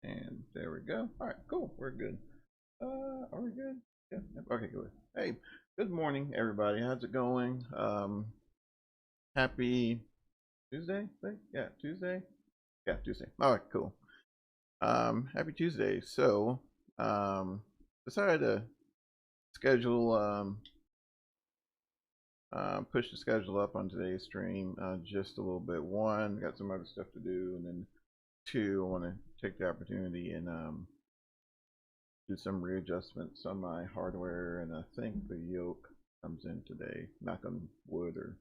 And there we go. All right, cool. We're good. Are we good? Yeah. Okay, good. Hey, good morning, everybody. How's it going? Happy Tuesday? Yeah, Tuesday. Yeah, Tuesday. All right, cool. Happy Tuesday. So, decided to schedule push the schedule up on today's stream just a little bit. One, got some other stuff to do, and then two, I want to take the opportunity and do some readjustments on my hardware, and I think the yoke comes in today. Knock on wood, or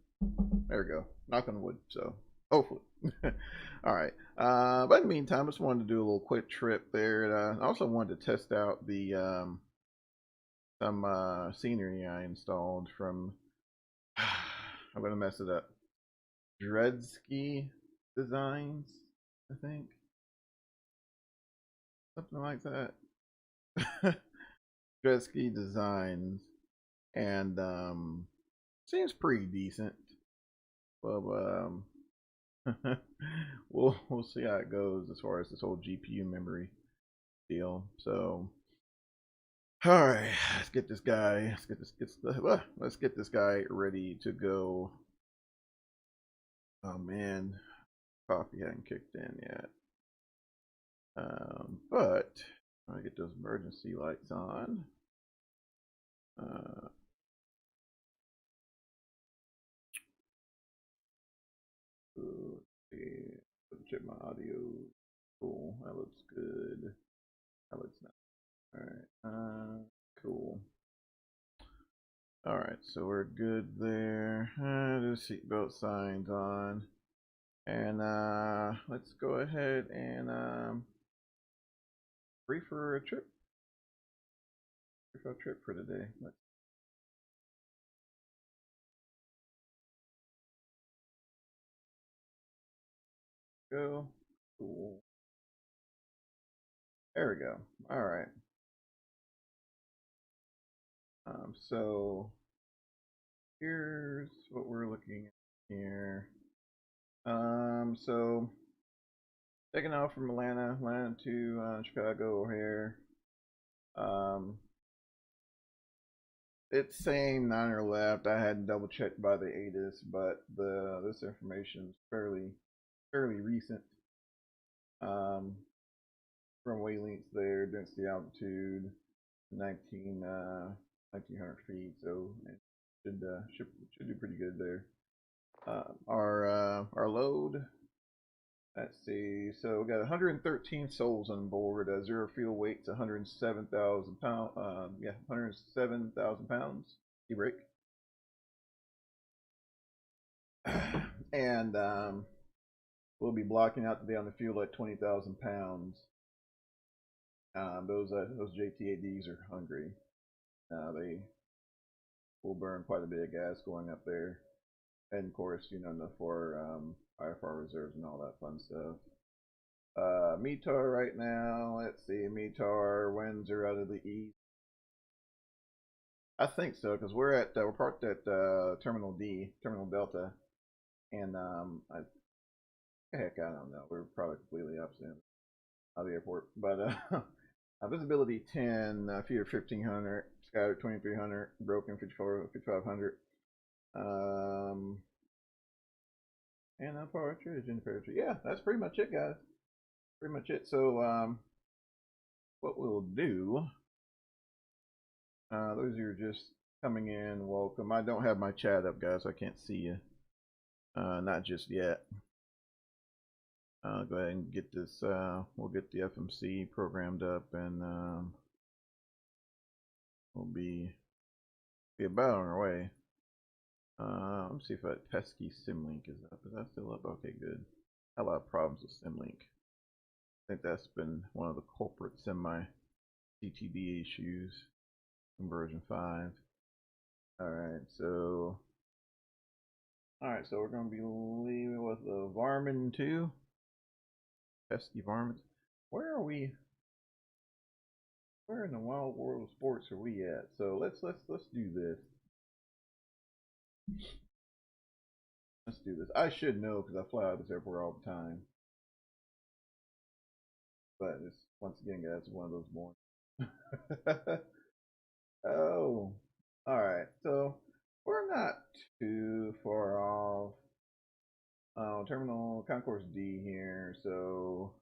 there we go. Knock on wood. So hopefully. All right. But in the meantime, I just wanted to do a little quick trip there. And I also wanted to test out the some scenery I installed from. I'm gonna mess it up. Dredsky Designs, I think, something like that. Dredsky Designs, and seems pretty decent. Well, we'll see how it goes as far as this whole GPU memory deal. So, all right, let's get this guy. Let's get this guy ready to go. Oh man, coffee hadn't kicked in yet. But I get those emergency lights on. See, check my audio. Cool, that looks good. That looks nice. All right, cool. All right, so we're good there. There's seatbelt signs on, and let's go ahead and free for a trip. Free for a trip for today. Let's go. Cool. There we go. All right. So here's what we're looking at here. So taking off from Atlanta to Chicago here. It's saying 9 left. I hadn't double checked by the ATIS, but this information is fairly recent. From waylinks there, density altitude 1900 feet, so it should do pretty good there. Our load. Let's see. So we got 113 souls on board. Zero fuel weight's 107,000 pounds. Yeah, 107,000 pounds. Key break. And we'll be blocking out today on the fuel at 20,000 pounds. Those JT8Ds are hungry. They will burn quite a bit of gas going up there, and of course, you know, for IFR reserves and all that fun stuff. METAR right now. Let's see, METAR winds are out of the east. I think so, because we're parked at Terminal D, Terminal Delta, and heck, I don't know. We're probably completely opposite of the airport, but visibility 10, feeder 1500, scattered 2300, broken 5500. And power is in parachute. Yeah, that's pretty much it, guys. Pretty much it. So what we'll do, those who are just coming in, welcome. I don't have my chat up, guys. So I can't see you. Not just yet. Go ahead and get this. We'll get the FMC programmed up, and we'll be about on our way. Let me see if that pesky Symlink is up. Is that still up? Okay, good. I had a lot of problems with Symlink. I think that's been one of the culprits in my CTD issues in version 5. Alright, so we're gonna be leaving with the Varmin 2. Pesky varmints. Where are we? Where in the wild world of sports are we at? So let's do this. Let's do this. I should know because I fly out of this airport all the time. But it's once again, guys, one of those mornings. Oh, all right. So we're not too far off. Terminal concourse D here. So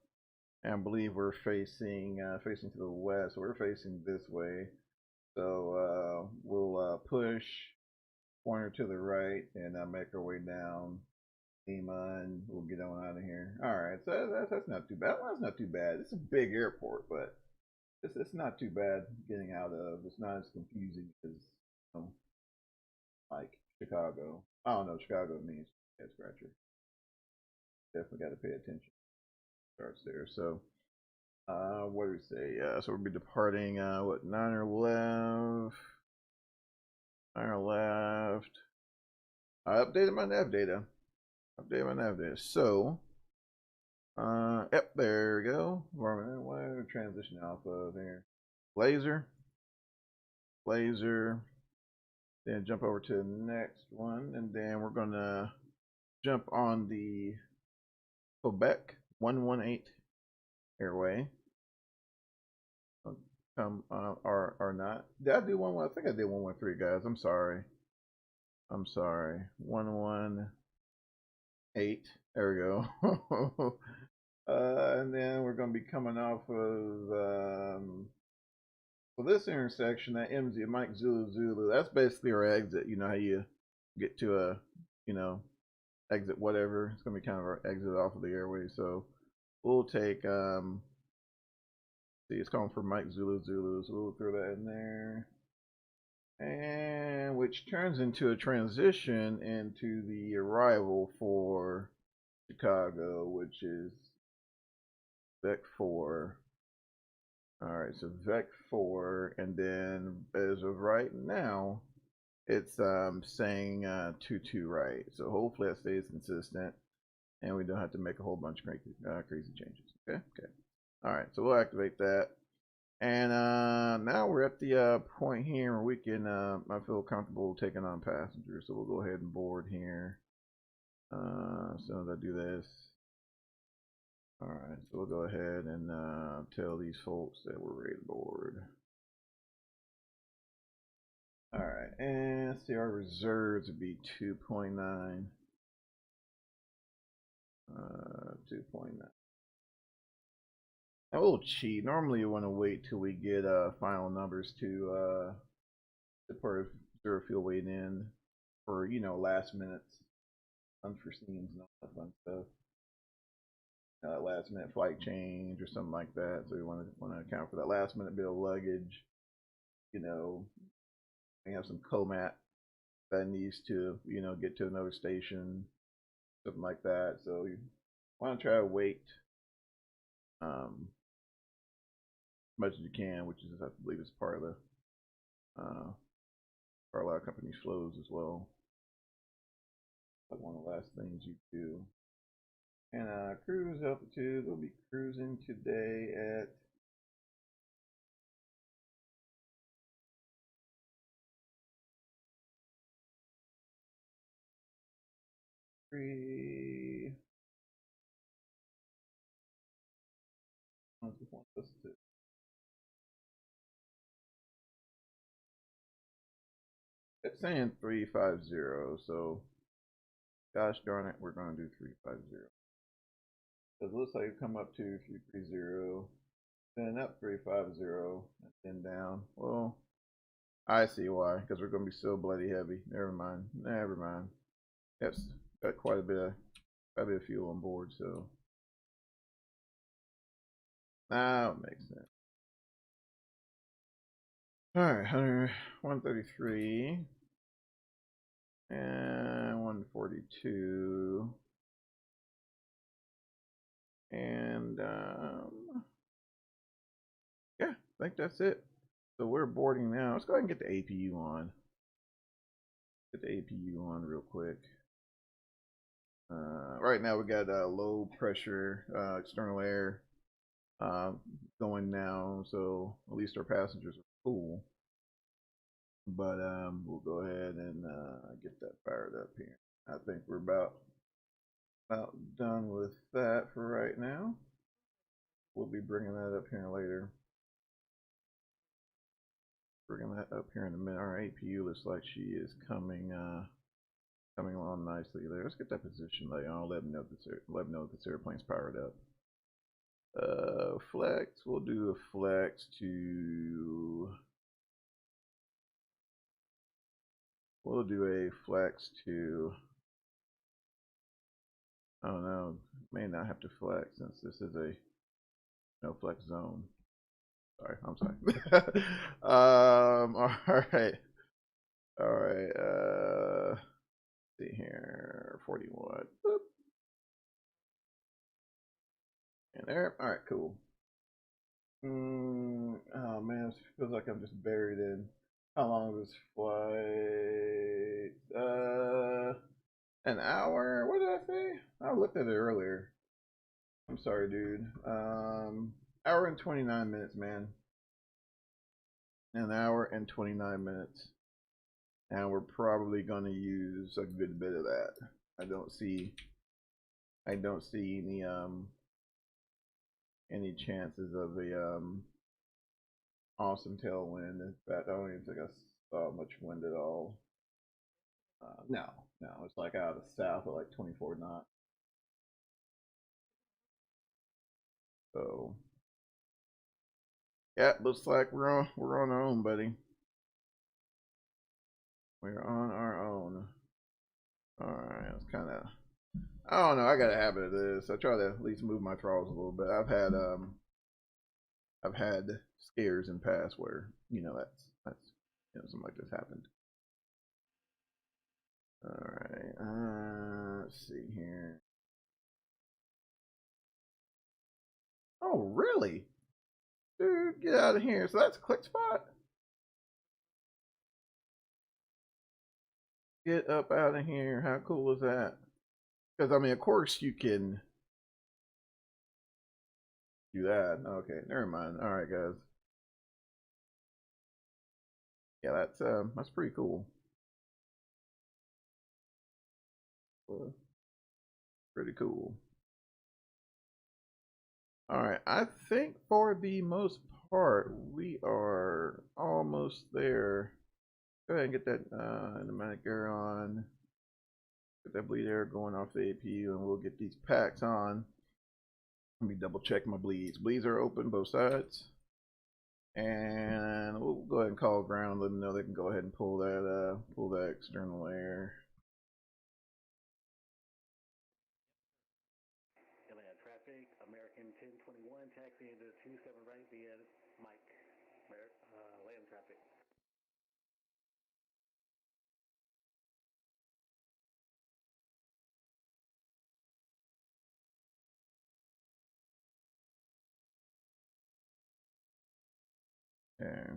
I believe we're facing to the west. So we're facing this way. So we'll push pointer to the right and make our way down Lima, and we'll get on out of here. All right, so that's not too bad. Well, that's not too bad. It's a big airport, but it's not too bad getting out of. It's not as confusing as like Chicago. I don't know. Chicago means head scratcher. Definitely got to pay attention. Starts there. So what do we say? So we'll be departing. What 9 or left? 9 or left. I updated my nav data. So, yep, there we go. What transition alpha there? Laser. Then jump over to the next one, and then we're gonna jump on the Quebec 118 airway. Come or not? Did I do 1-1? I think I did 113, guys. I'm sorry. 118. There we go. And then we're going to be coming off of for this intersection at MZ Mike Zulu. That's basically our exit. You know how you get to a exit whatever. It's going to be kind of our exit off of the airway. So we'll take see, it's calling for Mike Zulu. So we'll throw that in there. And which turns into a transition into the arrival for Chicago, which is VEC 4. Alright, so VEC 4, and then as of right now, it's saying 22 right. So hopefully that stays consistent, and we don't have to make a whole bunch of crazy changes. Okay. Alright, so we'll activate that. And now we're at the point here where we can, I feel comfortable taking on passengers. So we'll go ahead and board here. As soon as I do this. Alright, so we'll go ahead and tell these folks that we're ready to board. Alright, and let's see, our reserves would be 2.9. 2.9. A little cheat. Normally you want to wait till we get final numbers to put zero fuel weight in for last minute unforeseens and all that fun stuff. Last minute flight change or something like that. So we want to account for that last minute bit of luggage. We have some comat that needs to get to another station, something like that. So you want to try to wait as much as you can, which is I believe is part of the for a lot of companies flows as well. Like one of the last things you do. And cruise altitude, we'll be cruising today at 3. It's saying 350, so gosh darn it, we're gonna do 350. So it looks like it come up to 330, then up 350, and then down. Well, I see why, because we're gonna be so bloody heavy. Never mind. That's got quite a bit of fuel on board, so now it makes sense. Alright, 133 and 142. And yeah, I think that's it. So we're boarding now. Let's go ahead and get the APU on. Get the APU on real quick. Right now we got low pressure external air going now, so at least our passengers are cool. But we'll go ahead and get that fired up here. I think we're about done with that for right now. we'll be bringing that up here later. Bringing that up here in a minute. Our APU looks like she is coming along nicely there. Let's get that position later on. Let me know if this airplane's powered up. Flex. We'll do a flex to. We'll do a flex to. Oh no, may not have to flex since this is a no flex zone. Sorry, I'm sorry. All right. See here, 41. Boop. And there. All right, cool. Oh man, it feels like I'm just buried in. How long is this flight? An hour? What did I say? I looked at it earlier. I'm sorry, dude. Hour and 29 minutes, man. An hour and 29 minutes. And we're probably going to use a good bit of that. I don't see any chances of a awesome tailwind. In fact, I don't even think I saw much wind at all. No, it's like out of the south at like 24 knots. So yeah, looks like we're on our own, buddy. We're on our own. All right, it's kind of, I don't know. I got a habit of this. I try to at least move my throttles a little bit. I've had scares in past where that's something like this happened. All right, let's see here. Oh, really? Dude, get out of here. So that's a click spot? Get up out of here. How cool is that? Because, I mean, of course you can do that. Okay, never mind. All right, guys. Yeah, that's pretty cool. Pretty cool. All right, I think for the most part we are almost there. Go ahead and get that pneumatic air on. Get that bleed air going off the APU, and we'll get these packs on. Let me double check my bleeds. Bleeds are open both sides, and we'll go ahead and call ground. Let them know they can go ahead and pull that external air. Traffic, American 1021, taxi into 27 right via Mike. Land traffic. Okay.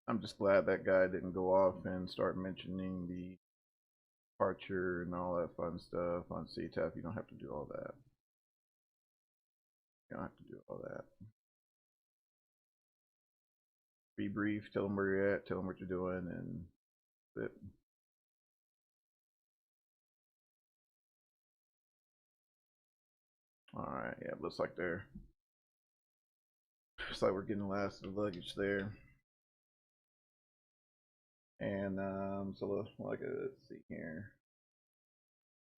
I'm just glad that guy didn't go off and start mentioning the departure and all that fun stuff on CTAP. You don't have to do all that. You don't have to do all that. Be brief, tell them where you're at, tell them what you're doing, and that's it. Alright, yeah, looks like we're getting the last of the luggage there. And so let's see here.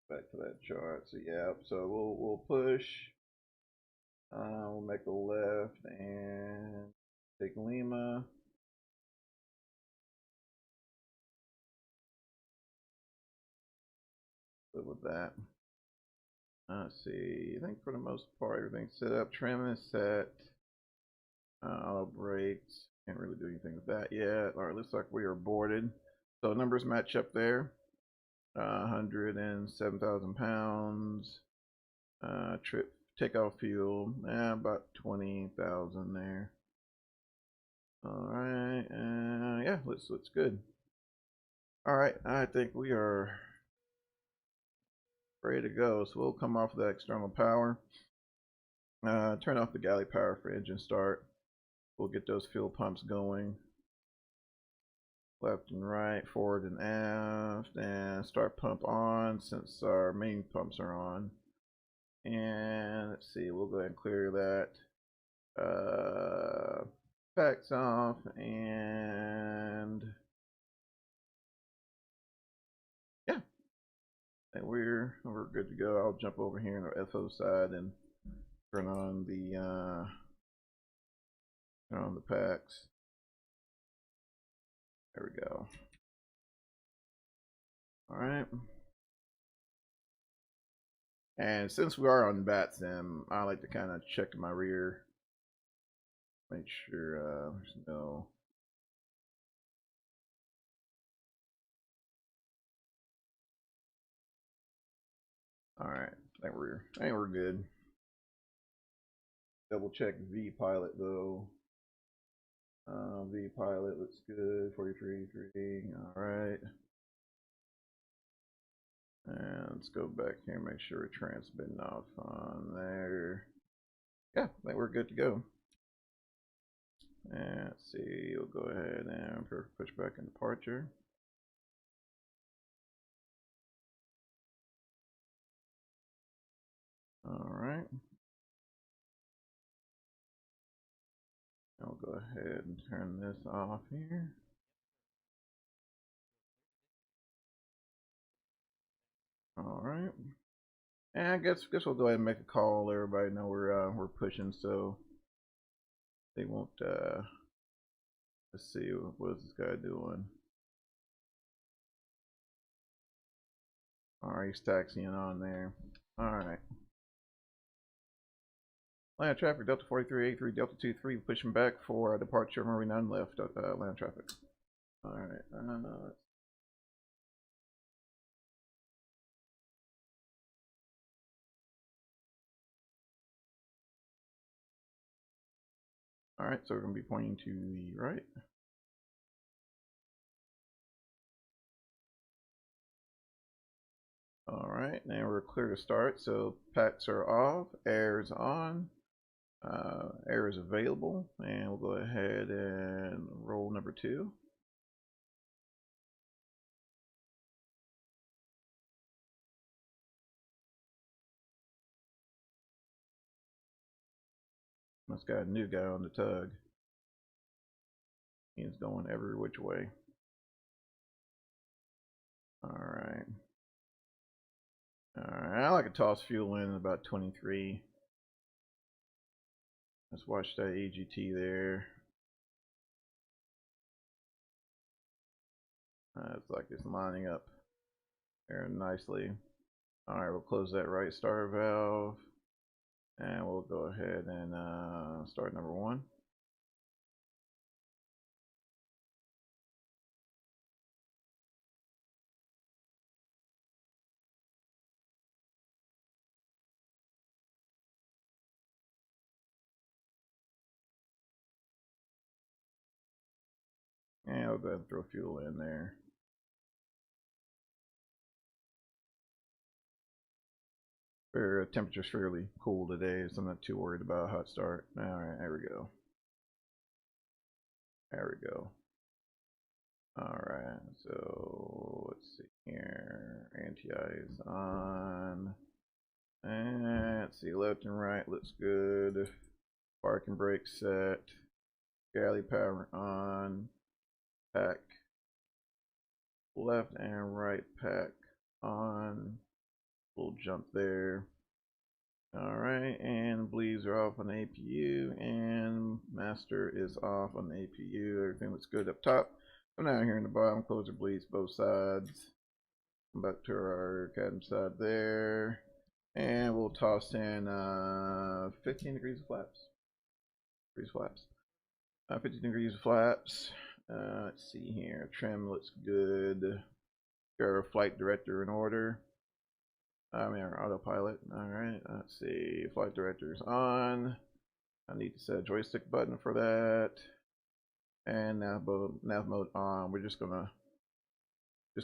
Back to that chart. So yeah, so we'll push. We'll make a left and take Lima. Live with that. Let's see. I think for the most part everything's set up. Trim is set. Auto brakes. Can't really do anything with that yet. Alright, looks like we are boarded. So numbers match up there. 107,000 pounds. Trip takeoff fuel. About 20,000 there. Alright, yeah, looks good. Alright, I think we are ready to go. So we'll come off that external power. Turn off the galley power for engine start. We'll get those fuel pumps going. Left and right, forward and aft, and start pump on since our main pumps are on. And let's see, we'll go ahead and clear that. Packs off, and yeah, and we're good to go. I'll jump over here on the FO side and turn on the packs. There we go. All right. And since we are on VATSIM, I like to kind of check my rear, make sure there's no. All right, I think we're good. Double check V pilot though. V pilot looks good. 43.3. All right. And let's go back here and make sure we're transmitting off on there. Yeah, I think we're good to go. And let's see, we'll go ahead and push back in departure. All right. I'll go ahead and turn this off here. All right. And I guess we'll go ahead and make a call. Let everybody know we're pushing, so they won't. Let's see, what is this guy doing? All right, he's taxiing on there. All right. Land traffic, Delta 4383, Delta 23, pushing back for departure, runway 9 left, land traffic. Alright, alright, so we're going to be pointing to the right. Alright, now we're clear to start, so packs are off, air is on, air is available, and we'll go ahead and roll number 2. Must got a new guy on the tug. He's going every which way. Alright. Alright, I like to toss fuel in about 23. Let's watch that AGT there. It's like it's lining up very nicely. Alright, we'll close that right starter valve. And we'll go ahead and start number 1. And I'll go ahead and throw fuel in there. Temperature's fairly cool today, so I'm not too worried about a hot start. Alright, there we go. There we go. Alright, so let's see here. Anti-eye is on. And let's see, left and right looks good. Park and brake set. Galley power on. Pack. Left and right pack on. We'll jump there. Alright, and bleeds are off on the APU, and master is off on the APU. Everything looks good up top. So now here in the bottom, closer bleeds both sides. Come back to our cabin side there. And we'll toss in 15 degrees of flaps. 15 degrees of flaps. Let's see here. Trim looks good. Got our flight director in order. Our autopilot. Alright, let's see. Flight director's on. I need to set a joystick button for that. And nav mode on. We're just gonna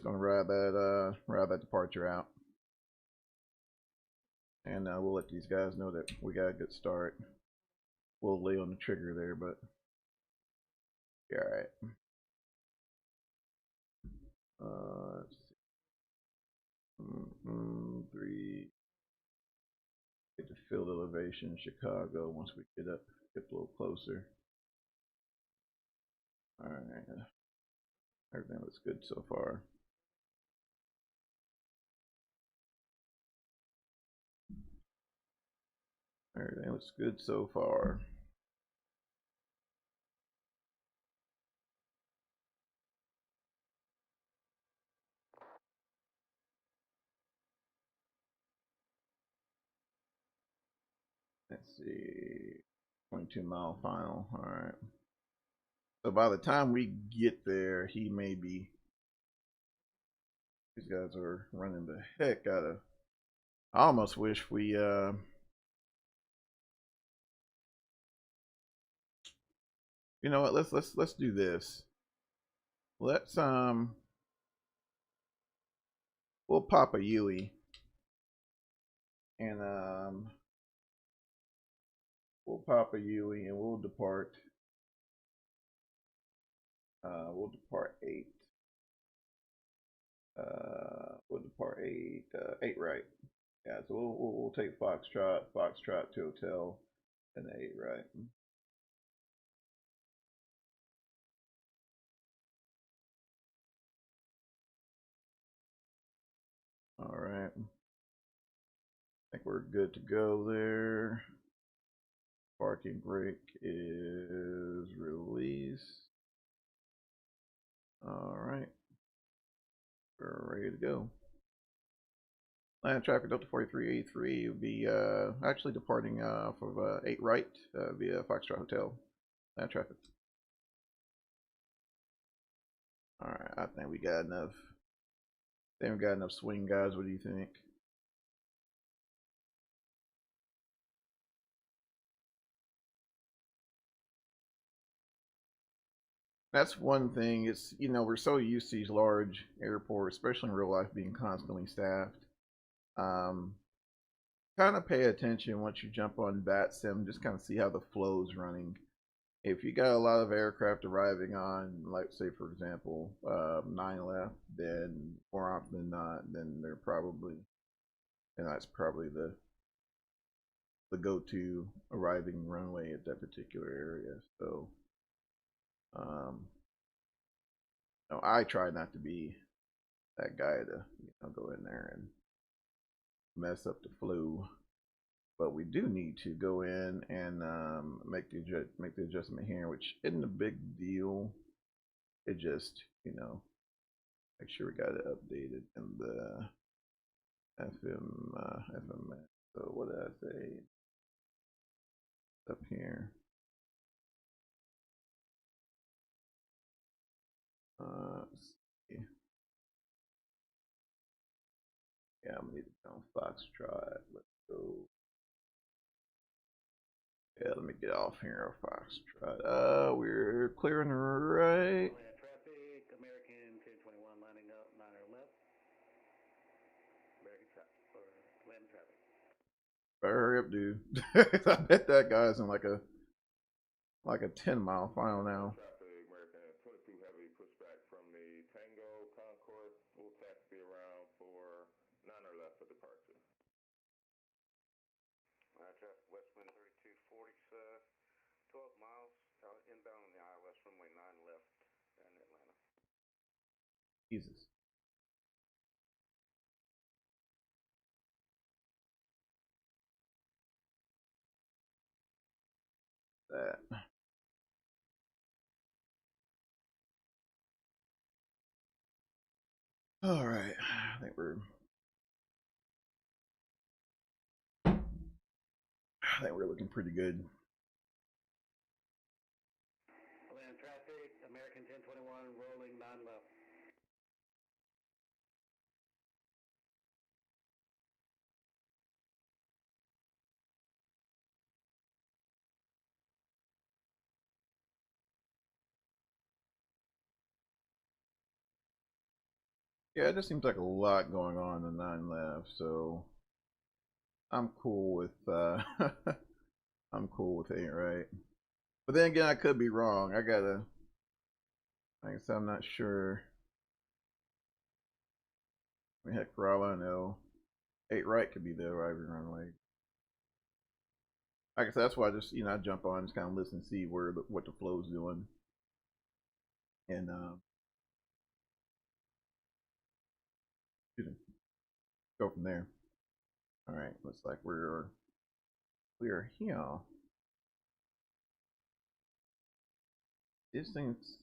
ride that departure out. And we'll let these guys know that we got a good start. We'll lay on the trigger there, but yeah, alright. Let's see. 3. Get to field elevation in Chicago once we get a little closer. All right, everything looks good so far. Everything looks good so far. Let's see, 22-mile final. All right. So by the time we get there, he may be. These guys are running the heck out of. I almost wish we. You know what? Let's do this. Let's we'll pop a Yui and we'll pop a Yui and we'll depart. We'll depart 8. We'll depart 8. 8 right. Yeah. So we'll take Foxtrot to hotel, and 8 right. All right. I think we're good to go there. Parking brake is released. All right. We're ready to go. Land traffic Delta 4383 will be actually departing off of 8 right via Foxtrot Hotel. Land traffic. All right, I think we got enough. I think we got enough swing guys. What do you think? That's one thing. It's, you know, we're so used to these large airports, especially in real life, being constantly staffed. Kind of pay attention once you jump on VATSIM, just kind of see how the flow is running. If you got a lot of aircraft arriving on, like say for example, 9 left, then more often than not, then they're probably, and that's probably the go-to arriving runway at that particular area. So, no, I try not to be that guy to go in there and mess up the flow. But we do need to go in and make the adjustment here, which isn't a big deal. It just, make sure we got it updated in the FM. So what did I say? Up here. Let's see. Yeah, I'm gonna need to go on Foxtrot. Let's go. Yeah, let me get off here, Foxtrot. We're clearing right. Traffic, American 1021 lining up, 9er left. American traffic, or land traffic. Hurry up, dude. I bet that guy's in like a 10-mile final now. Traffic, American 22 heavy pushback from the Tango Concord. We'll taxi around for 9er left for departure. Traffic, west wind 3240, 12 miles inbound on the ILS runway 9 left in Atlanta. Jesus. That. All right, I think we're looking pretty good. Land traffic, American 1021 rolling 9 left. Yeah, it just seems like a lot going on in 9 left, so I'm cool with I'm cool with 8 right. But then again, I could be wrong. I guess I'm not sure. I mean, heck, for all I know, 8 right could be the arriving runway. like I said, that's why I just I jump on, just kind of listen, see what the flow's doing, and go from there. All right, looks like we're here. This thing's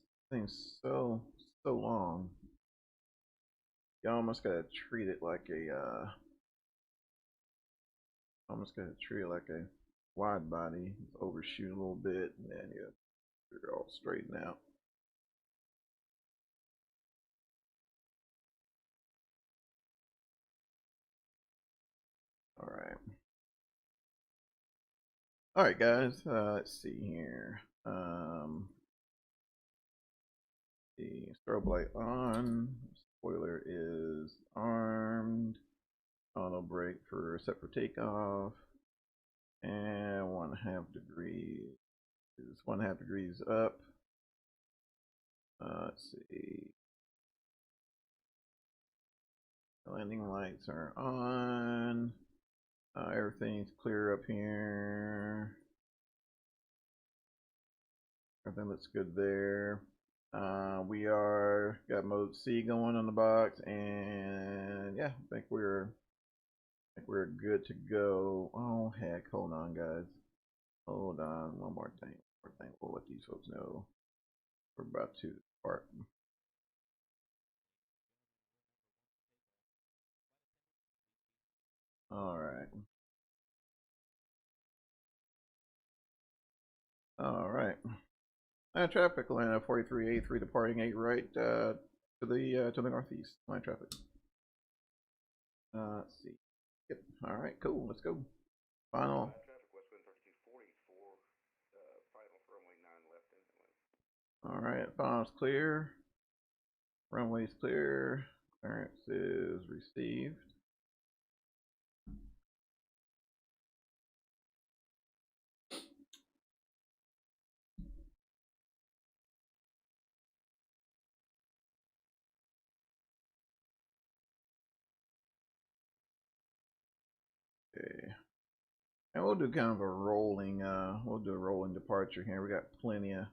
so long. You almost gotta treat it like a wide body. Just overshoot a little bit, and then you're all straighten out. All right, guys. Let's see here. The strobe light on. Spoiler is armed. Auto brake for set for takeoff. And 1/2 degrees is 1/2 degrees up. Let's see. The landing lights are on. Everything's clear up here. Everything looks good there. We got mode C going on the box, and yeah, I think we're good to go. Oh heck, hold on, guys. Hold on, one more thing. We'll let these folks know we're about to depart. All right. All right. Traffic line 4383 departing 8 right to the northeast. Line traffic. Let's see. Yep. All right. Cool. Let's go. Final. Traffic westwind 3244, final for runway 9 left inland. All right. Final's clear. Runway's clear. Clearance is received. Okay. And we'll do kind of a rolling departure here. We got plenty of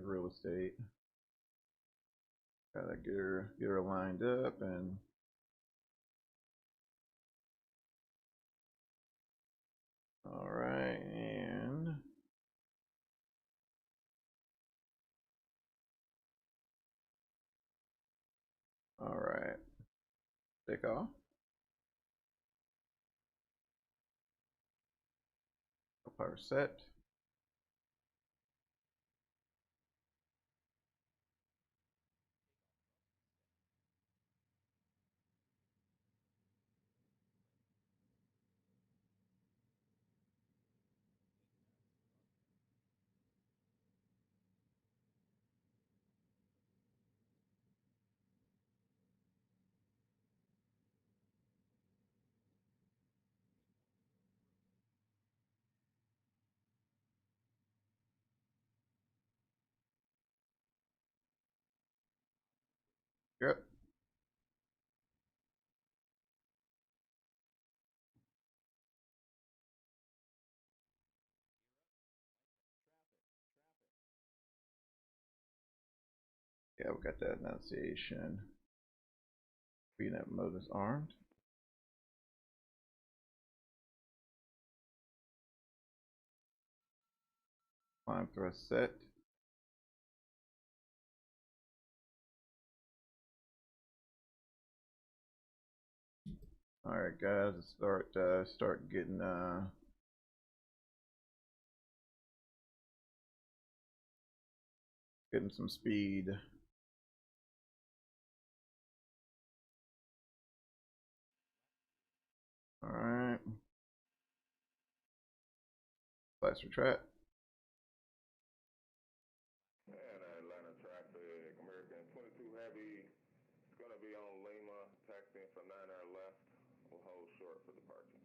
real estate. Gotta get her lined up and all right, and all right, take off. Power set. Yep. Yeah, we got that enunciation. VNet mode is armed. Climb thrust set. All right, guys, let's start getting some speed. All right. Flash retract. And Atlanta traffic, American 22 Heavy. It's going to be on Lima, taxiing for 9 left. We'll hold short for departure.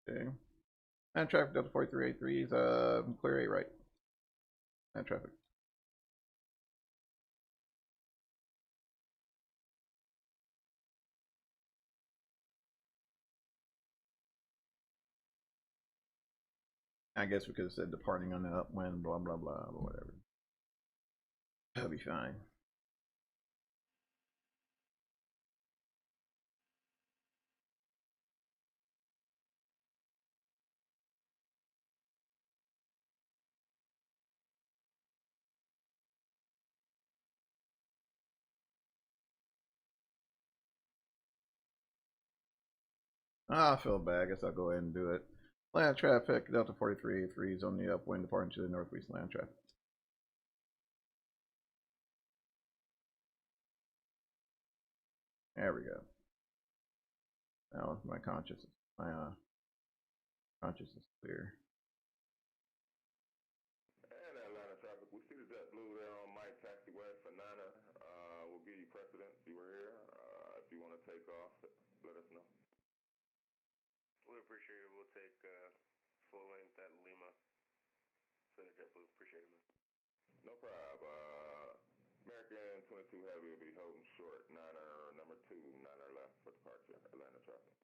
Okay. And traffic Delta 4383 is clear 8 right. And traffic. I guess we could have said departing on the upwind, blah blah blah, or whatever. That'll be fine. I feel bad. I guess I'll go ahead and do it. Land traffic, Delta 4383 is on the upwind, departing to the northwest land traffic. There we go. Now my consciousness, consciousness is clear. And Atlanta traffic, we see the JetBlue there on Mike taxiway for Nana. We'll give you precedence. You were here. If you want to take off, let us know. We appreciate it. We'll take full length at Lima. So JetBlue, appreciate it, man. No problem. American 22 Heavy will be holding short. Niner number 2, Niner left for departure. Atlanta traffic.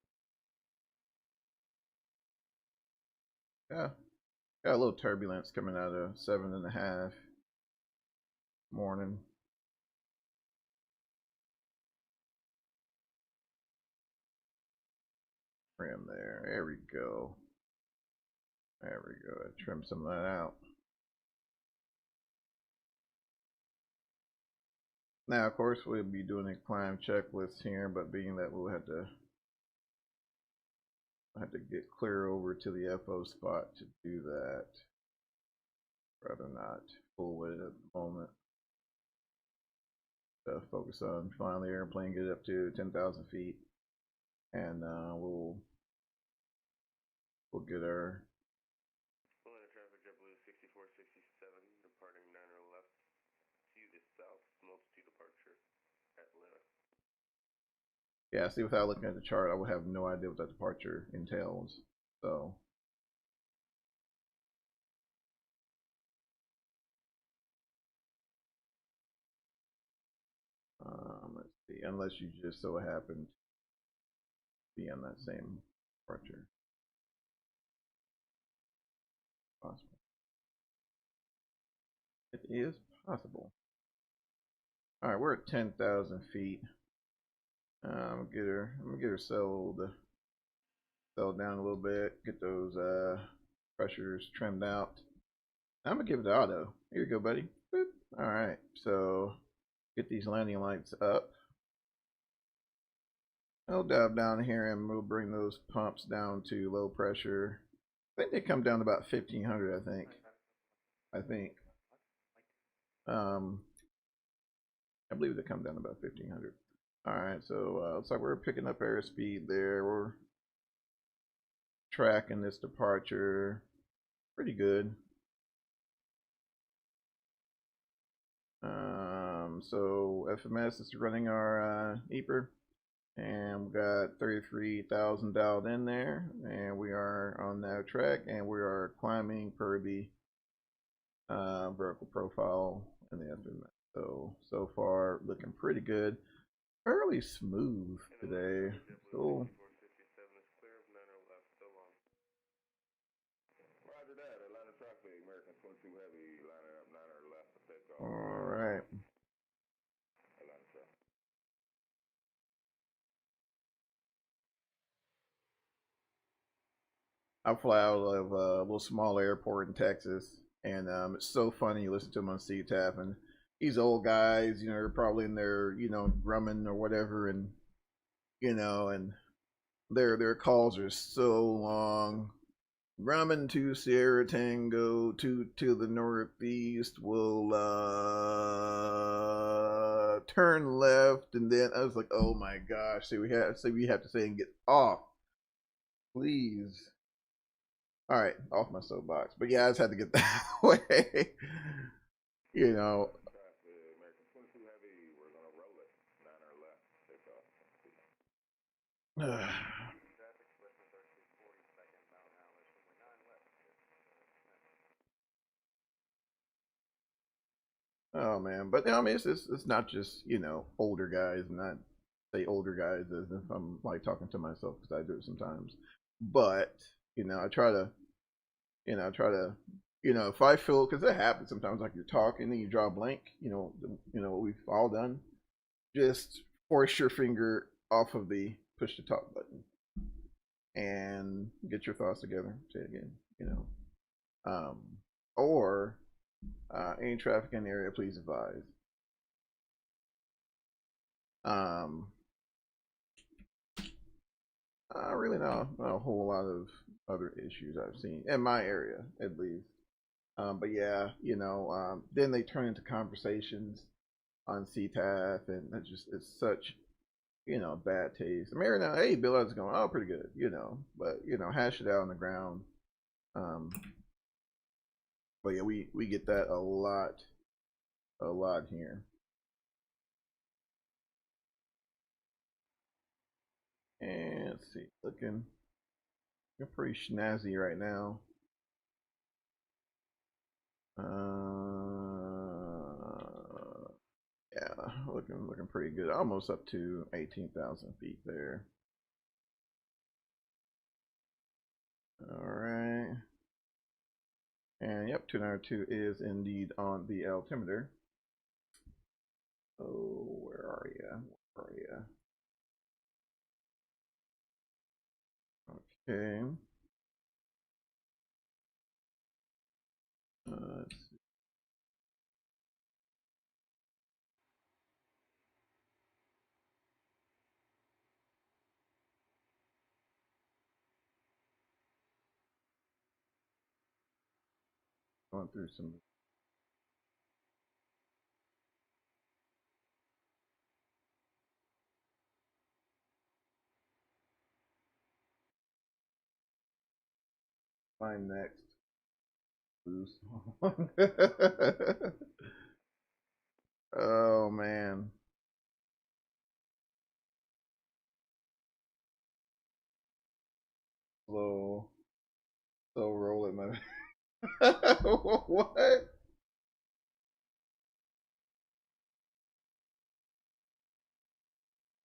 Yeah, got a little turbulence coming out of 7.5 morning. Trim there. There we go. There we go. Trim some of that out. Now, of course, we'll be doing a climb checklist here, but being that we'll have to get clear over to the FO spot to do that. Rather not fool with it at the moment. So focus on flying the airplane, get it up to 10,000 feet, and we'll get our. Atlanta traffic, JetBlue 6467, departing 9er left to the south, multitude departure at Atlanta. Yeah, see, without looking at the chart, I would have no idea what that departure entails. So. Let's see, unless you just so happen to be on that same departure. Possible. It is possible. All right, we're at 10,000 feet. I'm gonna get her settled down a little bit. Get those pressures trimmed out. I'm gonna give it to auto. Here you go, buddy. Boop. All right, so get these landing lights up. I'll dive down here and we'll bring those pumps down to low pressure. I think they come down to about 1500. I think. I believe they come down to about 1500. All right, so looks like we're picking up airspeed there. We're tracking this departure pretty good. So FMS is running our EPR, and we got 33,000 dialed in there, and we are on that track, and we are climbing per the vertical profile in the FMS. So far looking pretty good. Fairly smooth today. Cool. Roger that. Atlanta traffic, American 22 Heavy, lining up 9er left for takeoff. All right. Atlanta traffic. I fly out of a little small airport in Texas, and it's so funny. You listen to them on CTAP, and these old guys, they're probably in their, Grumman or whatever, and and their calls are so long. Grumman to Sierra Tango to the northeast. Will turn left, and then I was like, oh my gosh! So we have to say and get off, please. All right, off my soapbox. But yeah, I just had to get that way. American 22 Heavy, we're gonna roll it. 9er left, takeoff. Oh man, but I mean, it's not just older guys, and not say older guys as if I'm like talking to myself because I do it sometimes. But I try to try to, if I feel, because it happens sometimes, like you're talking and you draw a blank, what we've all done, just force your finger off of the push to talk button and get your thoughts together. Say it again, um, or any traffic in the area, please advise. Really not a whole lot of other issues I've seen in my area, at least. But yeah, then they turn into conversations on CTAF, and it's such bad taste. I mean, right now, hey, Bill, how's it going? Oh, pretty good, but hash it out on the ground. But yeah, we get that a lot here. And let's see, looking pretty snazzy right now. Yeah, looking pretty good. Almost up to 18,000 feet there. All right. And yep, 292 is indeed on the altimeter. Oh, where are you? Where are you? Okay. Let's see. Going through some. My next blue song. Oh man. Slow rolling my. What?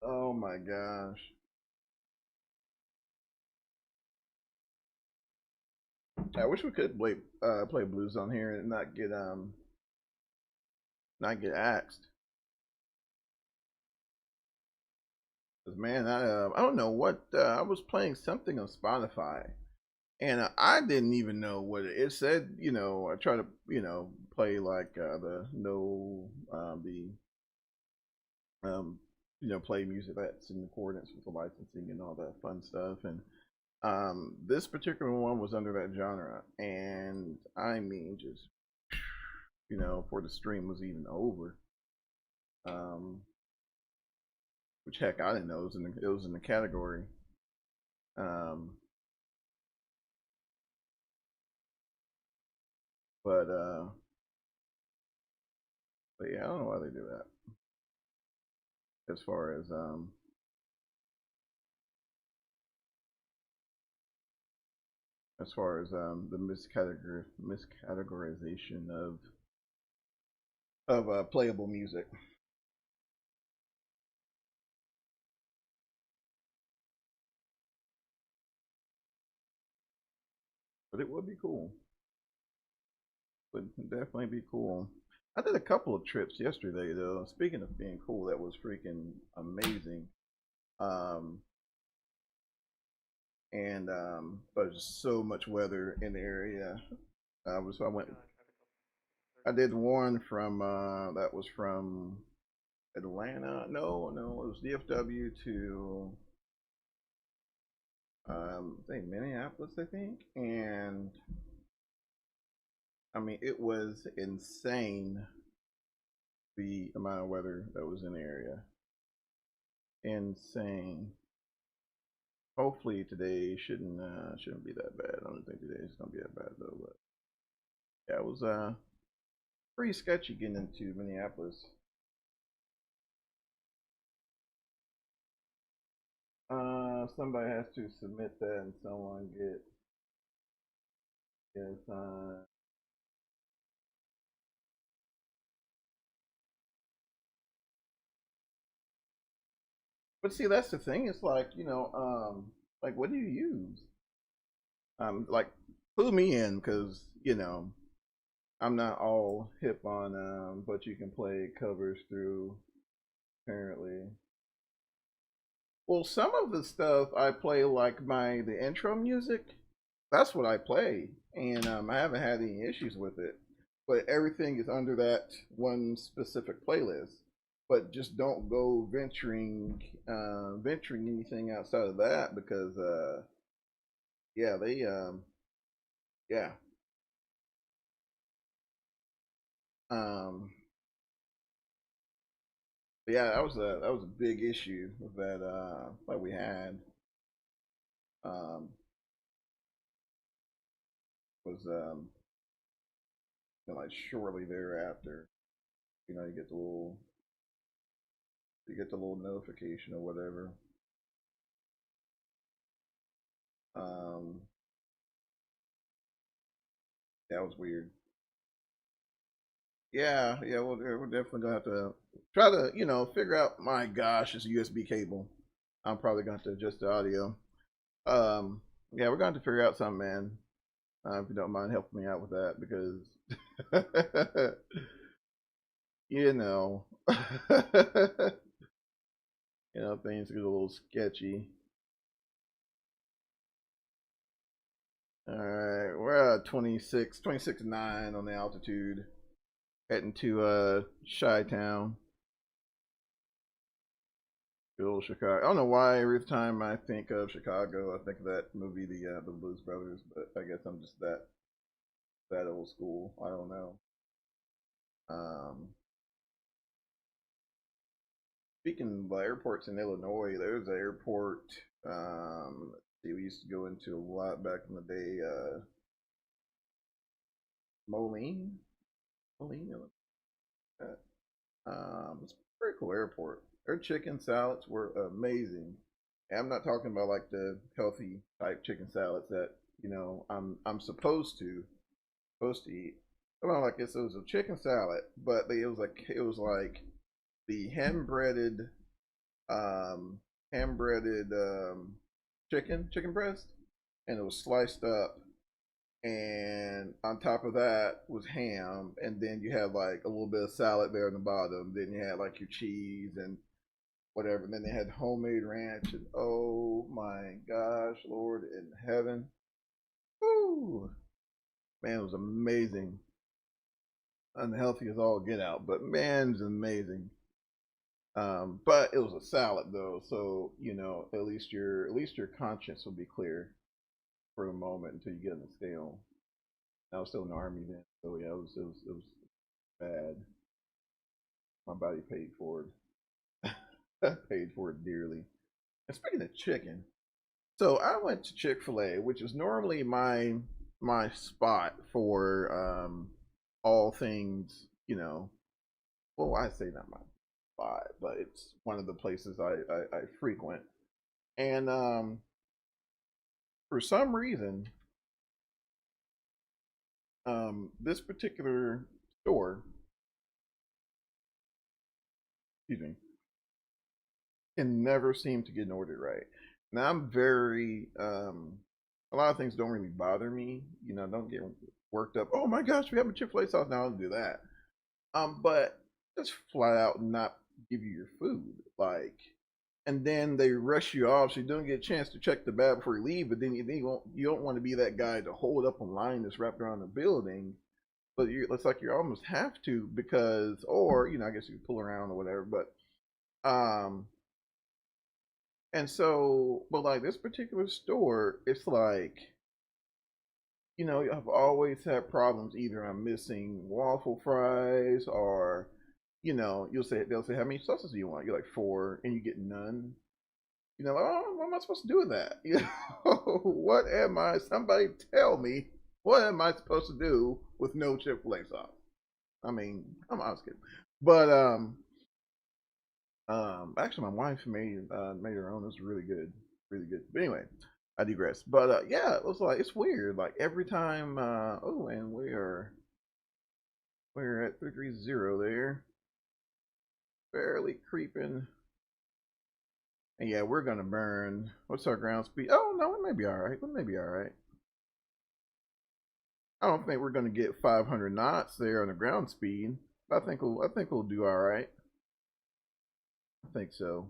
Oh my gosh. I wish we could play blues on here and not get axed. Cause man, I don't know what I was playing something on Spotify, and I didn't even know what it said. I try to play like the no the play music that's in accordance with the licensing and all that fun stuff, and this particular one was under that genre, and I mean just before the stream was even over. Which heck, I didn't know it was in the category. Um, but yeah, I don't know why they do that. As far as the miscategorization of playable music. But it would be cool. Would definitely be cool. I did a couple of trips yesterday though. Speaking of being cool, that was freaking amazing. And but just so much weather in the area. I went. I did one from that was from Atlanta. No, it was DFW to I think Minneapolis, I think, and I mean it was insane the amount of weather that was in the area. Insane. Hopefully today shouldn't be that bad. I don't think today is gonna be that bad though. But yeah, it was pretty sketchy getting into Minneapolis. Somebody has to submit that, and someone gets But see, that's the thing. It's like like what do you use? Like clue me in, because you know I'm not all hip on but you can play covers through apparently. Well, some of the stuff I play, like the intro music, that's what I play, and I haven't had any issues with it. But everything is under that one specific playlist. But just don't go venturing anything outside of that, because yeah, they yeah um yeah, that was a big issue that that we had. Um, was like shortly thereafter, you know, you get the little notification or whatever. Um, that was weird. Yeah, yeah, we're definitely gonna have to try to, you know, figure out. My gosh, it's a USB cable. I'm probably gonna have to adjust the audio. Yeah, we're gonna have to figure out something, man. If you don't mind helping me out with that, because you know, you know, things get a little sketchy. All right, we're at 26.9 on the altitude, heading to Chi-Town, good old Chicago. I don't know why every time I think of Chicago, I think of that movie, the Blues Brothers. But I guess I'm just that old school. I don't know. Um, Speaking of airports in Illinois, there's an airport. See, we used to go into a lot back in the day. Moline, Moline, Illinois. It's a pretty cool airport. Their chicken salads were amazing. And I'm not talking about like the healthy type chicken salads that you know I'm supposed to eat. I'm about like this. It was a chicken salad, but it was like the um, hand breaded chicken breast, and it was sliced up, and on top of that was ham, and then you had like a little bit of salad there on the bottom. Then you had like your cheese and whatever. And then they had homemade ranch, and oh my gosh, Lord in heaven, woo, man, it was amazing. Unhealthy as all get out, but man, it's amazing. But it was a salad though, so you know at least your conscience will be clear for a moment until you get on the scale. I was still in the army then, so yeah, it was bad. My body paid for it. I paid for it dearly. And speaking of chicken, so I went to Chick-fil-A, which is normally my spot for all things, you know. Well, I say not my spot, but it's one of the places I frequent. And for some reason, this particular store, excuse me, can never seem to get an order right. Now I'm very a lot of things don't really bother me. You know, don't get worked up. Oh my gosh, we have a Chick-fil-A sauce now. I'll do that. But just flat out not give you your food, like, and then they rush you off, so you don't get a chance to check the bag before you leave. But then you don't want to be that guy to hold up a line that's wrapped around the building. But it's like you almost have to, because, or you know, I guess you can pull around or whatever. But and so, but like this particular store, it's like, you know, I've always had problems. Either I'm missing waffle fries, or, you know, they'll say, how many sauces do you want? You're like, four, and you get none. You know, like, oh, what am I supposed to do with that? You know, what am I? Somebody tell me, what am I supposed to do with no Chick-fil-A sauce? I mean, I was kidding, but actually, my wife made her own. It was really good, really good. But anyway, I digress. But yeah, it was like, it's weird. Like every time, oh, and we're at 330 there, barely creeping. And yeah, we're gonna burn. What's our ground speed? Oh no, we may be all right. We may be all right. I don't think we're going to get 500 knots there on the ground speed. I think we'll do all right. I think so.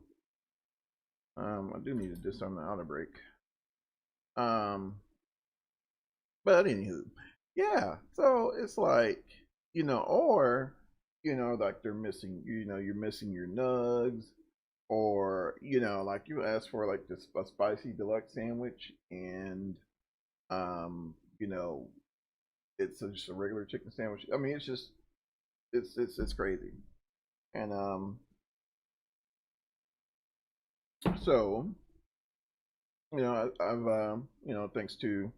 I do need to disarm the auto brake. But anywho, yeah. So it's like, or like they're missing, you're missing your nugs, or like you asked for like this a spicy deluxe sandwich, and you know, it's just a regular chicken sandwich. I mean, it's just it's crazy, and so I've thanks to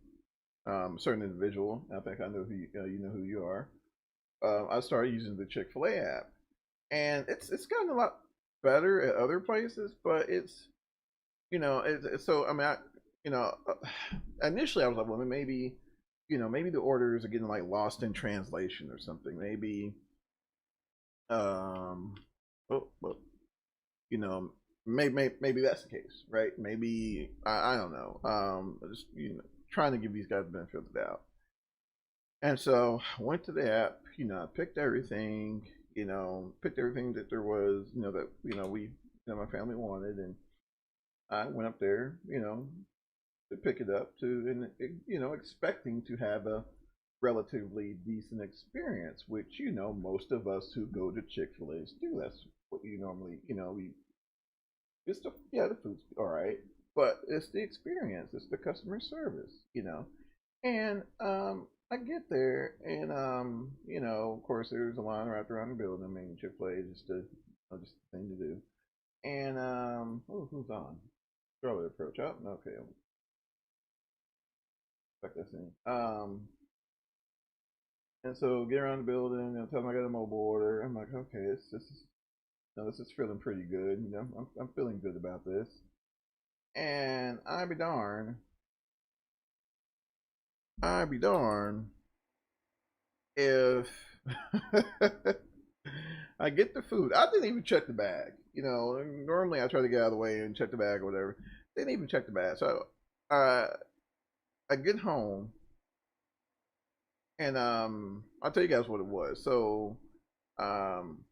a certain individual, I think I know who you know who you are. I started using the Chick-fil-A app, and it's gotten a lot better at other places, but it's so I mean initially I was like, well, maybe maybe the orders are getting like lost in translation or something. Maybe um well, maybe that's the case, right? Maybe I don't know. Just trying to give these guys the benefit of the doubt. And so I went to the app, I picked everything, picked everything that there was, that my family wanted, and I went up there, to pick it up and expecting to have a relatively decent experience, which most of us who go to Chick-fil-A's do. That's what you normally, we it's the food's all right, but it's the experience, it's the customer service, and I get there, and of course, there's a line wrapped around the building. I mean, Chick-fil-A is just a thing to do. And who's on? Strawberry approach. Oh, okay. Check this in. And so get around the building and tell them I got a mobile order. I'm like, okay, this is feeling pretty good. I'm feeling good about this. And I'd be darned if I get the food. I didn't even check the bag. Normally I try to get out of the way and check the bag or whatever. They didn't even check the bag. So I get home, and I'll tell you guys what it was. So um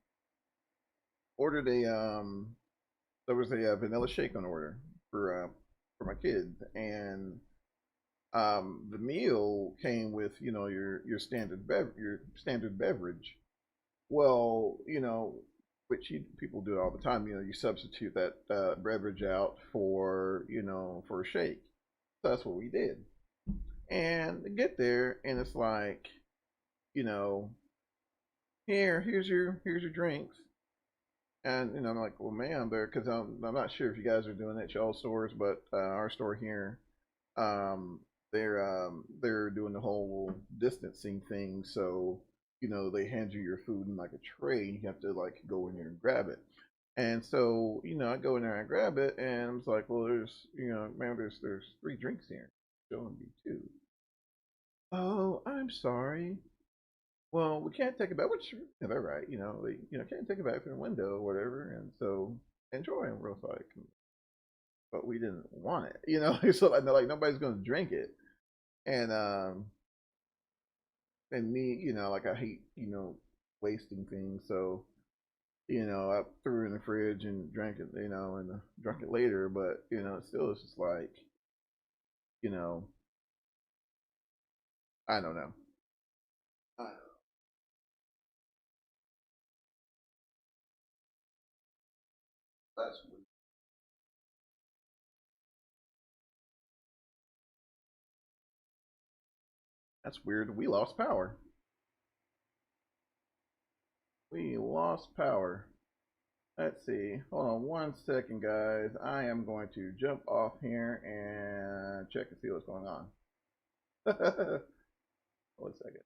ordered there was a vanilla shake on order for my kids, and the meal came with your standard beverage. Well, which people do it all the time. You substitute that beverage out for a shake. So that's what we did. And get there, and it's like, you know, here's your drinks. And I'm like, well, ma'am, there, because I'm not sure if you guys are doing that at y'all stores, but our store here, um, they're doing the whole distancing thing. So they hand you your food in like a tray, and you have to like go in there and grab it. And so I go in there and grab it, and I'm like, well, there's ma'am, there's three drinks here. Showing me two. Oh, I'm sorry. Well, we can't take it back, which they're right. They can't take it back from the window or whatever, and so enjoy. And we're like, but we didn't want it, So like nobody's gonna drink it, and me, like I hate wasting things, so I threw it in the fridge and drank it, and drank it later. But still, it's just like you know, I don't know. I That's weird. We lost power. We lost power. Let's see. Hold on 1 second, guys. I am going to jump off here and check and see what's going on. 1 second.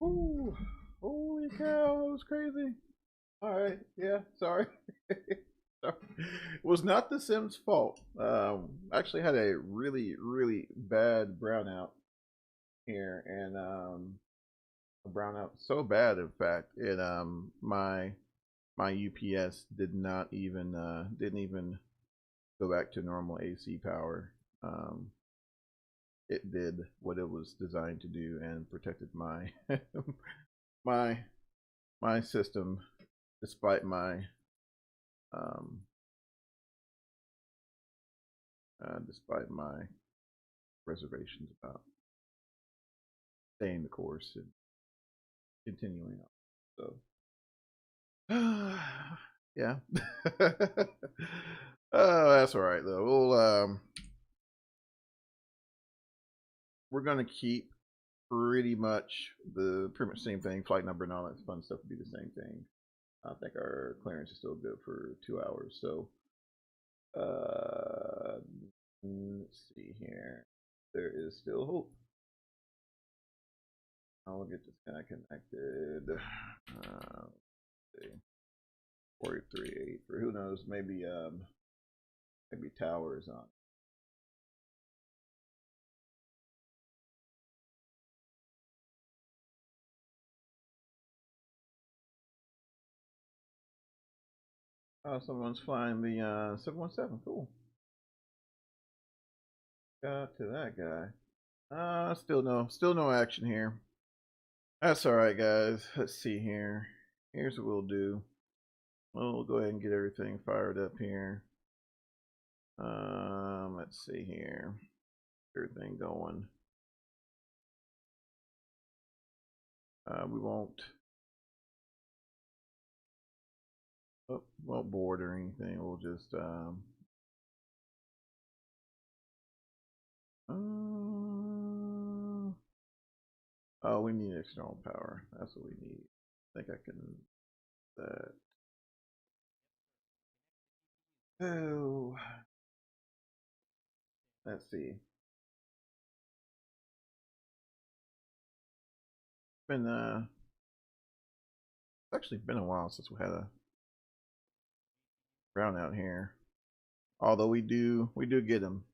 Ooh, holy cow, that was crazy. Alright, yeah, sorry. Sorry. It was not the Sim's fault. Actually had a really bad brownout here, and a brownout so bad, in fact, it my UPS didn't even go back to normal AC power. It did what it was designed to do and protected my my my system, despite my um, despite my reservations about staying the course and continuing on. So yeah. Oh, that's all right though. We're gonna keep pretty much the same thing. Flight number and all that fun stuff will be the same thing. I think our clearance is still good for 2 hours. So let's see here. There is still hope. I'll get this guy connected. Let's see. 438 for who knows, maybe towers on. Oh, someone's flying the 717. Cool. Got to that guy. Still no action here. That's all right, guys. Let's see here. Here's what we'll do. We'll go ahead and get everything fired up here. Let's see here. Everything going. We won't board or anything. We'll just oh, we need external power. That's what we need. I think I can that. Oh, let's see. Been it's actually been a while since we had a brownout here. Although we do get them.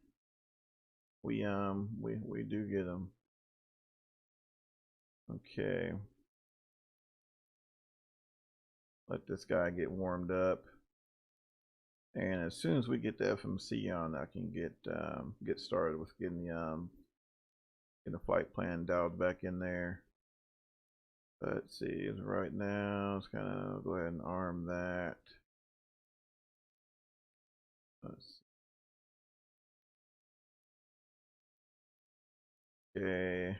We do get them. Okay. Let this guy get warmed up. And as soon as we get the FMC on, I can get started with getting the flight plan dialed back in there. Let's see, right now, let's kind of go ahead and arm that. Okay.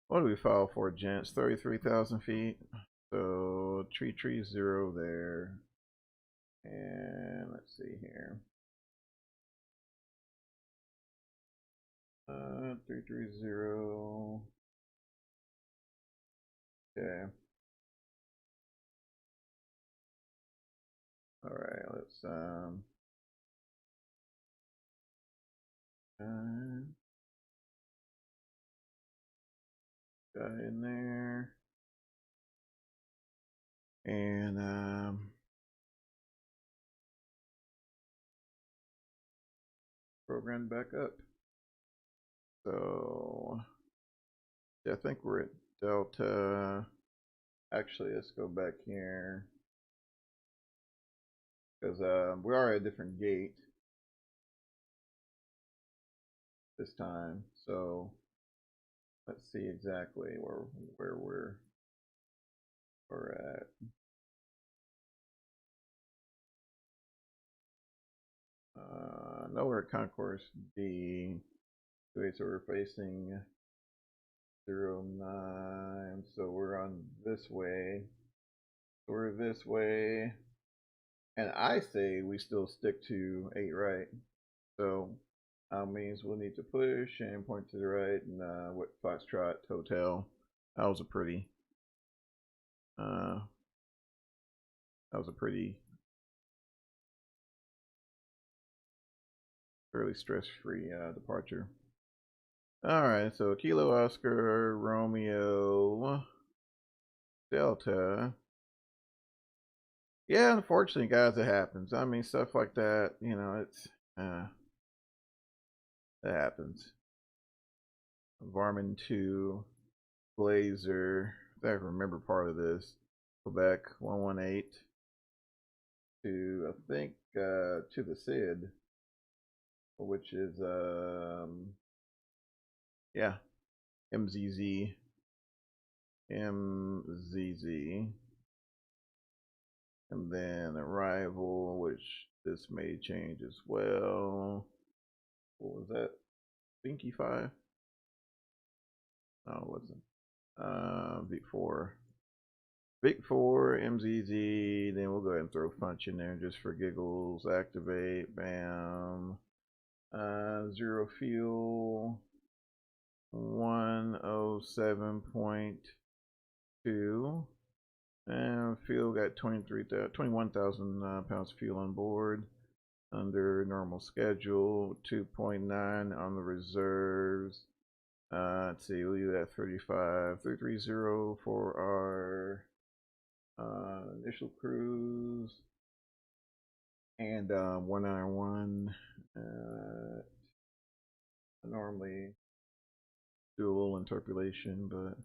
What do we file for, gents? 33,000 feet. So tree 0 there. And let's see here. 330. Okay. All right, let's guy in there. And program back up. So yeah, I think we're at Delta. Actually, let's go back here because we are at a different gate this time. So let's see exactly where we're at. No, we're at Concourse D. Okay, so we're facing 09. So we're on this way. So we're this way. And I say we still stick to 8 right. So means we'll need to push and point to the right and what Foxtrot Hotel. That was a pretty fairly stress-free departure. Alright, so Kilo Oscar Romeo Delta. Yeah, unfortunately, guys, it happens. I mean, stuff like that, you know, it's it happens. Varmin 2, Blazer. I remember part of this. Quebec 118 to I think to the Sid, which is yeah, MZZ. And then Arrival, which this may change as well. What was that? Binky 5? No, it wasn't. Big 4. Big 4, MZZ. Then we'll go ahead and throw Punch in there just for giggles. Activate, bam. Zero fuel. 107.2. And fuel got 21,000 pounds of fuel on board under normal schedule. 2.9 on the reserves. Let's see, we'll leave that 35. 330 for our initial cruise. And 191. I normally do a little interpolation, but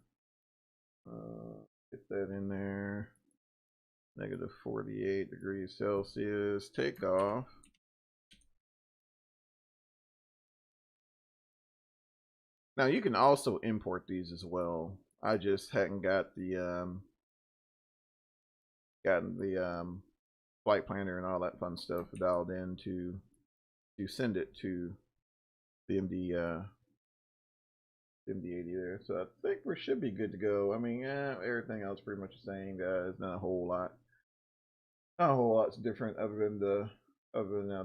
get that in there. Negative 48 degrees Celsius. Takeoff. Now you can also import these as well. I just hadn't got the flight planner and all that fun stuff dialed in to send it to the MD-80 there. So I think we should be good to go. I mean, everything else pretty much the same, guys. Not a whole lot. Not a whole lot's different other than the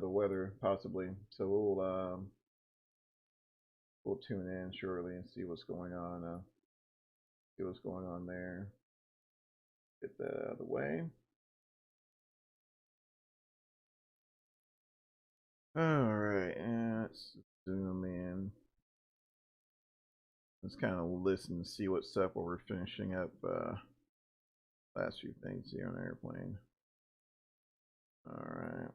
weather possibly. So we'll tune in shortly and see what's going on. See what's going on there. Get that out of the way. All right, and let's zoom in. Let's kind of listen and see what's up while we're finishing up last few things here on the airplane. All right.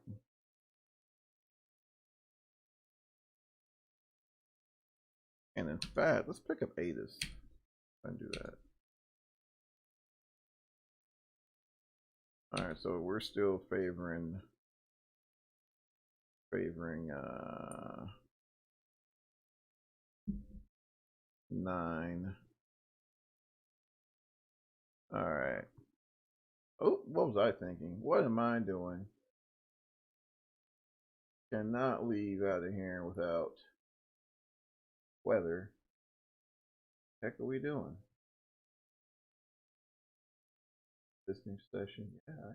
And in fact, let's pick up ATIS and do that. All right, so we're still favoring 9. All right. Oh, what was I thinking? What am I doing? Cannot leave out of here without weather. Heck are we doing? This new session, yeah.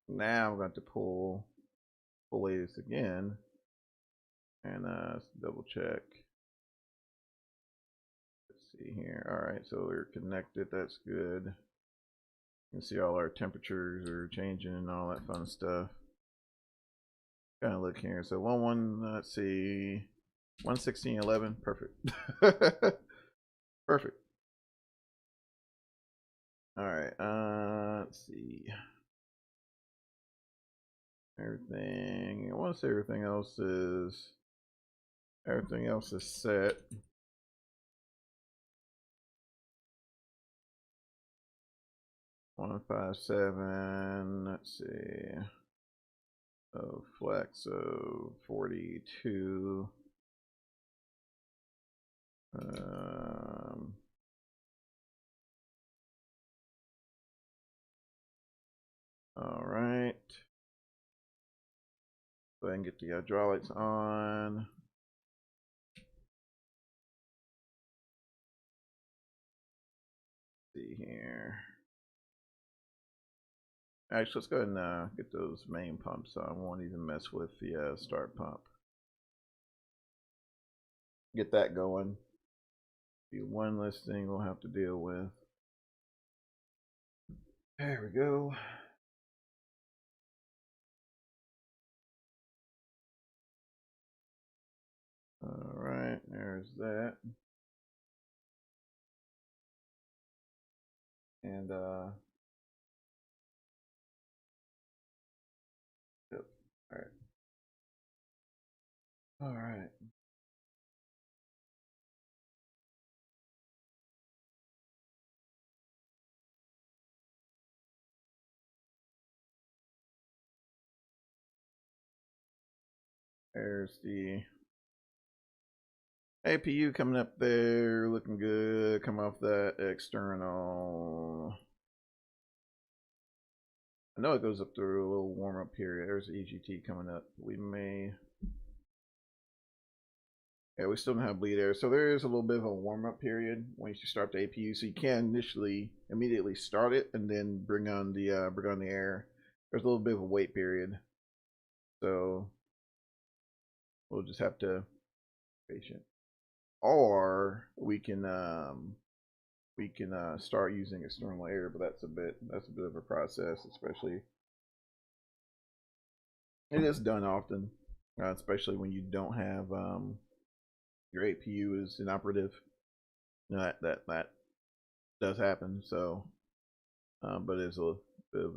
Now I'm going to pull ATIS again and double check. Let's see here. All right, so we're connected. That's good. You can see all our temperatures are changing and all that fun stuff. Kind of look here. So let's see, 116.11. Perfect. Perfect. All right. Let's see. Everything. I want to say everything else is set. $157. Let's see. So flex of 42. All right. Go ahead and get the hydraulics on. Let's see here. Actually, let's go ahead and get those main pumps on. I won't even mess with the start pump. Get that going. Be one less thing we'll have to deal with. There we go. All right, there's that. And yep. All right. All right. There's the APU coming up there, looking good. Come off that external. I know it goes up through a little warm up period. There's the EGT coming up. We may. Yeah, we still don't have bleed air. So there is a little bit of a warm up period once you start the APU. So you can initially immediately start it and then bring on the air. There's a little bit of a wait period. So we'll just have to be patient. Or we can start using external air, but that's a bit of a process, especially it is done often, especially when you don't have your APU is inoperative. You know, that does happen. So, but it's a bit of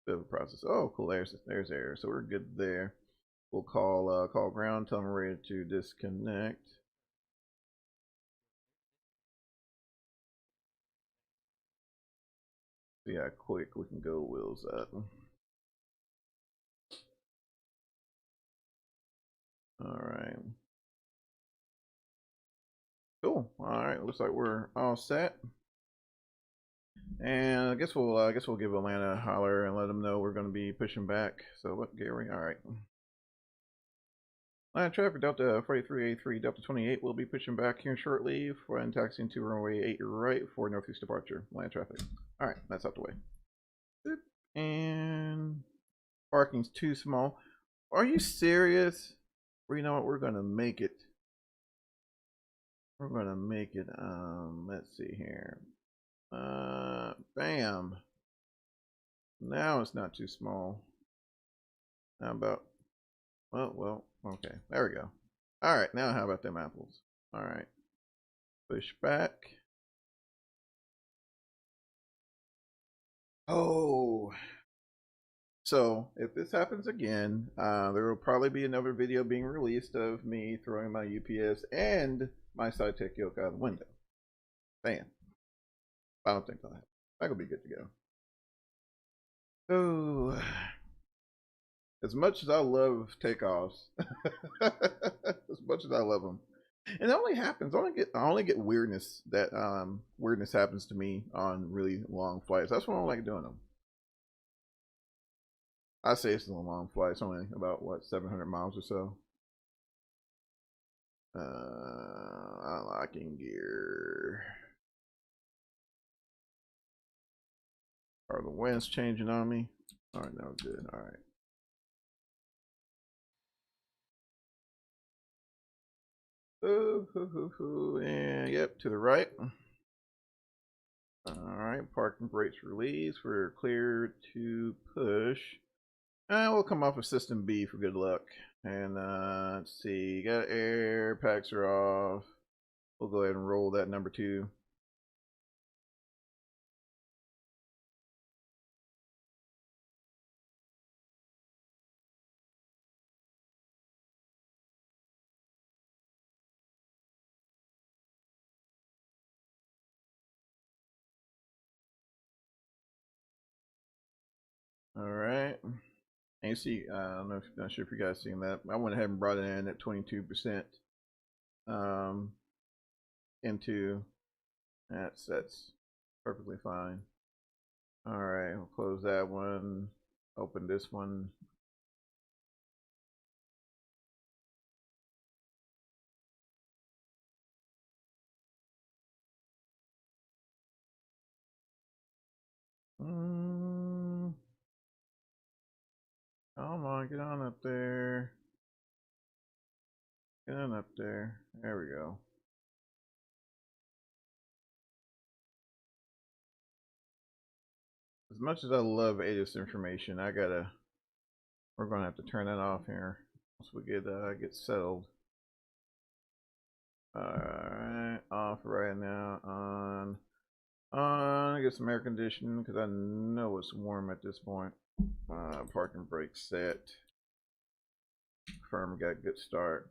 a process. Oh, cool. There's air, so we're good there. We'll call ground. Tell them we're ready to disconnect. See how quick we can go. Wheels up. All right. Cool. All right. Looks like we're all set. And I guess we'll give Atlanta a holler and let them know we're going to be pushing back. So what, Gary? All right. Atlanta traffic Delta 4383 Delta 28 will be pushing back here shortly for and taxiing to runway 8 right for northeast departure. Atlanta traffic. All right, that's out the way. And parking's too small. Are you serious? Well, you know what? We're gonna make it. We're gonna make it. Let's see here. Bam. Now it's not too small. How about? Well, okay. There we go. All right, now how about them apples? All right. Push back. Oh. So if this happens again, there will probably be another video being released of me throwing my UPS and my SciTech yoke out of the window. Bam. I don't think that'll happen. That'll be good to go. Oh, as much as I love takeoffs, as much as I love them, and it only happens. I only get weirdness that weirdness happens to me on really long flights. That's why I don't like doing them. I say it's a long flight. It's only about what 700 miles or so. Unlocking gear. Are the winds changing on me? All right, no, good. All right. And yep, to the right. All right, parking brakes release. We're clear to push. And we'll come off of system B for good luck. And let's see, got air, packs are off. We'll go ahead and roll that number 2. All right. And you see, I'm not sure if you guys seen that. I went ahead and brought it in at 22%. Into that's perfectly fine. All right, we'll close that one. Open this one. Come on, get on up there. Get on up there. There we go. As much as I love ATIS information, we're gonna have to turn that off here once we get settled. Alright, off right now. On. I guess some air conditioning because I know it's warm at this point. Parking brake set. Firm got a good start.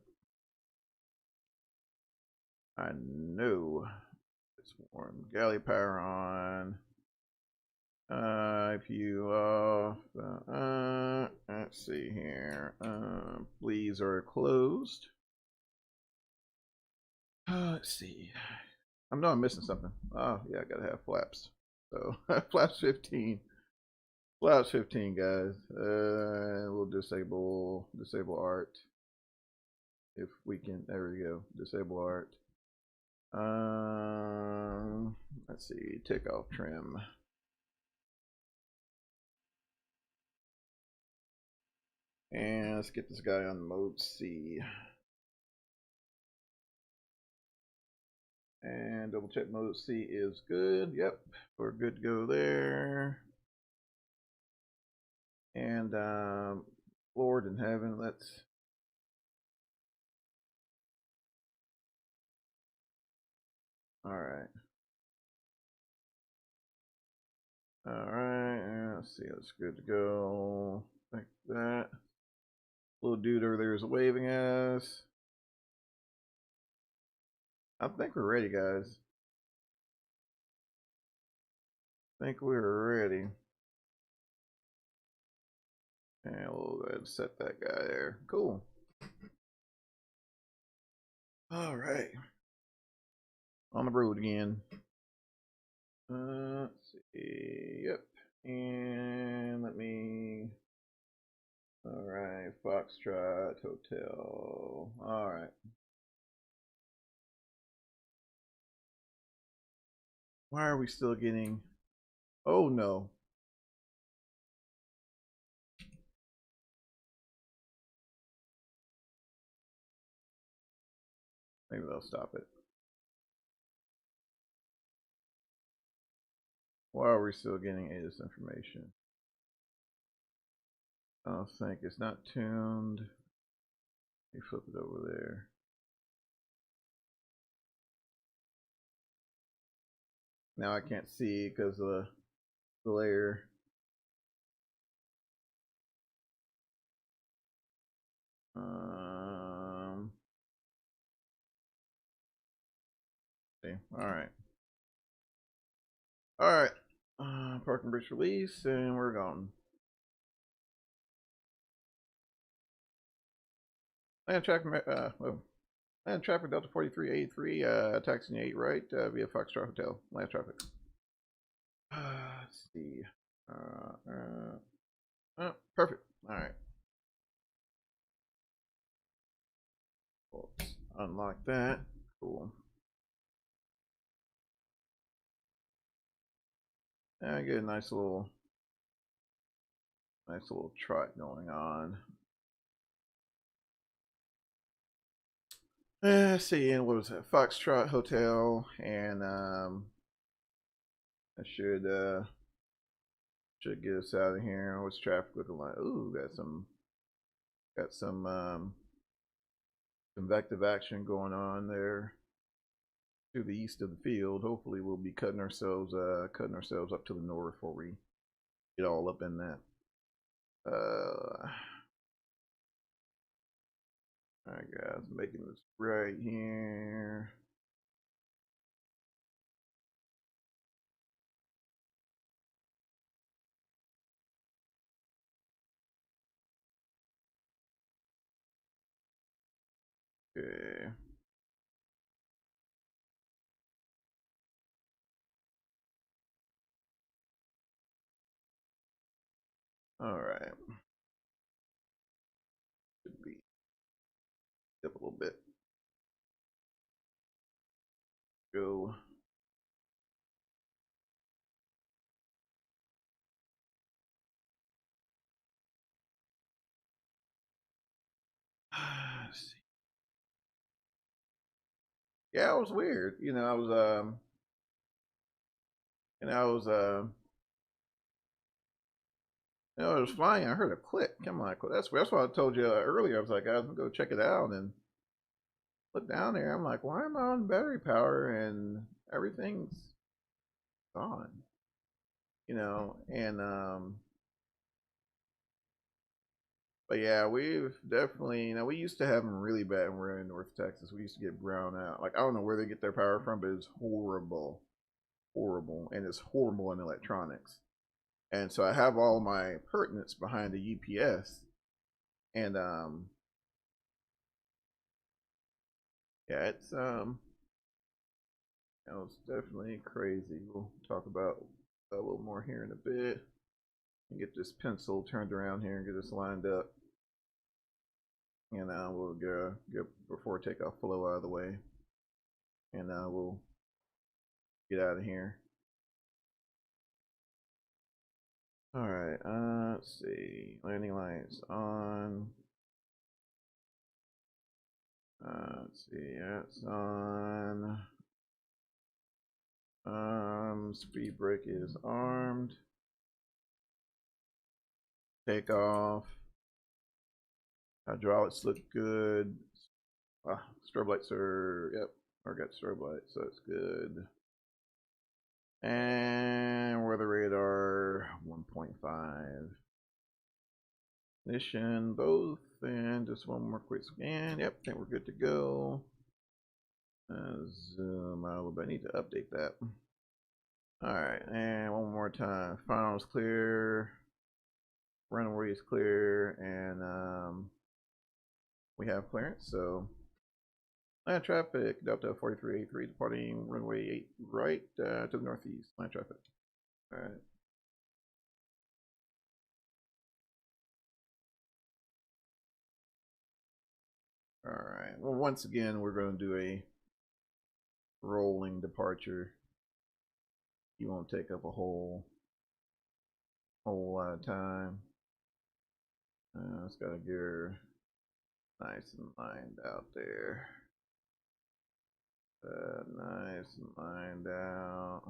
I know it's warm. Galley power on. IPU off. Let's see here. Please are closed. Let's see. I know I'm missing something. Oh yeah, I gotta have flaps. So flaps 15. Flaps 15, guys. We'll disable art if we can. There we go. Disable art. Let's see. Take off trim. And let's get this guy on mode C. And double check mode C is good. Yep, we're good to go there. And Lord in heaven, let's. All right. All right. Let's see. That's good to go. Like that. Little dude over there is waving at us. I think we're ready, guys. I think we're ready. And we'll go ahead and set that guy there. Cool. All right. On the road again. Let's see. Yep. And let me. All right. Foxtrot Hotel. All right. Why are we still getting? Oh no. Maybe they'll stop it. Why are we still getting this information? I don't think it's not tuned. Let me flip it over there. Now I can't see because of the layer. See. All right. All right. Parking brakes release, and we're gone. Land traffic. Land traffic Delta 4383, taxiing 8 right via Foxtrot Hotel. Land traffic. Let's see. Oh, perfect. All right. Let's unlock that. Cool. And I get a nice little trot going on. Let's see, and what was that? Foxtrot Hotel, and I should get us out of here. What's traffic looking like? Ooh, got some convective action going on there to the east of the field. Hopefully, we'll be cutting ourselves up to the north before we get all up in that. All right, guys, making this right here. Okay. All right. Should be up a little bit. Go. Let's see. Yeah, it was weird. You know, I was it was flying. I heard a click. Come on, that's what I told you earlier. I was like, guys, I'm gonna go check it out, and look down there. I'm like, why am I on battery power and everything's gone? You know, and but yeah, we've definitely, you know, we used to have them really bad when we were in North Texas. We used to get brown out. Like, I don't know where they get their power from, but it's horrible, horrible, and it's horrible in electronics. And so I have all my pertinence behind the UPS, and yeah, it's you know, it's definitely crazy. We'll talk about a little more here in a bit. And get this pencil turned around here and get this lined up. And we'll get before takeoff flow out of the way. And we'll get out of here. Alright, let's see. Landing lights on. Let's see, that's on. Speed brake is armed. Takeoff. Hydraulics look good. Strobe lights are, yep, I got strobe lights, so it's good. And weather radar 1.5. Ignition, both, and just one more quick scan. Yep, I think we're good to go. Zoom out a little bit. I need to update that. Alright, and one more time. Finals clear. Runway is clear, and we have clearance, so land traffic, Delta 4383 departing runway 8 right to the northeast. Land traffic. Alright. Alright, well, once again, we're going to do a rolling departure. You won't take up a whole lot of time. It's got to get her nice and lined out there. Nice and lined out.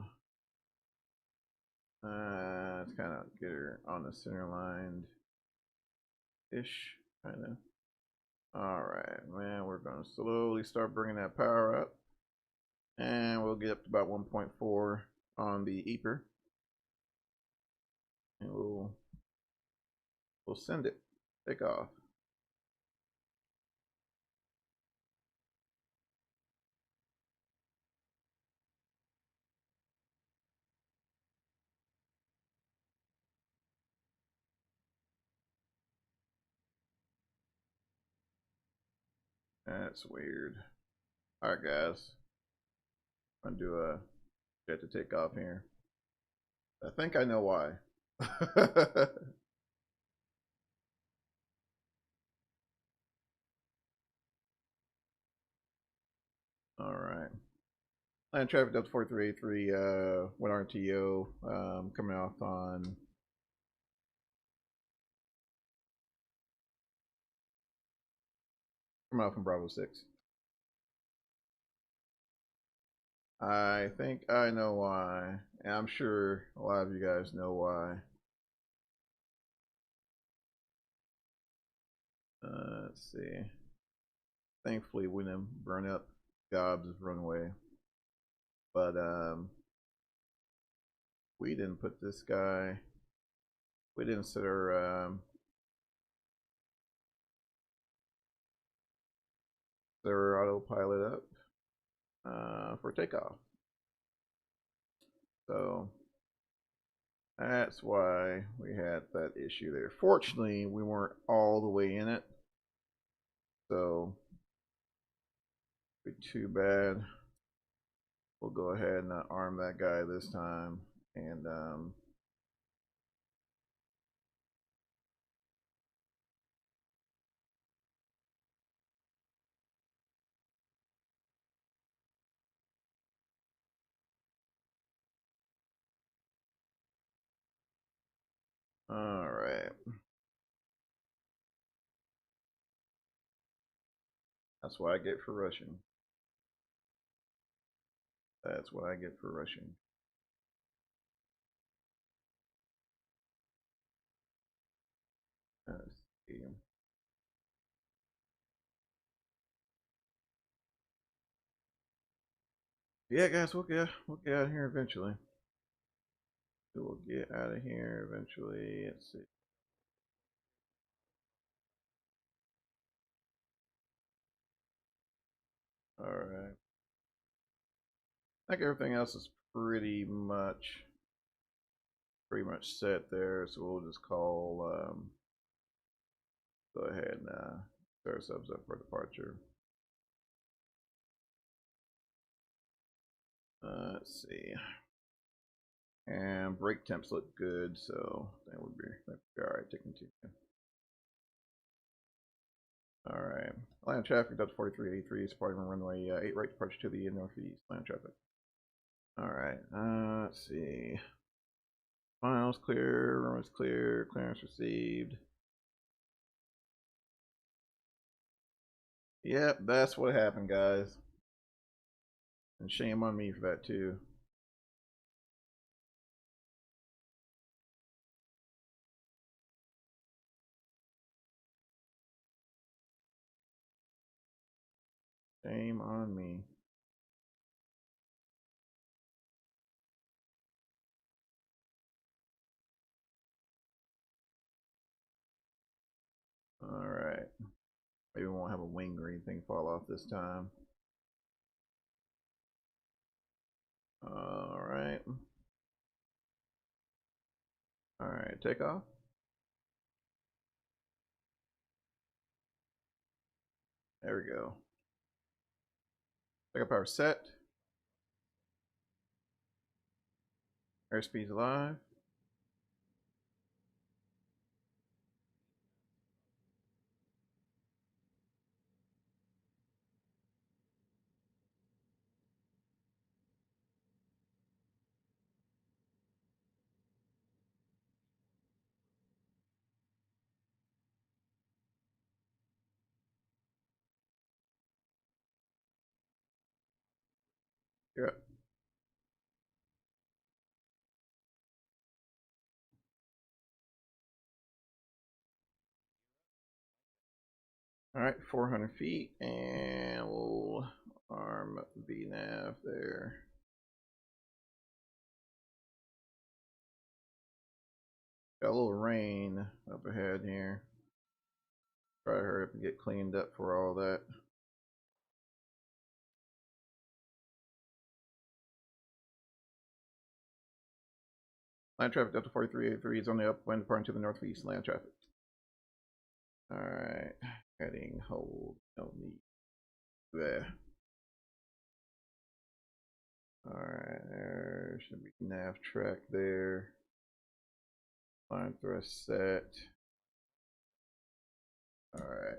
Let's kind of get her on the center line ish, kind of. All right, man, we're going to slowly start bringing that power up, and we'll get up to about 1.4 on the EPR, and we'll send it. Take off. That's weird. All right, guys. I'm gonna do a jet to take off here. I think I know why. All right. Land traffic Delta 4383, 1 RTO, coming off on from Bravo 6. I think I know why, and I'm sure a lot of you guys know why. Let's see. Thankfully, we didn't burn up Gob's runway, but we didn't put this guy. We didn't set our autopilot up for takeoff. So that's why we had that issue there. Fortunately, we weren't all the way in it, so be too bad. We'll go ahead and arm that guy this time, and all right. That's what I get for rushing. That's what I get for rushing. Let's see. Yeah, guys, we'll get out of here eventually. We'll get out of here eventually. Let's see. All right. I think everything else is pretty much set there. So we'll just call. Go ahead and start ourselves up for departure. Let's see. And brake temps look good, so that would be all right to continue. All right. Land traffic, Delta 4383, departing from runway 8 right, departure to the northeast. Land traffic. All right. Let's see. Miles clear, runways clear, clearance received. Yep, that's what happened, guys. And shame on me for that, too. Shame on me. Alright. Maybe we won't have a wing or anything fall off this time. Alright. Alright, take off. There we go. Backup power set. Airspeed's live. Yep. Alright, 400 feet, and we'll arm VNav there. Got a little rain up ahead here. Try to hurry up and get cleaned up for all that. Land traffic Delta 4383 is on the upwind departing to the northeast. Land traffic. Alright, heading hold. Don't need there. Alright, there should be nav track there. Line thrust set. Alright.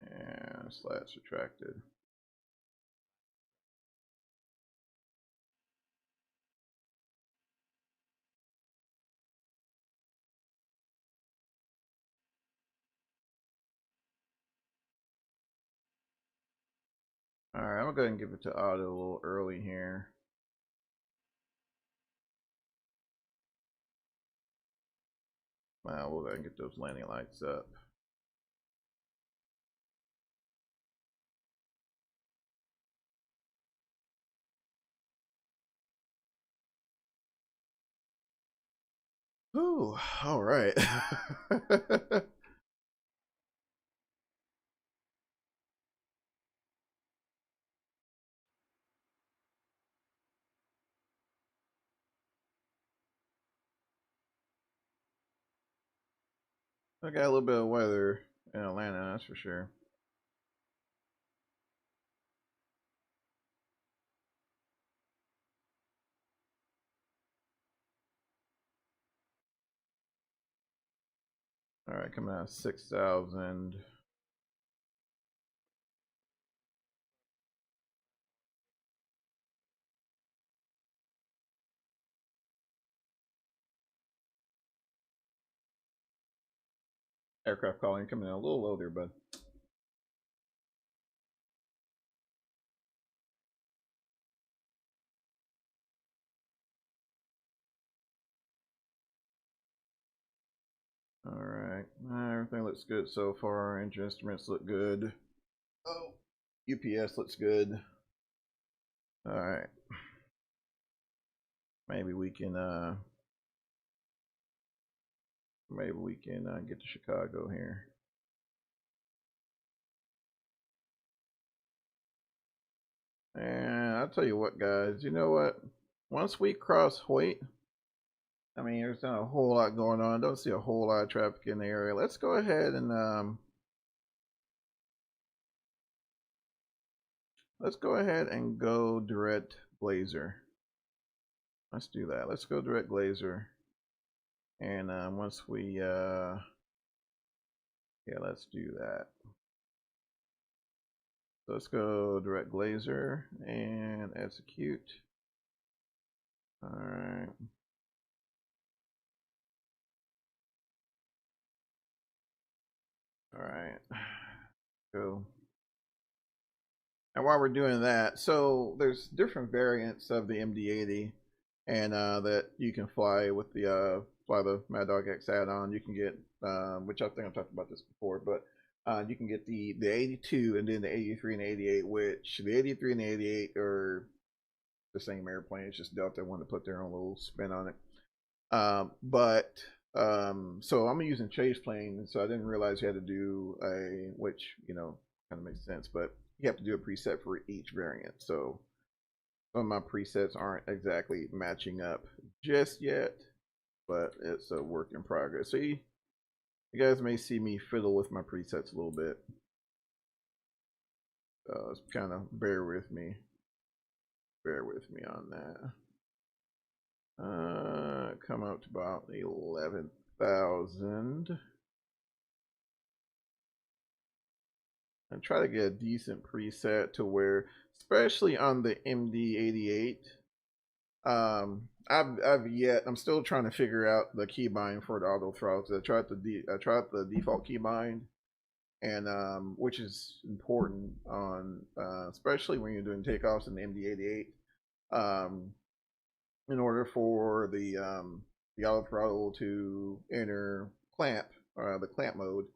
And slats retracted. Alright, I'm gonna go ahead and give it to auto a little early here. We'll go ahead and get those landing lights up. Ooh, all right. I got a little bit of weather in Atlanta, that's for sure. All right, coming out 6,000. Aircraft calling coming in a little low there, bud. looks good so far. Engine instruments look good. Oh, UPS looks good. All right. Maybe we can get to Chicago here. And I'll tell you what, guys, you know what? Once we cross Hoyt, I mean, there's not a whole lot going on. Don't see a whole lot of traffic in the area. Let's go ahead and go direct Glazer. Let's do that. Let's go direct Glazer. And once we yeah, let's do that. So let's go direct Glazer and execute. All right. All right. Go. And while we're doing that, so there's different variants of the MD-80, and that you can fly with the FlyTheMaddogX add-on. You can get, which I think I've talked about this before, but you can get the 82 and then the 83 and 88, which the 83 and 88 are the same airplane. It's just Delta wanted to put their own little spin on it. So I'm using chase plane, so I didn't realize you had to do a, which, you know, kind of makes sense, but you have to do a preset for each variant. So some of my presets aren't exactly matching up just yet, but it's a work in progress. So you guys may see me fiddle with my presets a little bit. So it's kind of bear with me on that. Come up to about 11,000. And try to get a decent preset to where, especially on the MD-88, I'm still trying to figure out the keybind for the auto throttle. I tried the default keybind, and which is important on especially when you're doing takeoffs in the MD-88. In order for the auto throttle to enter clamp, the clamp mode,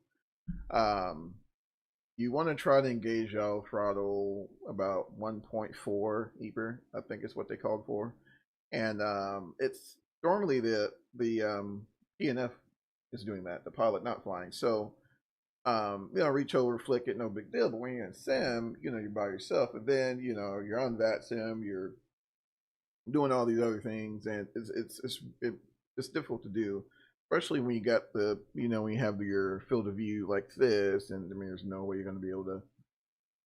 you want to try to engage the auto throttle about 1.4 EPR, I think is what they called for, and it's normally the PNF is doing that, the pilot not flying. So you know, reach over, flick it, no big deal. But when you're in sim, you know, you're by yourself, and then you know you're on VATSIM, you're doing all these other things, and it's difficult to do, especially when you got the, you know, when you have your field of view like this, and I mean there's no way you're going to be able to,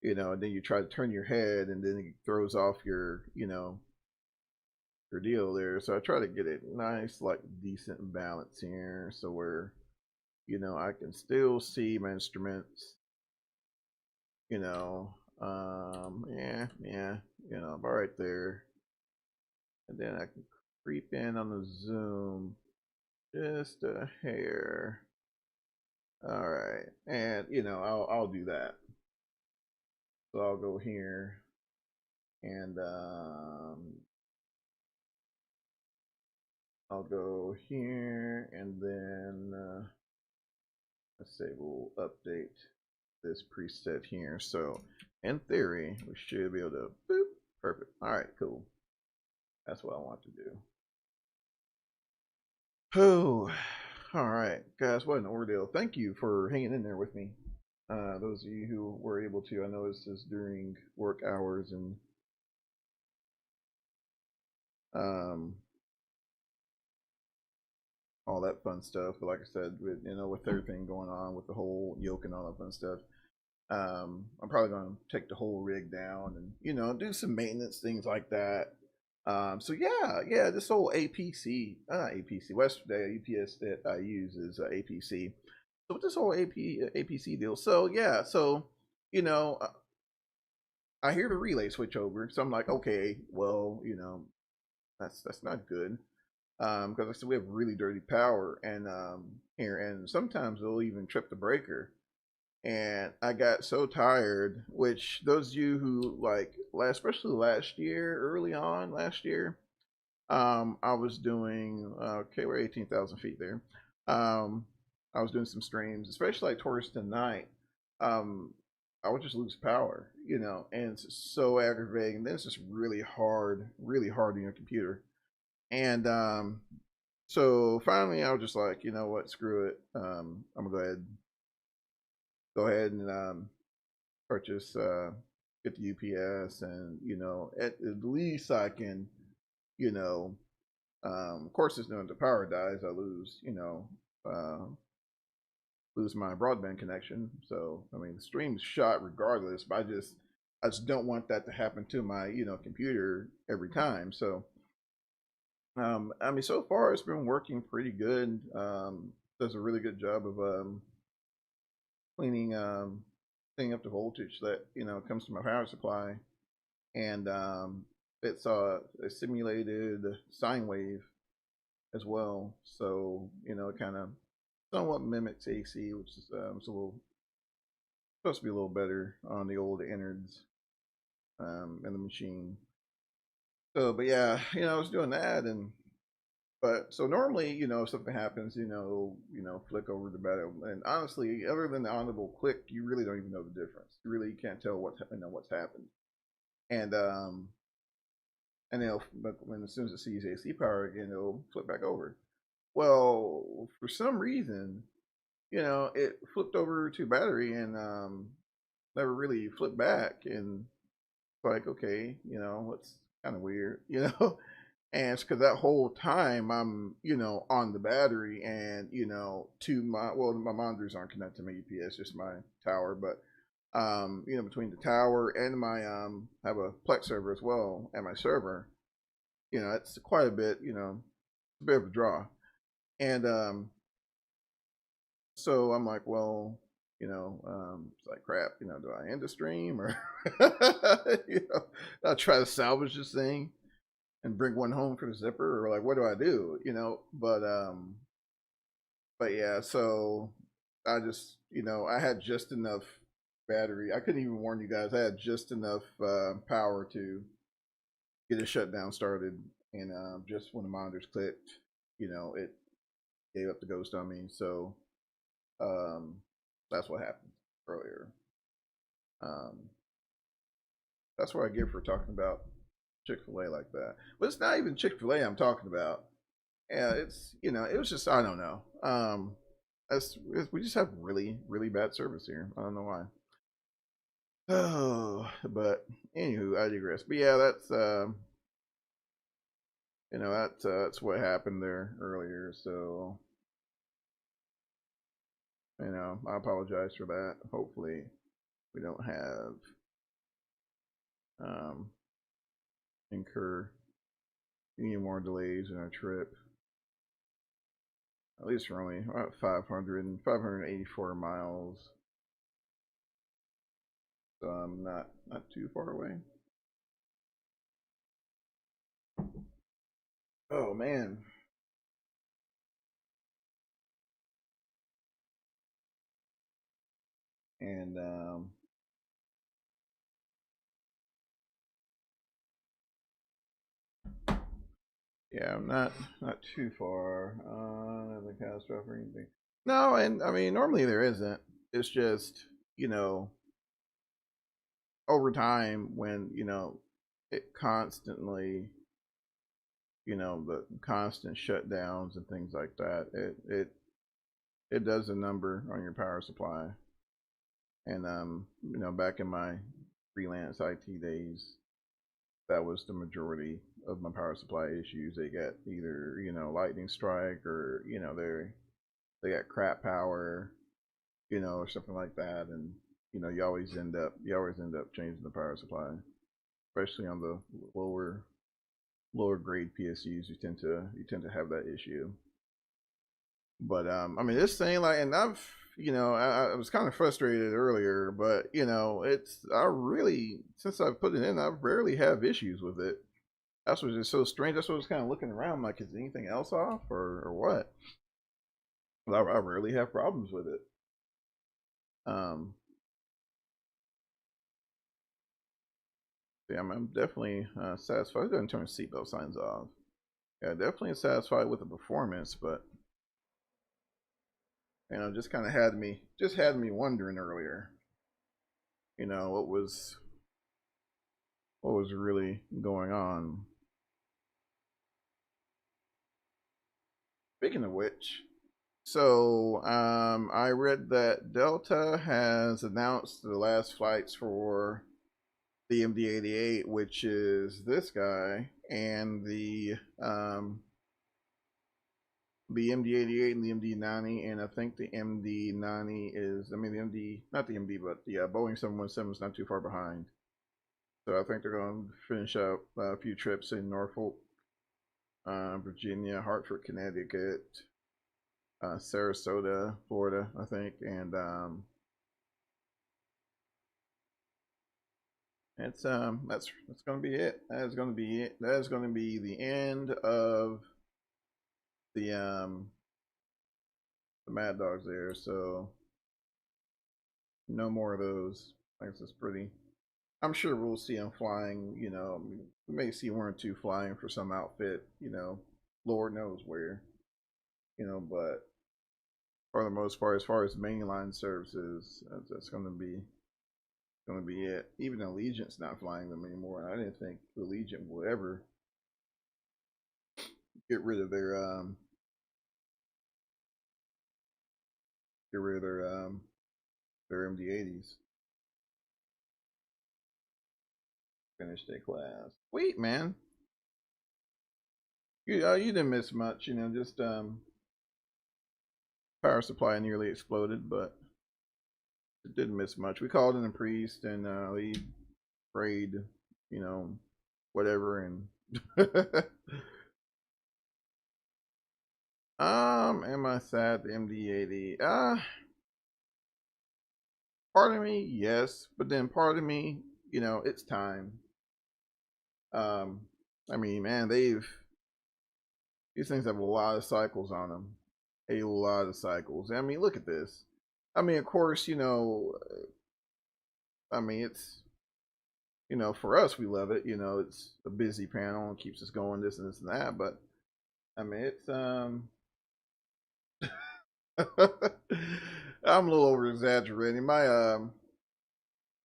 you know, and then you try to turn your head and then it throws off your, you know, your deal there. So I try to get it nice, like decent balance here, so where, you know, I can still see my instruments, you know, yeah, you know, about right there. And then I can creep in on the zoom just a hair. All right, and you know, I'll do that. So I'll go here, and I'll go here, and then let's say we'll update this preset here. So in theory, we should be able to boop. Perfect. All right, cool. That's what I want to do. Oh, all right, guys, what an ordeal. Thank you for hanging in there with me. Those of you who were able to, I know this is during work hours and all that fun stuff. But like I said, with, you know, with everything going on with the whole yoke and all that fun stuff, I'm probably going to take the whole rig down and, you know, do some maintenance, things like that. So yeah, this whole APC, not APC, yesterday UPS that I use is APC. So with this whole APC deal, so yeah, so, you know, I hear the relay switch over, so I'm like, okay, well, you know, that's not good, because I said we have really dirty power, and here, and sometimes they'll even trip the breaker. And I got so tired, which those of you who like especially last year, early on last year, I was doing okay, we're 18,000 feet there. I was doing some streams, especially like towards the night, I would just lose power, and it's so aggravating. Then it's just really hard on your computer. And so finally, I was just like, you know what, screw it. I'm gonna go ahead and purchase, get the UPS, and at least I can, of course, if the power dies, I lose, lose my broadband connection. So I mean, the stream's shot regardless, but I just don't want that to happen to my computer every time. So I mean, so far it's been working pretty good. Does a really good job of cleaning cleaning up the voltage that comes to my power supply, and it's a simulated sine wave as well. So it kind of somewhat mimics AC, which is it's a little supposed to be a little better on the old innards in the machine. So, but yeah, I was doing that, but so normally, if something happens, flick over the battery, and honestly, other than the audible click, you really don't even know the difference. You really can't tell what's happened, and but when as soon as it sees AC power again, it'll flip back over. Well, for some reason, it flipped over to battery and never really flipped back, and it's like, okay, what's kind of weird, and it's because that whole time I'm, on the battery, and to my monitors aren't connected to my UPS, just my tower, but between the tower and my I have a Plex server as well, and my server, it's quite a bit, it's a bit of a draw, and so I'm like, well, it's like, crap, do I end the stream, or I'll try to salvage this thing and bring one home for the zipper, or like, what do I do, but yeah, so I just, I had just enough battery. I couldn't even warn you guys. I had just enough power to get a shutdown started, and just when the monitors clicked, it gave up the ghost on me. So that's what happened earlier. That's what I get for talking about Chick-fil-A like that. But it's not even Chick-fil-A I'm talking about. Yeah, it's it was just, I don't know. We just have really bad service here. I don't know why. Oh, but anywho, I digress. But yeah, that's what happened there earlier. So I apologize for that. Hopefully, we don't have incur any more delays in our trip. At least we're only about 584 miles. So I'm not too far away. Oh man. And yeah, I'm not too far. The catastrophe or anything. No, and I mean, normally there isn't. It's just, over time, when it constantly, the constant shutdowns and things like that, it does a number on your power supply. And back in my freelance IT days, that was the majority of my power supply issues. They got either lightning strike, or they got crap power, or something like that, and you always end up changing the power supply, especially on the lower grade PSUs. You tend to have that issue. But I mean, this thing, like, and I've I was kind of frustrated earlier, but I really, since I've put it in, I rarely have issues with it. That's what's just so strange. That's what I was kind of looking around, like, is anything else off, or what? Well, I rarely have problems with it. Yeah, I'm definitely satisfied. I'm going to turn seatbelt signs off. Yeah, definitely satisfied with the performance, but You know, just kind of had me wondering earlier. You know, what was really going on. Speaking of which, so I read that Delta has announced the last flights for the MD-88, which is this guy, and the MD-88 and the MD-90, and I think the MD-90 is, I mean the MD, not the MD, but the Boeing 717 is not too far behind. So I think they're going to finish up a few trips in Norfolk, Virginia, Hartford, Connecticut, Sarasota, Florida, I think, and that's going to be it. That is going to be it. That is going to be the end of the Mad Dogs there. So no more of those. I guess it's pretty. I'm sure we'll see them flying. You know, we may see one or two flying for some outfit. You know, Lord knows where. You know, but for the most part, as far as mainline services, that's going to be it. Even Allegiant's not flying them anymore, and I didn't think Allegiant would ever get rid of their MD-80s. Finish their class. Sweet, man. You didn't miss much, you know. Just power supply nearly exploded, but it didn't miss much. We called in a priest, and he prayed, you know, whatever, and am I sad the MD-80? Part of me, yes, but then part of me, you know, it's time. I mean, man, these things have a lot of cycles on them. A lot of cycles. I mean, look at this. I mean, of course, you know, I mean, it's, you know, for us, we love it. You know, it's a busy panel and keeps us going, this and this and that. But I mean, it's I'm a little over exaggerating. My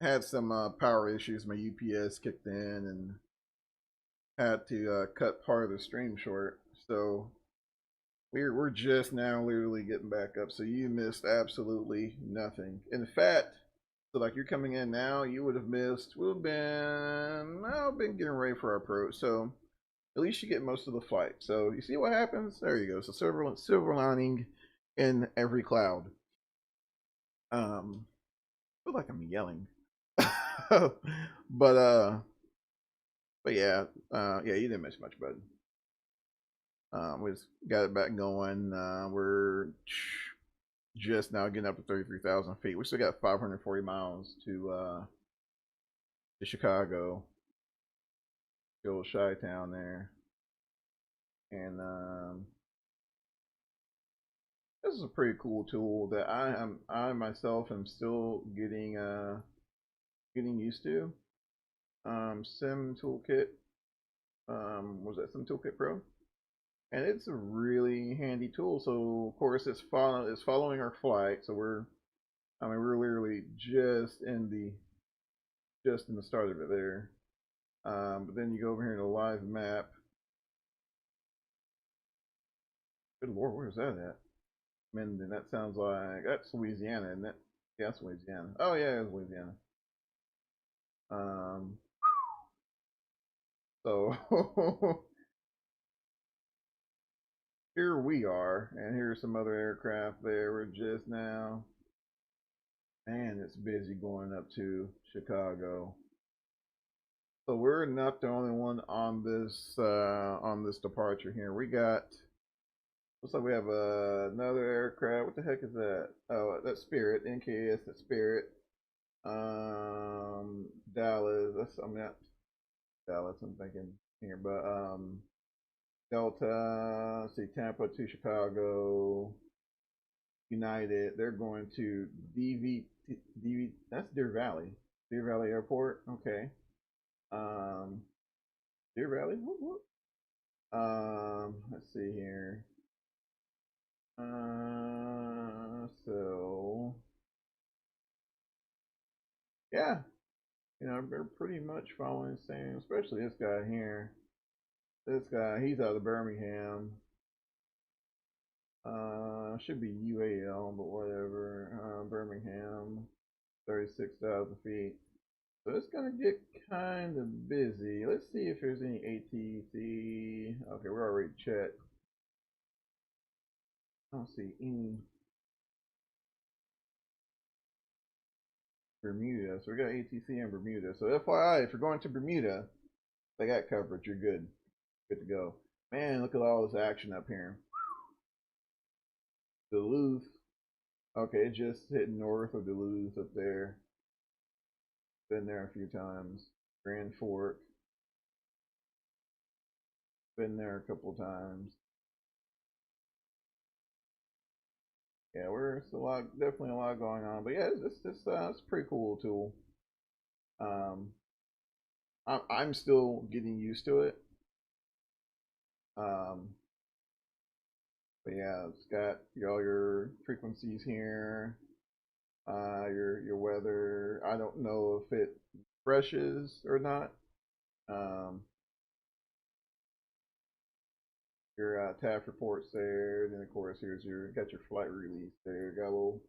had some power issues. My UPS kicked in and had to cut part of the stream short. So we're just now literally getting back up. So you missed absolutely nothing. In fact, so like you're coming in now, you would have missed. We've been getting ready for our approach. So at least you get most of the flight. So you see what happens? There you go. So silver lining in every cloud. I feel like I'm yelling. but yeah, you didn't miss much, bud. We just got it back going. We're just now getting up to 33,000 feet. We still got 540 miles to Chicago, the old Chi-town there, and this is a pretty cool tool that I myself am still getting used to. Sim Toolkit, was that Sim Toolkit Pro? And it's a really handy tool. So of course it's following our flight. So we're literally just in the start of it there. But then you go over here to the live map. Good Lord, where's that at? Menden, that sounds like, that's Louisiana, isn't it? Yeah, that's Louisiana. Oh yeah, it's Louisiana. So here we are, and here's some other aircraft there. We're just now, man, it's busy going up to Chicago. So we're not the only one on this departure here. We got, looks like we have another aircraft. What the heck is that? Oh, that's Spirit, NKS, that's Spirit. Dallas. I'm not Dallas. I'm thinking here, but Delta. Let's see, Tampa to Chicago. United. They're going to DV. That's Deer Valley. Deer Valley Airport. Okay. Deer Valley. Whoop, whoop. Let's see here. yeah, you know, they're pretty much following the same, especially this guy here. This guy, he's out of Birmingham. Should be UAL, but whatever. Birmingham, 36,000 feet. So it's gonna get kind of busy. Let's see if there's any ATC. Okay, we're already checked. I don't see any Bermuda. So we got ATC in Bermuda. So FYI, if you're going to Bermuda, they got coverage. You're good. Good to go. Man, look at all this action up here. Duluth. Okay, just hitting north of Duluth up there. Been there a few times. Grand Fork. Been there a couple times. Yeah, it's a lot, definitely a lot going on. But yeah, it's a pretty cool tool. I'm still getting used to it. But yeah, it's got all your frequencies here, your weather. I don't know if it refreshes or not. Your TAF reports there. Then of course here's got your flight release there. Got a little,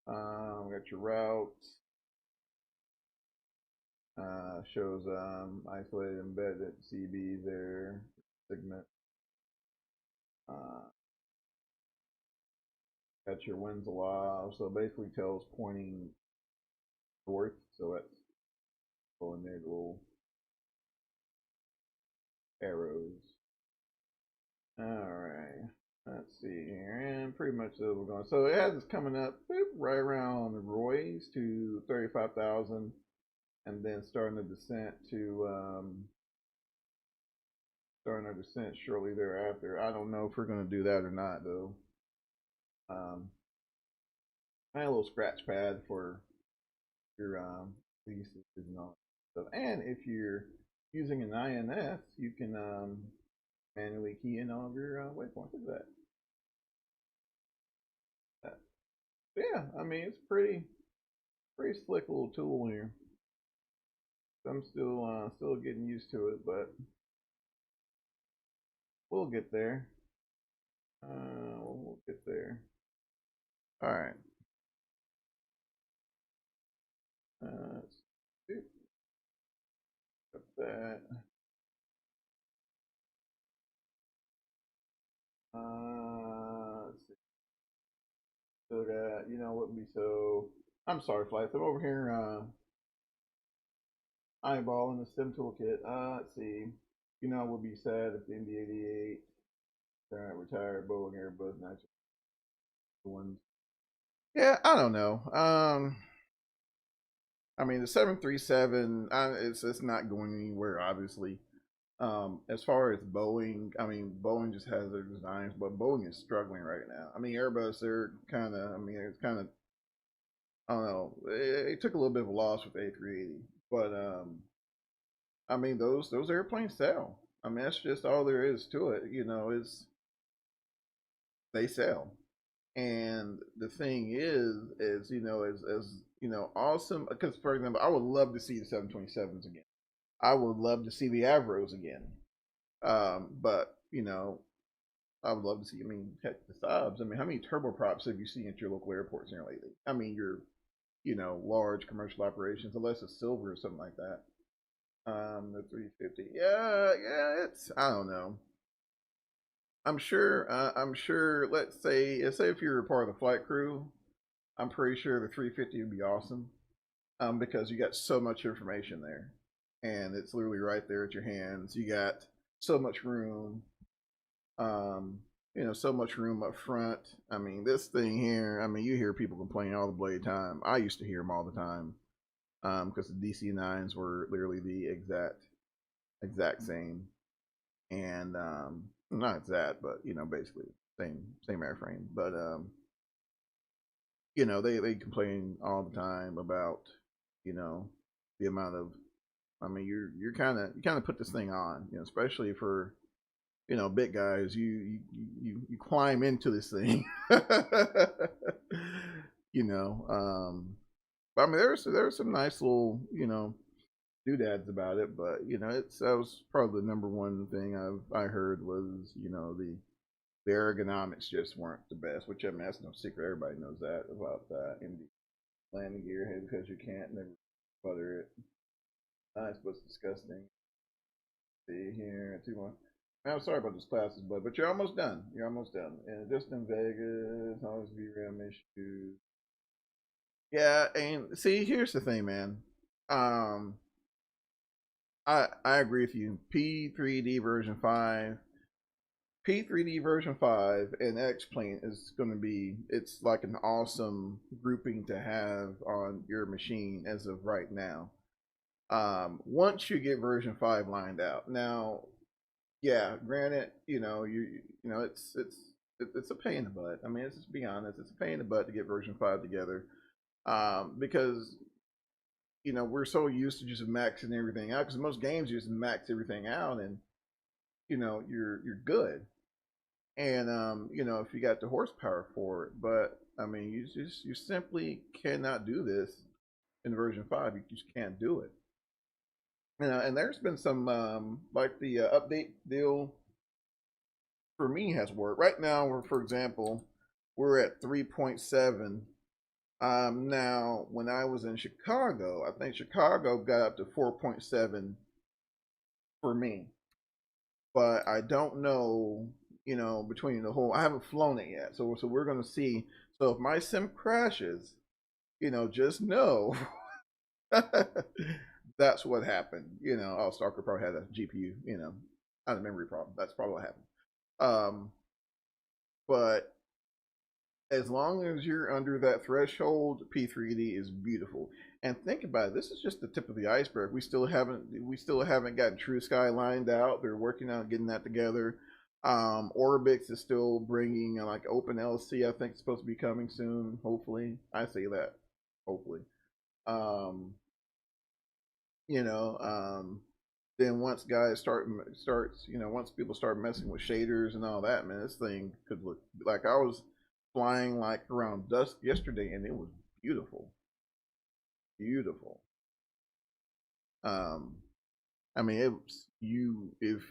got your routes. Shows isolated embedded CBs there, segment. Got your winds aloft, so basically tells pointing north, so that's going there, the little arrows. Alright, let's see here, and pretty much that's what we're going. So it has us coming up right around Roy's to 35,000, and then starting the descent to starting our descent shortly thereafter. I don't know if we're going to do that or not, though. I had a little scratch pad for your leases and all that stuff. And if you're using an INS, you can manually key in all of your waypoints. Look at that. Yeah, I mean it's pretty slick little tool here. I'm still getting used to it, but we'll get there. We'll get there. All right. Let's do that. Let's see. Still got, you know what would be so. I'm sorry, flights. I'm over here eyeballing the sim toolkit. Let's see. You know, would be sad if the MD-88 retired Boeing Airbus 921. Yeah, I don't know. I mean the 737, it's not going anywhere, obviously. As far as Boeing, I mean Boeing just has their designs, but Boeing is struggling right now. I mean Airbus, they're kind of, I mean it's kind of, I don't know. It took a little bit of a loss with A380, but I mean those airplanes sell. I mean that's just all there is to it. You know, they sell. And the thing is you know, as you know, awesome. Because for example, I would love to see the 727s again. I would love to see the Avros again. But you know, I would love to see. I mean, heck, the Saabs. I mean, how many turboprops have you seen at your local airports here lately? I mean, your, you know, large commercial operations, unless it's silver or something like that. The 350. Yeah, it's, I don't know. I'm sure. Let's say if you're a part of the flight crew, I'm pretty sure the 350 would be awesome. Because you got so much information there, and it's literally right there at your hands. You got so much room. You know, so much room up front. I mean, this thing here. I mean, you hear people complain all the bloody time. I used to hear them all the time, because the DC-9s were literally the exact same, and not exact, but you know, basically same airframe. But you know, they complain all the time about, you know, the amount of. I mean, you kind of put this thing on, you know, especially for, you know, big guys. You climb into this thing, you know. But I mean, there's some nice little, you know, doodads about it, but you know, that was probably the number one thing I heard was, you know, the ergonomics just weren't the best, which I mean that's no secret. Everybody knows that about that in the landing gear because you can't never butter it. Nice, but it's disgusting. See here, 2-1. I'm sorry about those classes, but you're almost done. You're almost done. And just in Vegas, always VRAM issues. Yeah, and see, here's the thing, man. I agree with you. P3D version 5, P3D version 5 and X-Plane is going to be, it's like an awesome grouping to have on your machine as of right now. Once you get version 5 lined out. Now, yeah, granted, you know, you know, it's a pain in the butt. I mean, let's just be honest, it's a pain in the butt to get version 5 together. Because you know, we're so used to just maxing everything out because most games just max everything out and you know, you're good. And you know, if you got the horsepower for it, but I mean, you simply cannot do this in version 5. You just can't do it. You know, and there's been some like the update deal for me has worked. Right now, we're, for example, we're at 3.7. Now, when I was in Chicago, I think Chicago got up to 4.7 for me. But I don't know, you know, between the whole, I haven't flown it yet. So we're going to see. So if my sim crashes, you know, just know that's what happened. You know, oh, Stalker probably had a GPU, you know, not a memory problem. That's probably what happened. But as long as you're under that threshold, P3D is beautiful. And think about it, this is just the tip of the iceberg. We still haven't gotten True Sky lined out. They're working on getting that together. Orbix is still bringing like OpenLC. I think it's supposed to be coming soon. Hopefully, I say that. Hopefully, you know. Then once guys starts, you know, once people start messing with shaders and all that, man, this thing could look like I was flying like around dusk yesterday, and it was beautiful, beautiful. I mean, it was if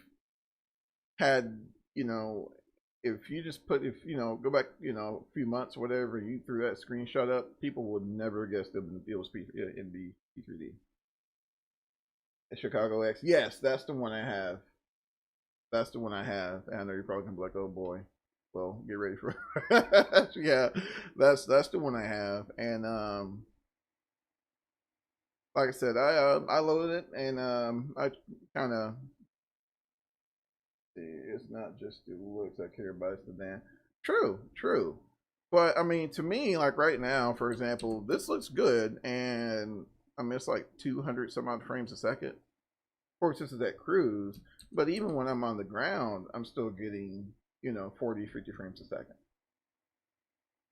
had you know, if you just put if you know go back you know a few months or whatever, you threw that screenshot up, people would never guess that it was P3D. Chicago X, yes, that's the one I have. That's the one I have. And I know you're probably gonna be like, oh boy. Well, get ready for it. Yeah, that's the one I have. And like I said, I loaded it and I kind of it's not just the looks I care about, it's the damn true. But I mean, to me, like right now, for example, this looks good, and I mean it's like 200 some odd frames a second. Of course, this is at cruise, but even when I'm on the ground, I'm still getting, you know, 40, 50 frames a second.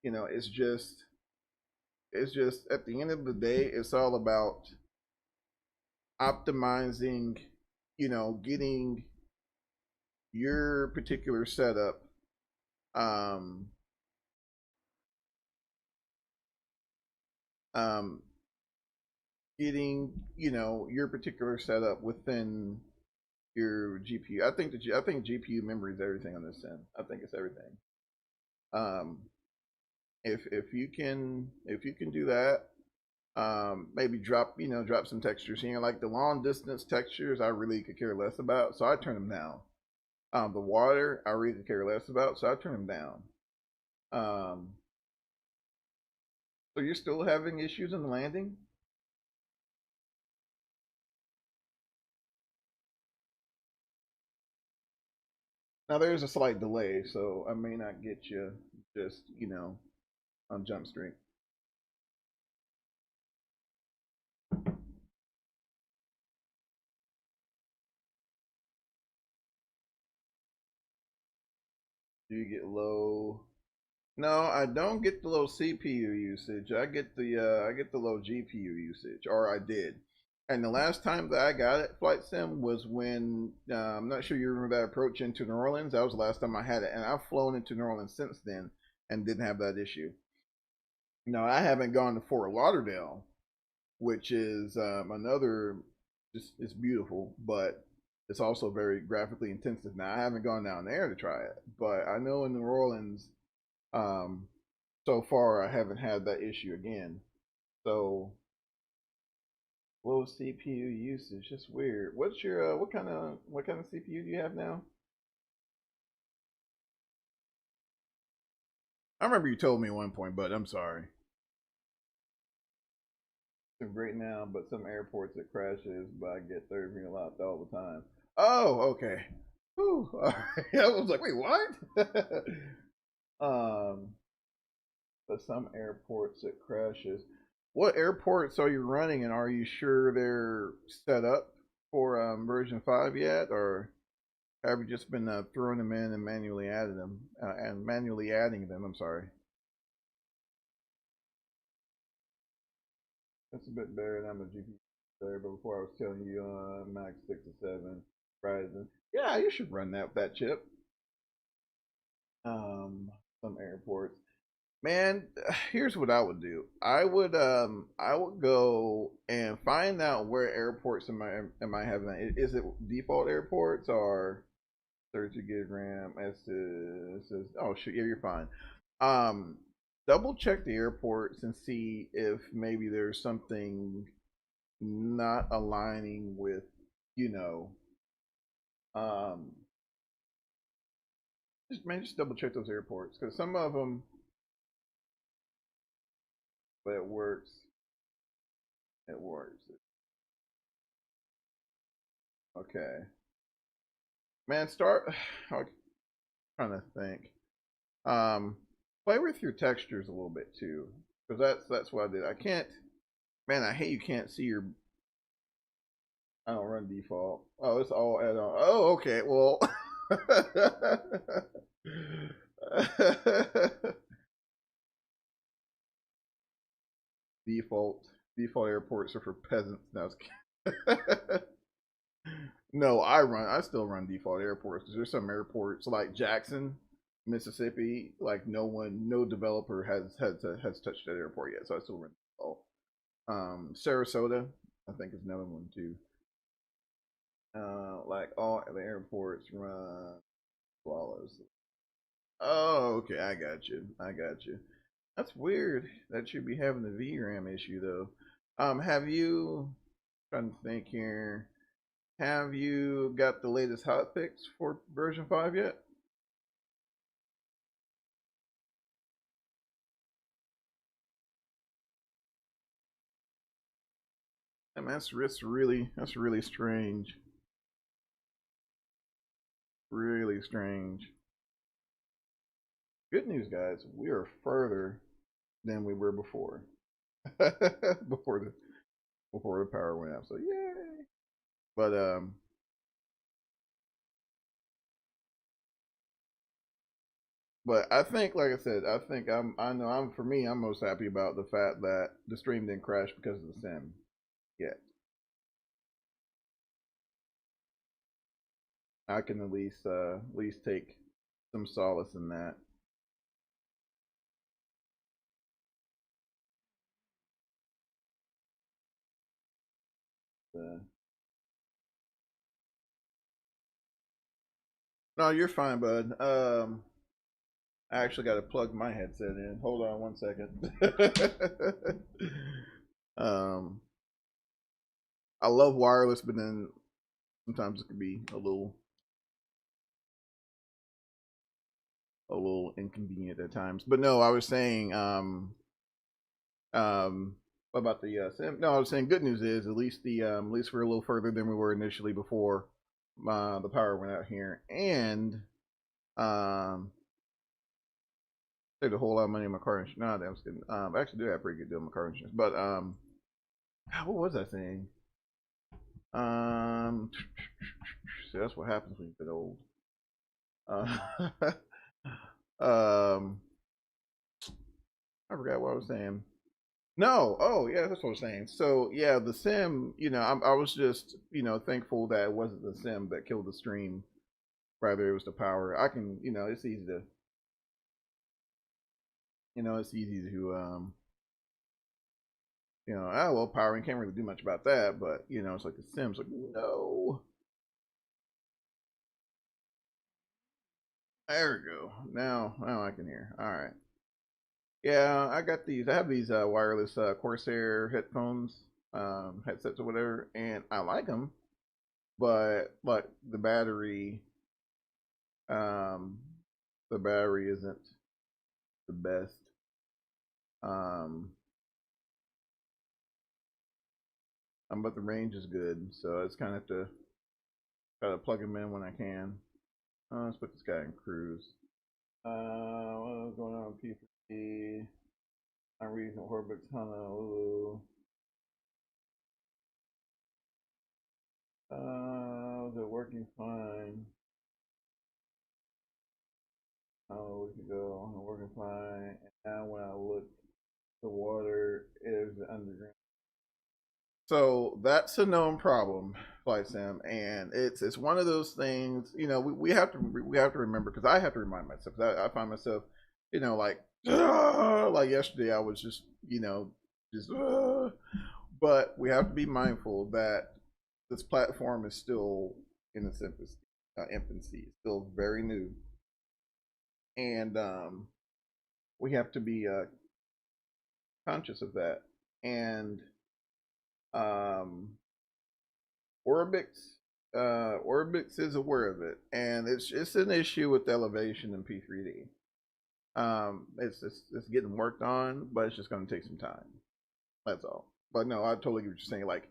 You know, it's just at the end of the day, it's all about optimizing, you know, getting your particular setup getting, you know, your particular setup within your GPU. I think GPU memory is everything on this end. I think it's everything. If you can do that, maybe drop some textures. You know, like the long distance textures, I really could care less about, so I turn them down. The water, I really could care less about, so I turn them down. So you're still having issues in the landing? Now there's a slight delay, so I may not get you just, you know, on Jump Street. Do you get low? No, I don't get the low CPU usage. I get the low GPU usage, or I did. And the last time that I got it, FlightSim, was when I'm not sure you remember that approach into New Orleans. That was the last time I had it, and I've flown into New Orleans since then and didn't have that issue. No, I haven't gone to Fort Lauderdale which is another. It's beautiful, but it's also very graphically intensive. Now I haven't gone down there to try it, but I know in New Orleans, so far I haven't had that issue again. So low CPU usage, just weird. What's your what kind of CPU do you have now? I remember you told me at one point, but I'm sorry. It's great now, but some airports it crashes, but I get third ring locked all the time. Oh, okay. Whew. All right. I was like, wait, what? But some airports it crashes. What airports are you running, and are you sure they're set up for version 5 yet, or have you just been throwing them in and manually adding them I'm sorry. That's a bit better than I'm a GPU there, but before I was telling you Max 6 or 7 Ryzen. Yeah, you should run that chip. Some airports. Man, here's what I would do. I would go and find out where airports am I having. Is it default airports or 32 gig RAM? Oh shoot, yeah, you're fine. Double check the airports and see if maybe there's something not aligning with, you know, just double check those airports, because some of them, but it works. It works. Okay. Man, I'm trying to think. Play with your textures a little bit too, because that's what I did. I can't. Man, I hate you can't see your. I don't run default. Oh, it's all add-on. Oh, okay. Well. default airports are for peasants. Now. No, I still run default airports, because there's some airports like Jackson, Mississippi, like no developer has touched that airport yet, so I still run default. Sarasota, I think is another one too. Like all the airports run flawlessly. Oh, okay, I got you. That's weird that you'd be having the VRAM issue though. Have you? Trying to think here. Have you got the latest hotfix for version 5 yet? I mean, that's really strange. Really strange. Good news, guys. We are further than we were before. before the power went out. So yay! But I think, like I said, for me, I'm most happy about the fact that the stream didn't crash because of the sim yet. I can at least take some solace in that. No, you're fine, bud. I actually got to plug my headset in. Hold on one second. I love wireless, but then sometimes it can be a little inconvenient at times. But no, I was saying, what about the sim? No, I was saying good news is at least we're a little further than we were initially before the power went out here, and saved a whole lot of money on my car insurance. No, that was good. I actually do have a pretty good deal on my car insurance, but what was I saying? See, that's what happens when you get old. I forgot what I was saying. No, oh yeah, that's what I was saying. So yeah, the sim, I was just, thankful that it wasn't the sim that killed the stream. Rather, it was the power. I can, it's easy to, You know, well, powering can't really do much about that, but you know, it's like the Sims, like no. There we go. Now I can hear. All right. Yeah, I got these. I have these wireless Corsair headphones, headsets or whatever, and I like them, but like um, the battery isn't the best. Um, but the range is good, so it's kind of to try to plug them in when I can. Let's put this guy in cruise. What's going on with P3? I'm reading Orbit Honolulu. They're working fine. Oh, we can go. Working fine. And now when I look, the water is underground. So that's a known problem, FlyTheMaddogX, and it's one of those things. You know, we have to remember, because I have to remind myself. I find myself, you know, like yesterday I was just, you know, just. But we have to be mindful that this platform is still in its infancy, still very new, and we have to be conscious of that. And Orbix Orbix is aware of it, and it's an issue with elevation in P3D. It's getting worked on, but it's just going to take some time. That's all. But no, I totally get what you're saying. Like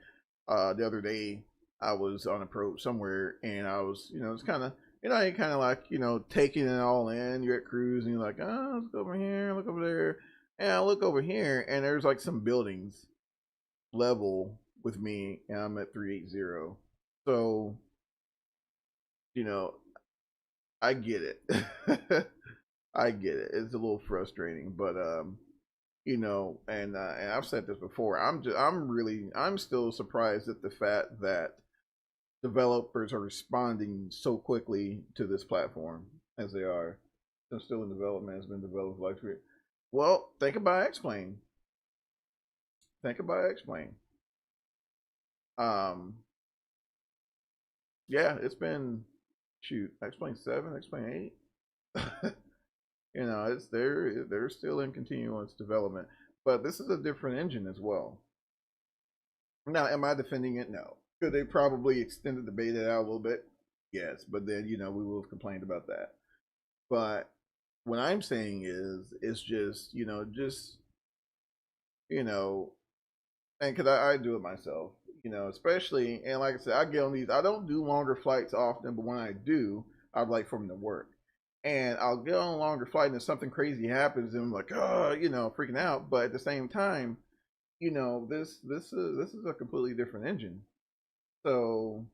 the other day, I was on a probe somewhere, and I was, you know, it's kind of, you know, you kind of like, you know, taking it all in. You're at cruise, and you're like, oh, let's go over here, look over there, and I look over here, and there's like some buildings level with me, and I'm at 380. So, you know, I get it. I get it. It's a little frustrating, but you know, and I've said this before. I'm still surprised at the fact that developers are responding so quickly to this platform as they are. It's still in development. It's been developed like 3. Well, think about X-Plane. Think about X-Plane. Yeah, it's been X-Plane 7, X-Plane 8. You know, it's they're still in continuous development, but this is a different engine as well. Now, am I defending it? No. Could they probably extended the beta out a little bit? Yes, but then you know we will have complained about that. But what I'm saying is, it's just you know, and because I do it myself, you know, especially, and like I said, I get on these. I don't do longer flights often, but when I do, I'd like for them to work. And I'll get on a longer flight, and if something crazy happens, and I'm like, oh, you know, freaking out. But at the same time, you know, this is a completely different engine. So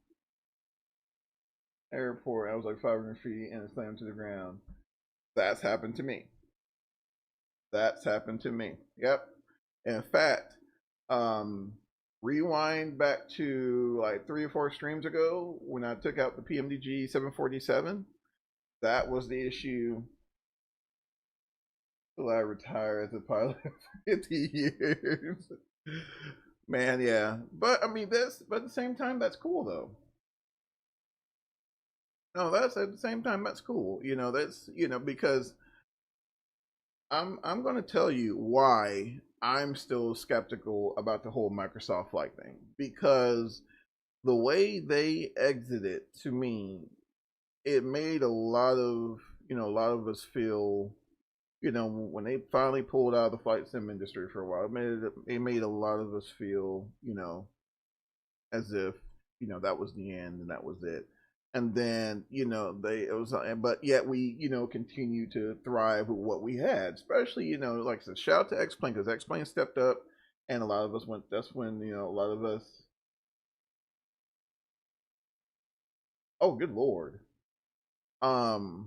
airport, I was like 500 feet, and it slammed to the ground. That's happened to me. That's happened to me. Yep. In fact, rewind back to like 3 or 4 streams ago when I took out the PMDG 747. That was the issue. Till I retire as a pilot for 50 years. Man, yeah. But I mean, but at the same time, that's cool though. No, that's at the same time, that's cool. You know, that's, you know, because I'm going to tell you why I'm still skeptical about the whole Microsoft Flight thing, because the way they exited, to me, it made a lot of us feel, you know, when they finally pulled out of the flight sim industry for a while, it made a lot of us feel, you know, as if, you know, that was the end and that was it. And then, you know, but yet we, you know, continue to thrive with what we had, especially, you know, like I said, shout out to X-Plane, because X-Plane stepped up, and a lot of us that's when, you know, a lot of us, oh, good Lord. The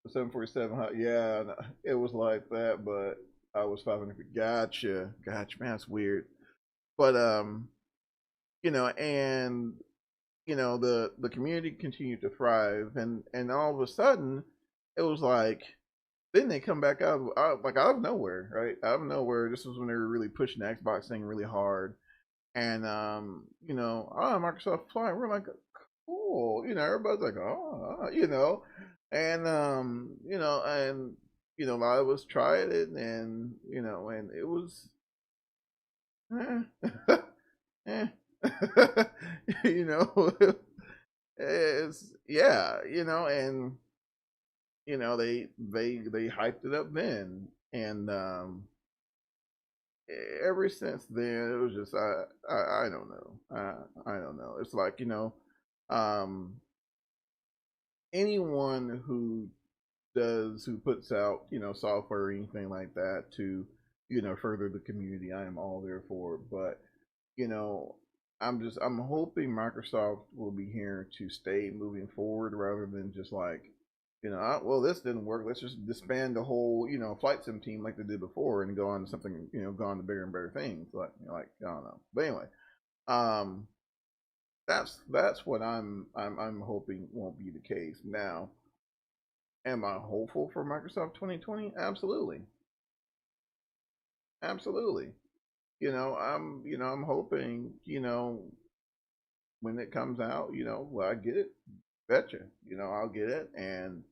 747, yeah, it was like that, but I was 500 feet. Gotcha, man, that's weird. But you know, and you know, the community continued to thrive, and all of a sudden, it was like, then they come back out of nowhere, right? Out of nowhere. This was when they were really pushing the Xbox thing really hard, and Microsoft Flight. We're like, cool, everybody's like, and a lot of us tried it, and and it was, eh. you know, it's yeah, and they hyped it up then, and ever since then it was just I don't know, I don't know. It's like um, anyone who puts out software or anything like that to further the community, I am all there for it. But you know I'm hoping Microsoft will be here to stay moving forward rather than just like well, this didn't work, let's just disband the whole flight sim team like they did before and go on to something, go on to bigger and better things, like like I don't know. But anyway, um that's what I'm hoping won't be the case. Now, am I hopeful for Microsoft 2020? Absolutely. Absolutely. I'm hoping, when it comes out, well, I get it. Betcha. I'll get it. And,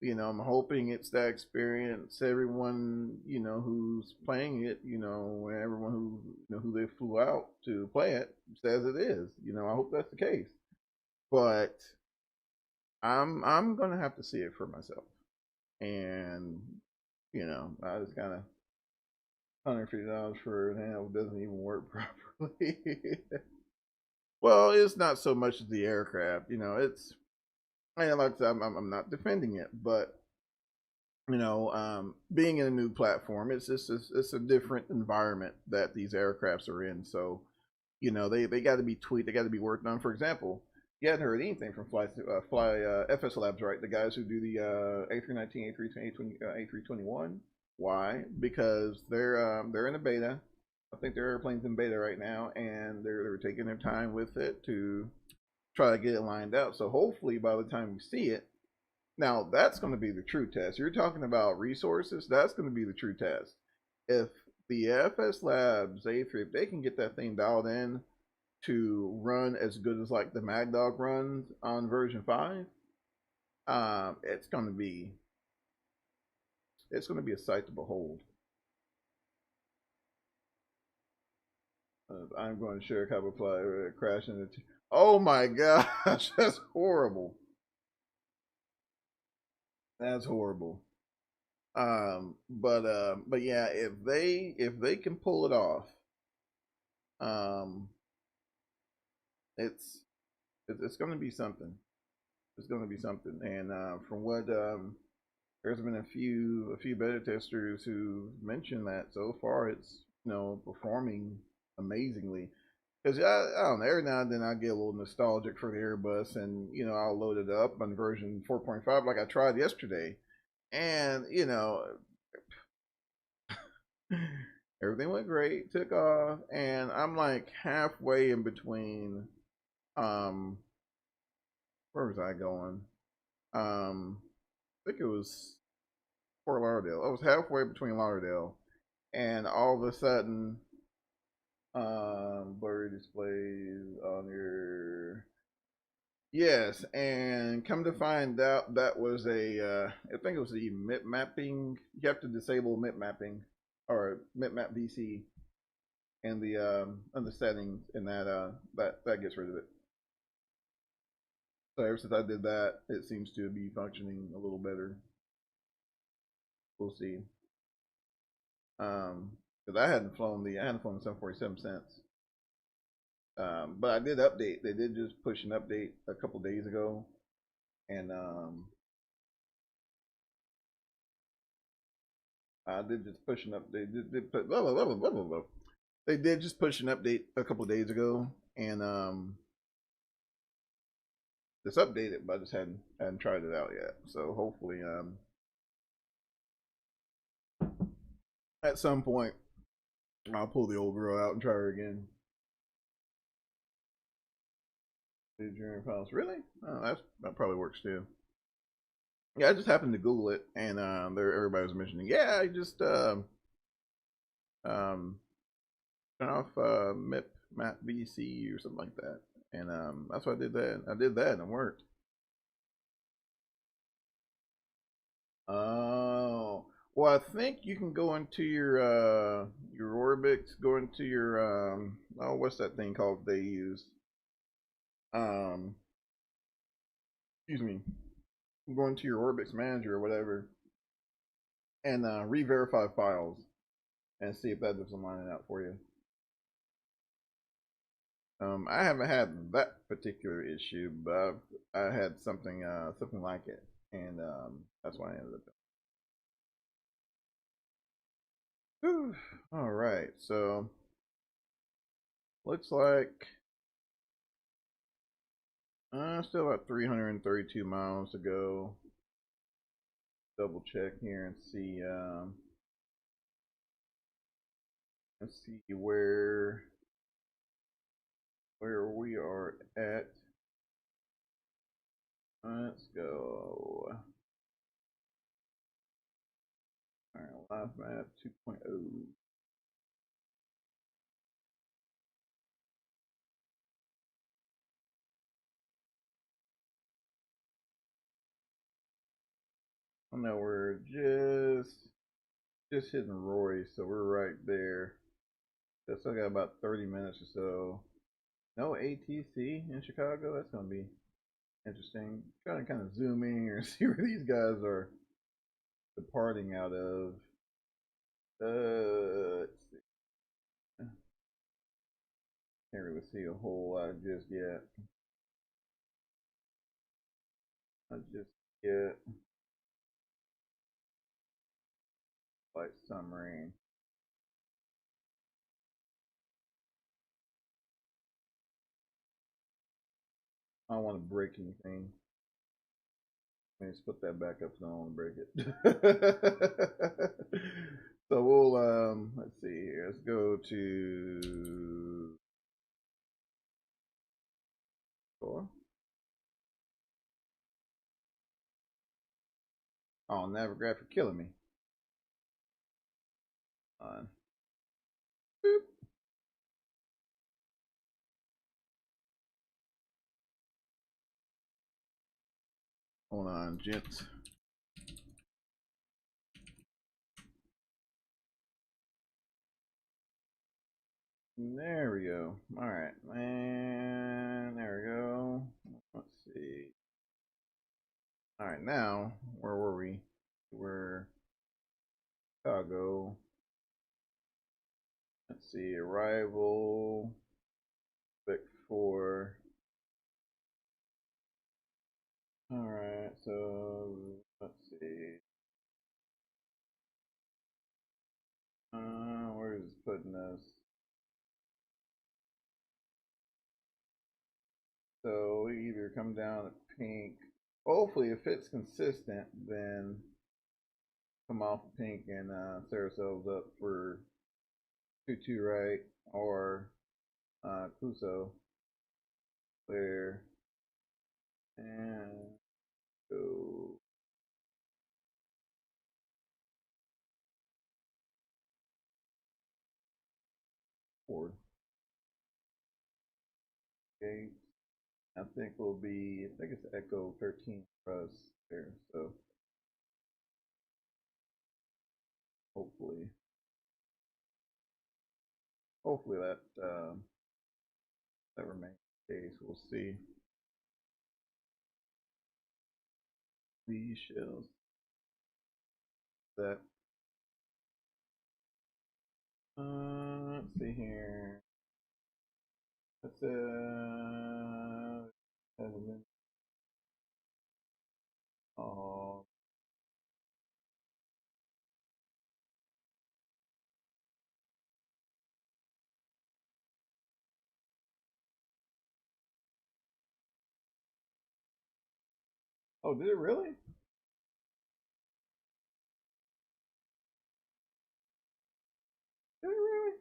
I'm hoping it's that experience everyone, who's playing it, and everyone who they flew out to play it says it is. I hope that's the case. But I'm gonna have to see it for myself. And, I just kinda $150 for an handle doesn't even work properly. Well, it's not so much as the aircraft. It's, and like I said, I'm not defending it, but being in a new platform, it's a different environment that these aircrafts are in. So, they got to be tweaked, they got to be worked on. For example, you hadn't heard anything from FS Labs, right? The guys who do the A319, A320, A321. Why? Because they're in a beta. I think their airplane's in beta right now, and they're taking their time with it to try to get it lined out. So hopefully, by the time we see it, now that's going to be the true test. You're talking about resources. That's going to be the true test. If the FS Labs A3, if they can get that thing dialed in to run as good as like the Mad Dog runs on version 5, it's going to be a sight to behold. I'm going to share a couple of crashing. Oh my gosh, that's horrible. That's horrible. But yeah, if they can pull it off, it's going to be something. It's going to be something. And from what there's been a few beta testers who mentioned that so far it's performing amazingly. Because I don't know, every now and then I get a little nostalgic for the Airbus, and I'll load it up on version 4.5 like I tried yesterday, and everything went great, took off, and I'm like halfway in between. Where was I going? I think it was Fort Lauderdale. I was halfway between Lauderdale, and all of a sudden, blurry displays on your, yes, and come to find out that was I think it was the MIP mapping. You have to disable MIP mapping or MIP map VC and the settings, and that gets rid of it. So ever since I did that, it seems to be functioning a little better. We'll see. Because I hadn't flown the 747 since. But I did update. They did just push an update a couple days ago, and I did just push an update. They did just push an update a couple days ago, and it's updated, but I just hadn't tried it out yet. So hopefully, at some point, I'll pull the old girl out and try her again. Adrian files, really? Oh, that probably works too. Yeah, I just happened to Google it, and there everybody was mentioning, yeah, I just um turn off map VC or something like that, and that's why I did that. I did that, and it worked. Oh, well, I think you can go into your Orbix, go into your oh, what's that thing called they use? Um, excuse me. Go into your Orbix manager or whatever, and re-verify files and see if that doesn't line it out for you. I haven't had that particular issue, but I had something something like it, and that's why I ended up. Whew. All right, so looks like still about 332 miles to go. Double check here and see where we are at. Let's go. All right, live map 2.0. I know we're just hitting Roy, so we're right there. So still got about 30 minutes or so. No ATC in Chicago. That's gonna be interesting. Trying to kind of zoom in here and see where these guys are departing out of. Let's see. Can't really see a whole lot just yet. Not just yet. Flight summary. I don't want to break anything. Let's put that back up so I don't want to break it. So we'll let's see here. Let's go to four. Oh, Navigraph, you're killing me. On. Boop. Hold on, gents. There we go. All right, and there we go. Let's see. All right, now where were we? We're Chicago. Let's see, arrival. Vic 4. All right, so let's see. Where is this putting us? So we either come down to pink. Hopefully, if it's consistent, then come off of pink and set ourselves up for 2-2 right or Kuso there and go. Forward. Okay. I think we'll be, I think it's Echo 13 for us there. So hopefully that that remains the case. We'll see. These shells that let's see here. Let's oh, oh, did it really? Did it really?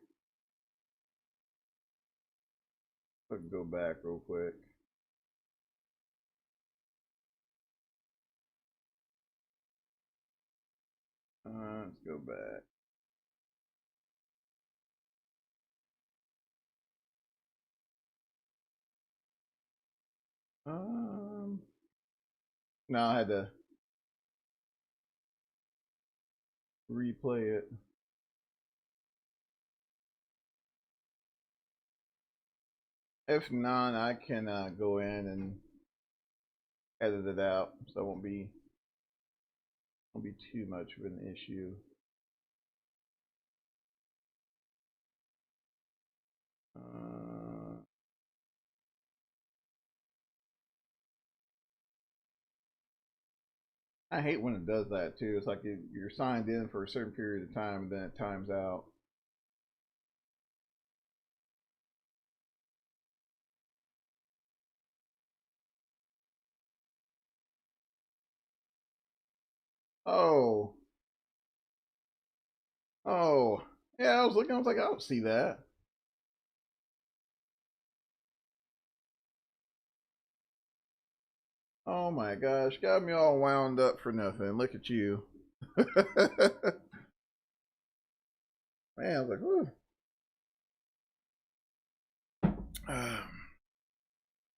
Let's go back real quick. Let's go back. No, I had to replay it. If not, I can go in and edit it out, so it won't be too much of an issue. I hate when it does that too. It's like you're signed in for a certain period of time and then it times out. Oh. Oh. Yeah, I was looking, I was like, I don't see that. Oh my gosh, got me all wound up for nothing. Look at you. Man, I was like, whew.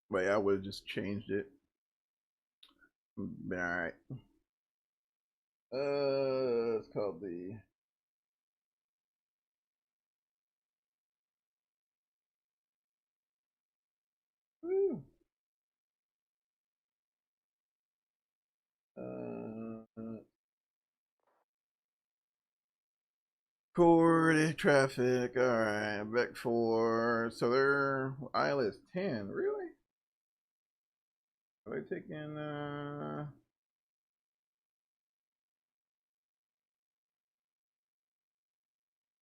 But yeah, I would have just changed it. Alright. It's called the woo. Coordinate traffic. All right, back for so they're ILS 10. Really? Are they taking?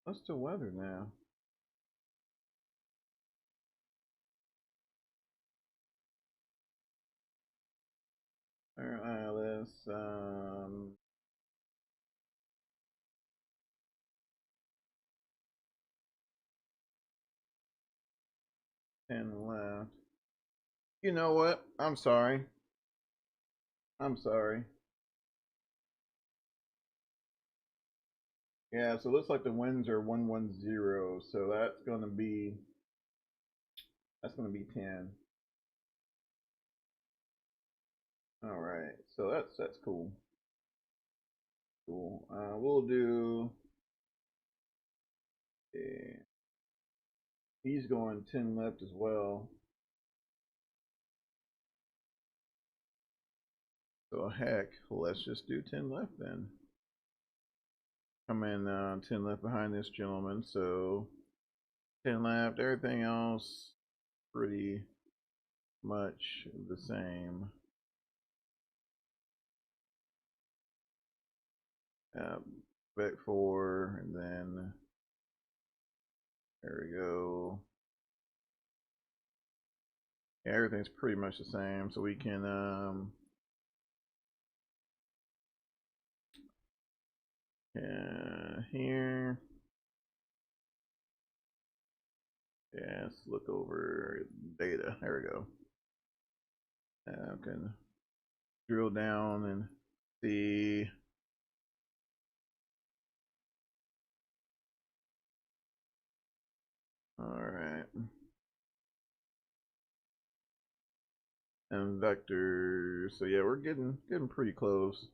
What's the weather now? They're ILS. 10 left. You know what? I'm sorry. I'm sorry. Yeah, so it looks like the winds are 110, so that's gonna be 10. All right, so that's cool. Cool. We'll do. Yeah. He's going 10 left as well. So heck, let's just do 10 left then. Come in 10 left behind this gentleman, so 10 left. Everything else pretty much the same. Back 4, and then there we go. Yeah, everything's pretty much the same, so we can here. Yeah, let's look over data. There we go. I can drill down and see. All right. And vectors. So yeah, we're getting pretty close.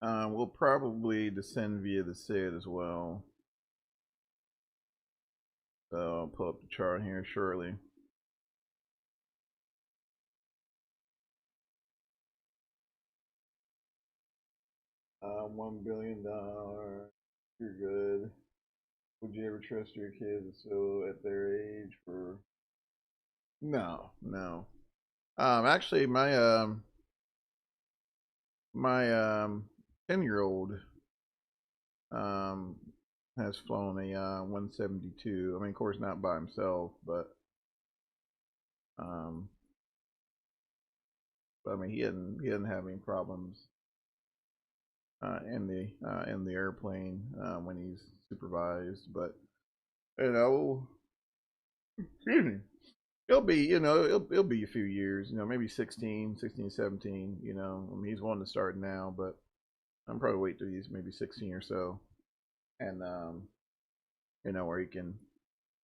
We'll probably descend via the SID as well. So I'll pull up the chart here shortly. $1 billion. You're good. Would you ever trust your kids so at their age for? No, no. Actually, my 10-year-old has flown a 172. I mean, of course, not by himself, but I mean, he didn't have any problems in the airplane when he's supervised. But you know, excuse me, it'll be it'll be a few years. Maybe 16, 17. I mean, he's wanting to start now, but I'm probably wait till he's maybe 16 or so, and you know, where he can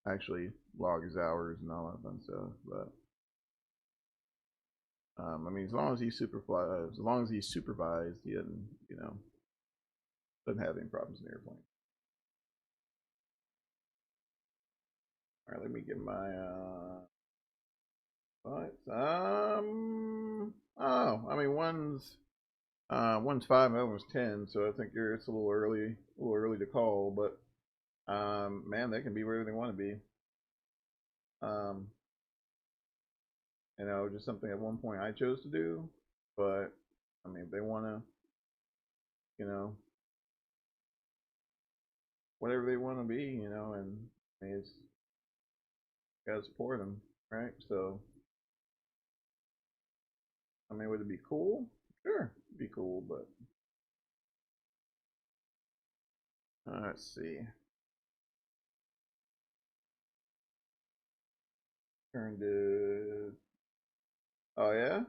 actually log his hours and all that fun stuff. But I mean, as long as he's supervised, he doesn't, you know, doesn't have any problems in the airplane. All right, let me get my lights. Oh, I mean, one's 5, the other one's 10, so I think it's a little early to call, but man, they can be wherever they want to be. You know, just something at one point I chose to do, but I mean, if they want to, you know, whatever they want to be, you know, and I mean, it's gotta support them, right? So, I mean, would it be cool? Sure, it'd be cool, but let's see. Turn to. Oh yeah.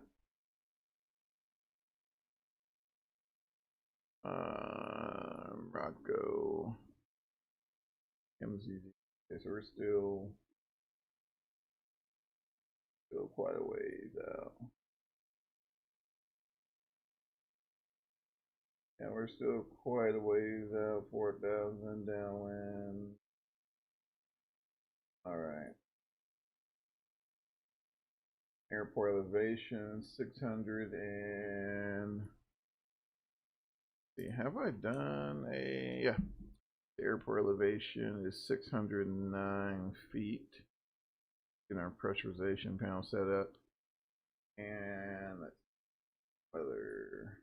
Rocco. MZ. Okay, so we're still quite a ways out. Yeah, we're still quite a ways out. 4,000 downwind. All right. Airport elevation 600 and. See, have I done a? Yeah. The airport elevation is 609 feet. Getting our pressurization panel set up. And weather.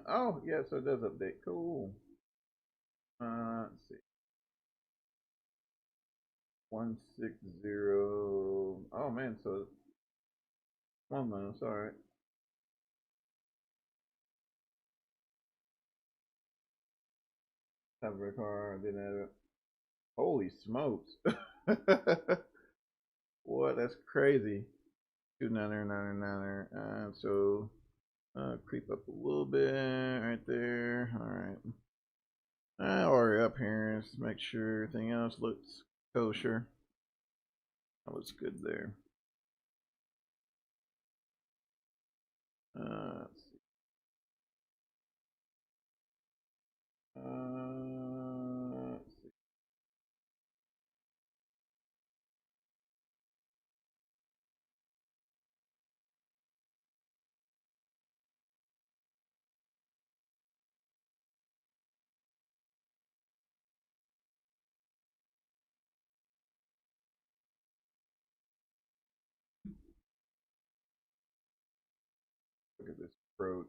Oh, yeah, so it does update. Cool. Let's see. 160. Oh, man, so 1 minute. All right. Have a car. Didn't have it. Holy smokes. What? That's crazy. 29er. So creep up a little bit right there. All right. Hurry up here. Let's make sure everything else looks kosher. That looks good there. Let's see. Let's see. Look at this approach.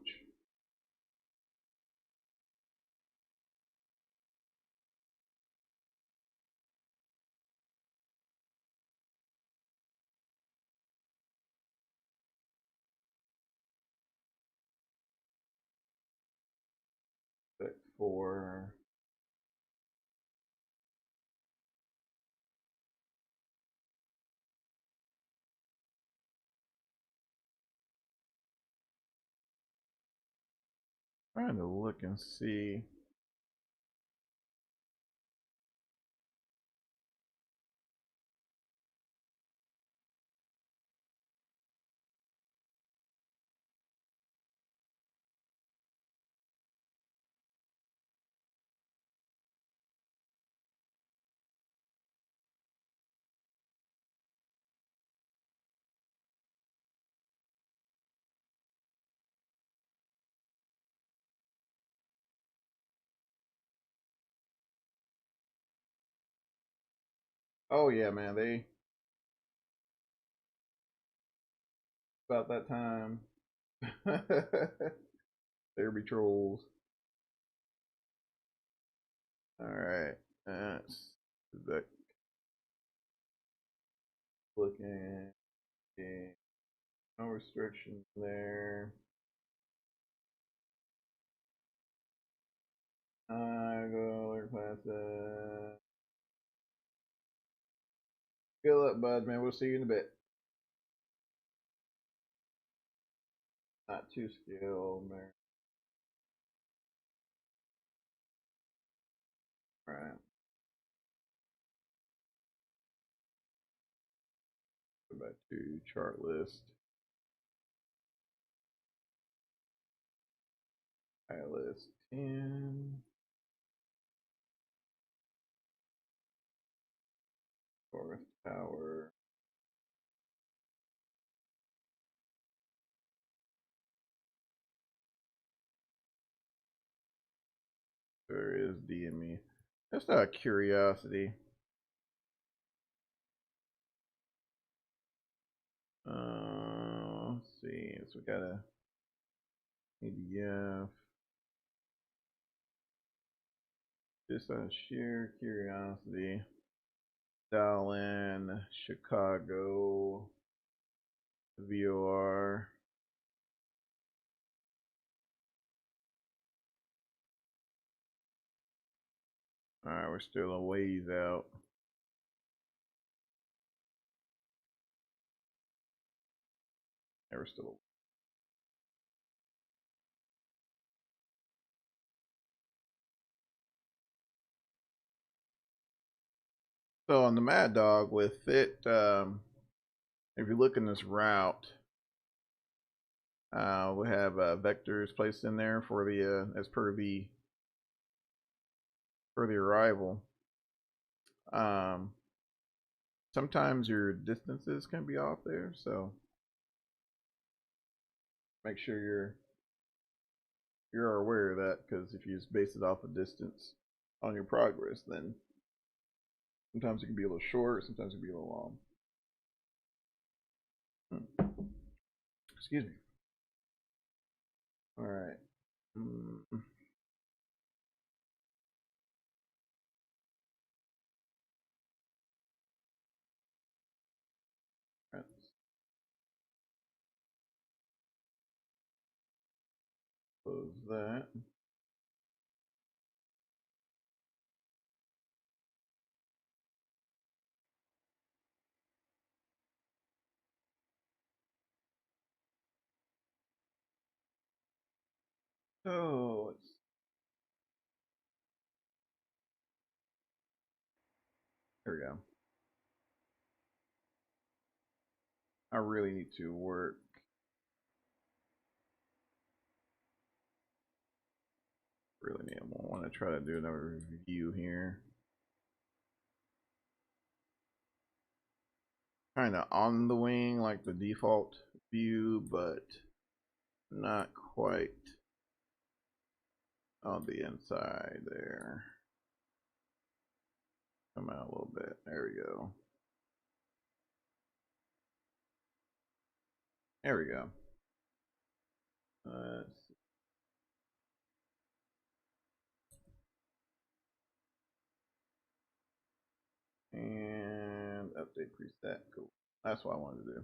Set for. Trying to look and see. Oh yeah, man, they about that time. There be trolls. All right, that's the looking. No restrictions there. Go alert class. Good luck, bud, man. We'll see you in a bit. Not too skilled, man. Right. Go back to chart list. List 10. Fourth tower. There is DME. Just out of curiosity. Let's see. So we got a ADF. Just out of sheer curiosity. Dial in Chicago VOR. Alright, we're still a ways out. Yeah, we're still. So on the Mad Dog with it, if you look in this route, we have vectors placed in there for the as per the arrival. Sometimes your distances can be off there, so make sure you're aware of that, because if you just base it off a distance on your progress, then sometimes it can be a little short, sometimes it can be a little long. Excuse me. All right. Close that. So there we go. I really need to work. Really need. I want to try to do another review here. Kind of on the wing, like the default view, but not quite on the inside there. Come out a little bit. There we go. There we go. Let's see. And update preset. Cool. That's what I wanted to do.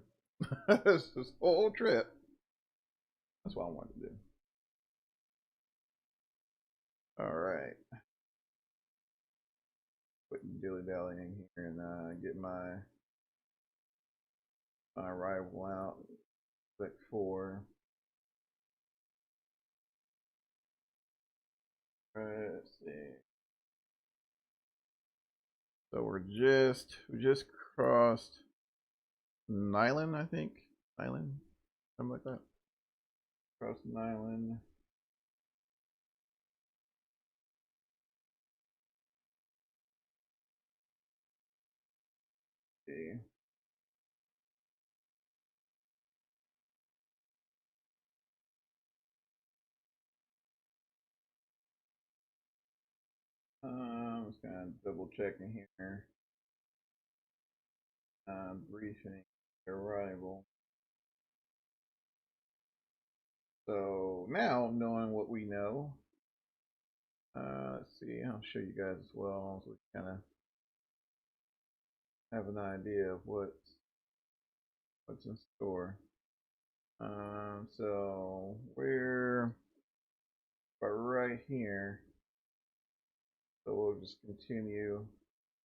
This whole trip. That's what I wanted to do. All right. Quit dilly dallying here and get my arrival out. Click 4. Let's see. So we just crossed Nyland, I think. Nyland, something like that. Cross Nyland. Okay. Just kind of double checking here. Briefing arrival. So now, knowing what we know, let's see. I'll show you guys as well, so we kind of have an idea of what's in store. So we're right here. So we'll just continue,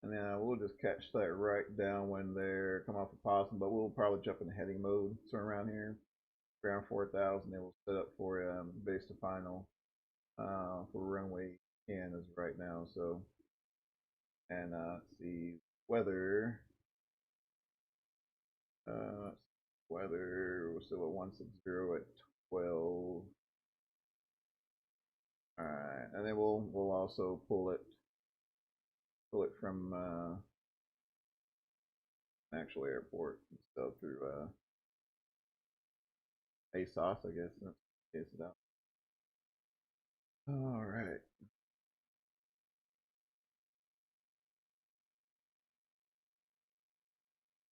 and then we'll just catch that right down when they're come off the possum, but we'll probably jump into heading mode, so around here. around 4,000. They will set up for base to final for runway 10 as right now. So, and let's see weather. Weather, we're still at 160 at 12. All right, and then we'll also pull it from actual airport and stuff through ASOS, I guess. That's case it out. All right.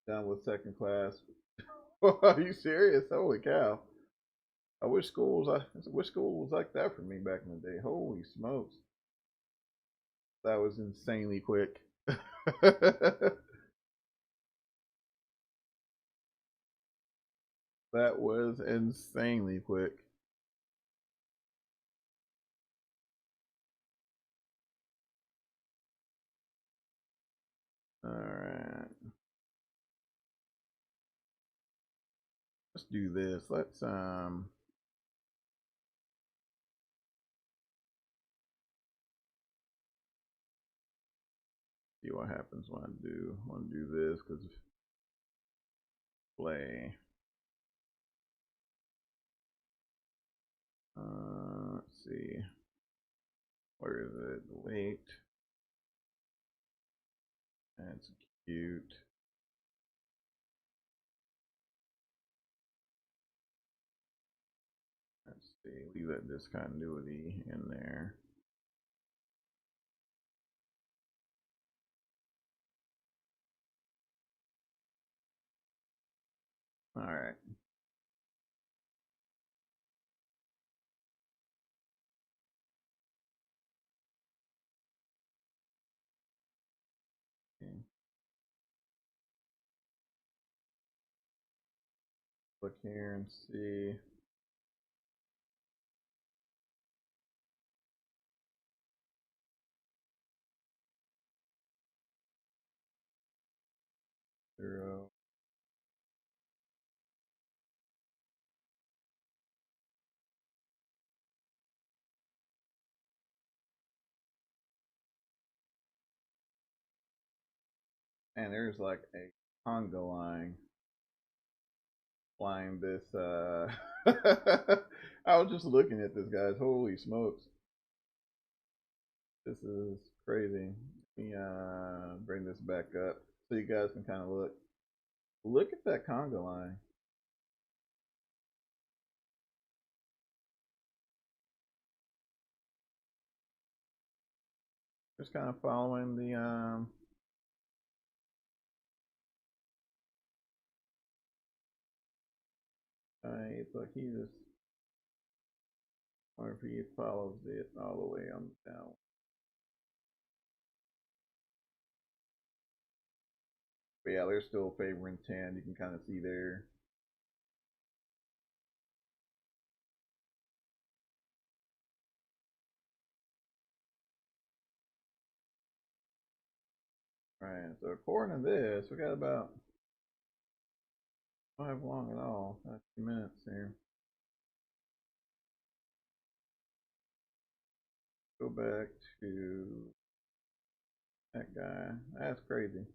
Done with second class. Are you serious? Holy cow! I wish school was like that for me back in the day. Holy smokes, that was insanely quick. That was insanely quick. All right. Let's do this. Let's see what happens when I do this, because play. Let's see. Where is it? Wait. Execute. Let's see. Leave that discontinuity in there. All right. Okay. Look here and see. Zero. And there's like a conga line flying this. I was just looking at this, guys. Holy smokes. This is crazy. Let me bring this back up so you guys can kind of look. Look at that conga line. Just kind of following the it's like he just, or if he follows it all the way on down. But yeah, they're still favoring 10. You can kind of see there. All right, so according to this, we got about 5 long at all. 2 minutes here. Go back to that guy. That's crazy.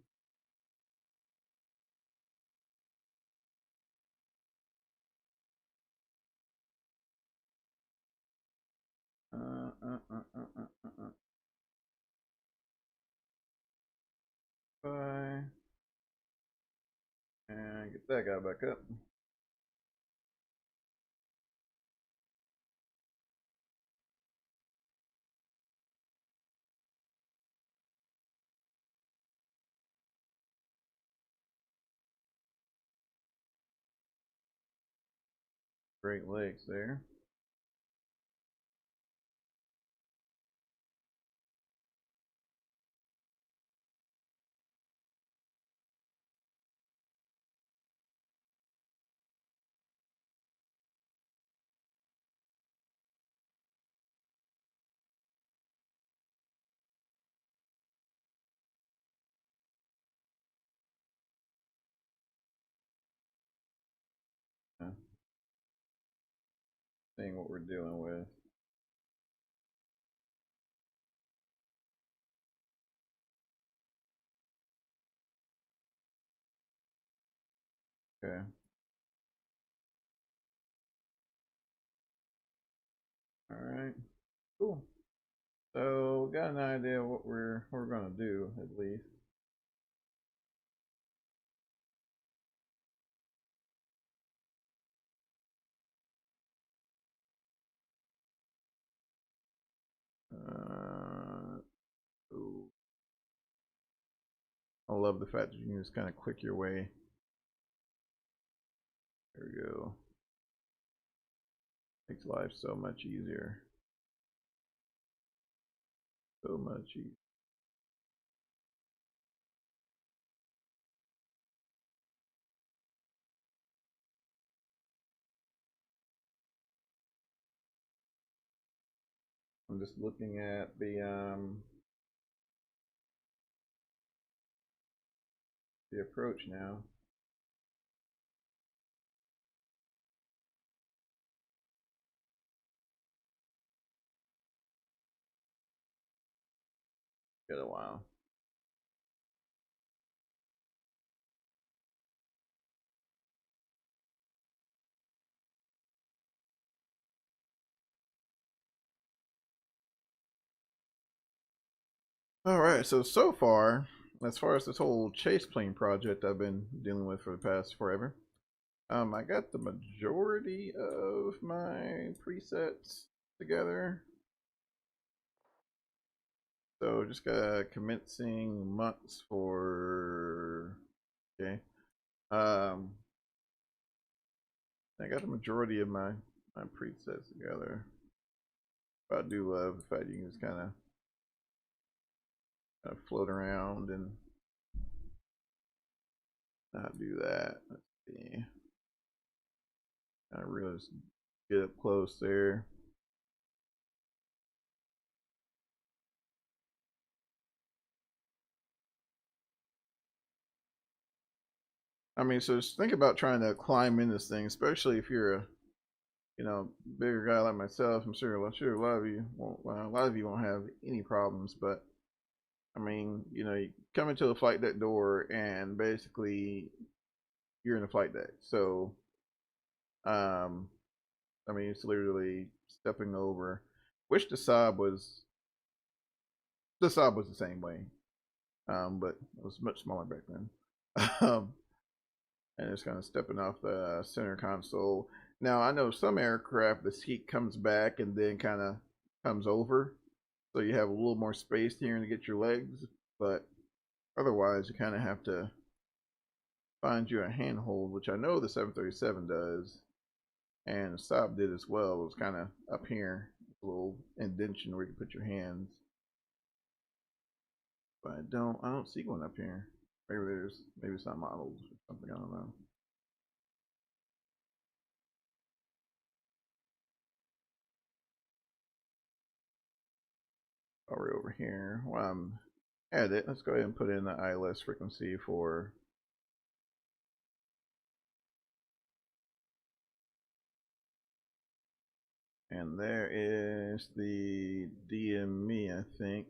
Bye. And get that guy back up. Great Lakes there. Yeah. seeing what we're dealing with. Okay. All right. Cool. So we got an idea what we're gonna do at least. Ooh. I love the fact that you can just kind of click your way. There we go. Makes life so much easier. So much easier. I'm just looking at the approach now. Get a while. All right, so far, as far as this whole chase plane project I've been dealing with for the past forever, I got the majority of my presets together. So just got commencing months for, okay. I got the majority of my presets together. But I do love the fact you can just kind of float around and not do that. Let's see. I really just get up close there. I mean, so just think about trying to climb in this thing, especially if you're a, you know, bigger guy like myself. I'm sure a lot of you won't have any problems. But I mean, you know, you come into the flight deck door and basically you're in the flight deck. So, I mean, it's literally stepping over. Wish the Saab was the same way, but it was much smaller back then. And it's kind of stepping off the center console. Now I know some aircraft the seat comes back and then kind of comes over, so you have a little more space here to get your legs. But otherwise, you kind of have to find you a handhold, which I know the 737 does, and the Saab did as well. It was kind of up here, a little indentation where you can put your hands. But I don't see one up here. Maybe it's not modeled or something. I don't know. We're over here. While I'm at it, let's go ahead and put in the ILS frequency for and there is the DME, I think.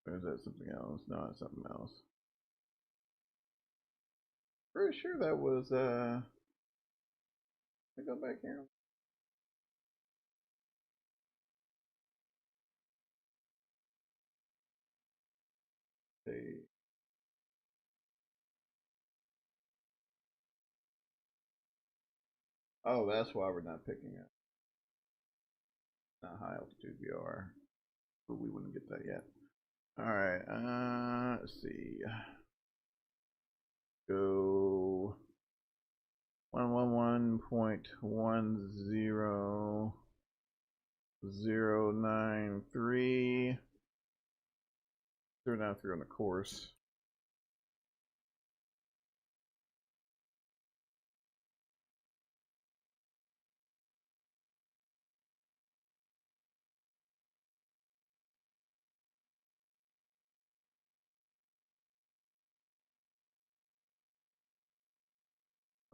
Or is that something else? No, it's something else. Pretty sure that was let me go back here. Okay. Oh, that's why we're not picking it. Not high altitude VOR. But we wouldn't get that yet. Alright, let's see. Go 111.10.093. 093 on the course.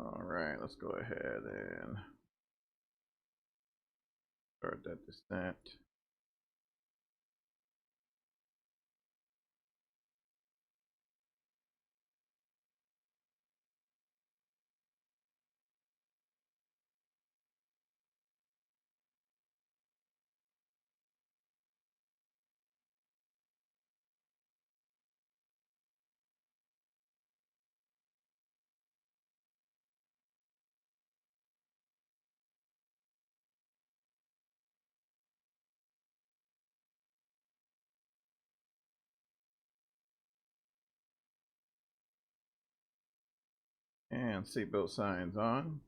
All right, let's go ahead and Start that descent. And seatbelt signs on.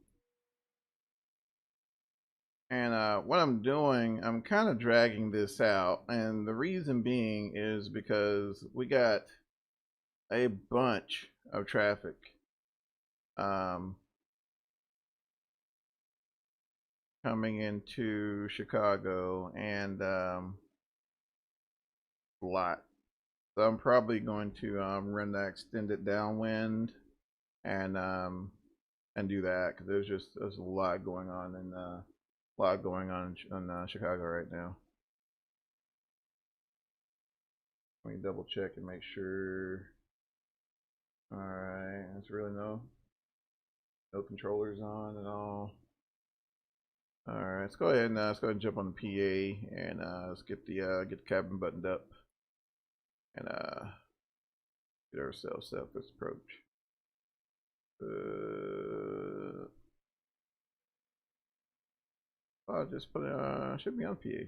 And what I'm doing, I'm kind of dragging this out. And the reason being is because we got a bunch of traffic. Coming into Chicago and a lot. So I'm probably going to run that extended downwind and do that because there's a lot going on in Chicago right now. Let me double check and make sure. All right, there's really no controllers on at all. All right, let's go ahead and jump on the PA and let's get the cabin buttoned up and get ourselves set up this approach. I'll just put it should be on PA.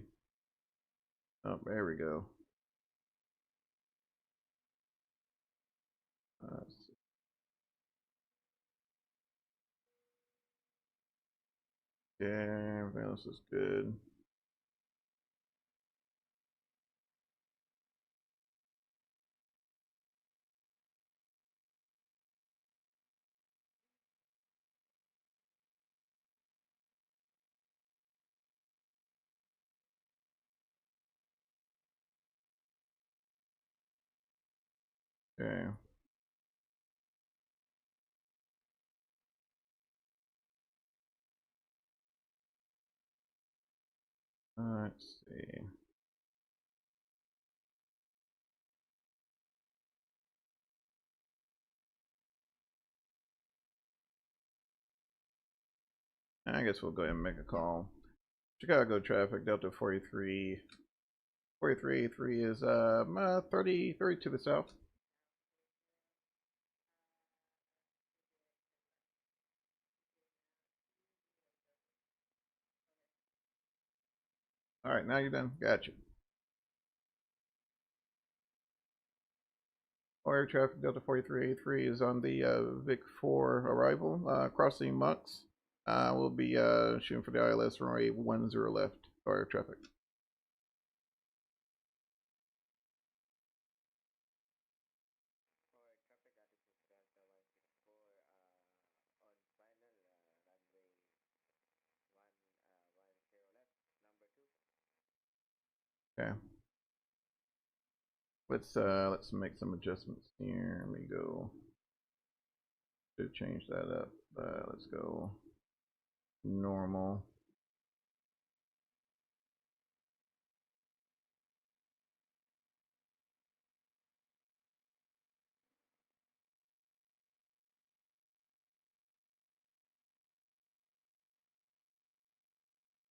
Oh, there we go. Yeah, everything else is good. Okay. Let's see. I guess we'll go ahead and make a call. Chicago traffic, Delta 43. 4383 is 30 to the south. All right, now you're done. Gotcha. Air traffic Delta 4383 is on the Vic 4 arrival, crossing Monks. We'll be shooting for the ILS runway 10 left. Air traffic. Okay. Let's make some adjustments here. Let me go. Should change that up. Let's go normal.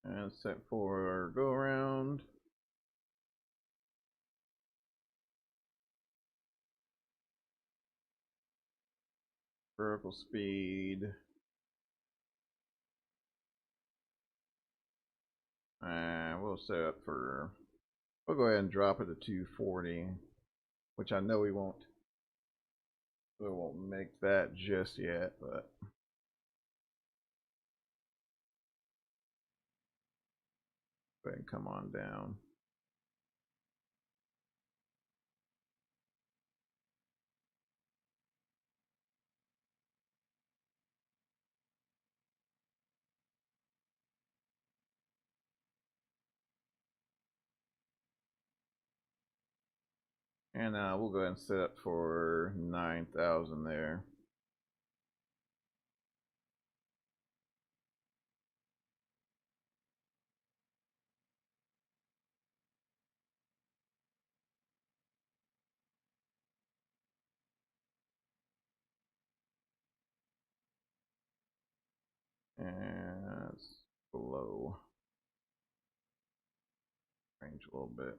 And set for go around. Vertical speed. And we'll set up for, we'll go ahead and drop it to 240, which I know we won't make that just yet, but go ahead and come on down. And we'll go ahead and set up for 9,000 there. That's below range a little bit.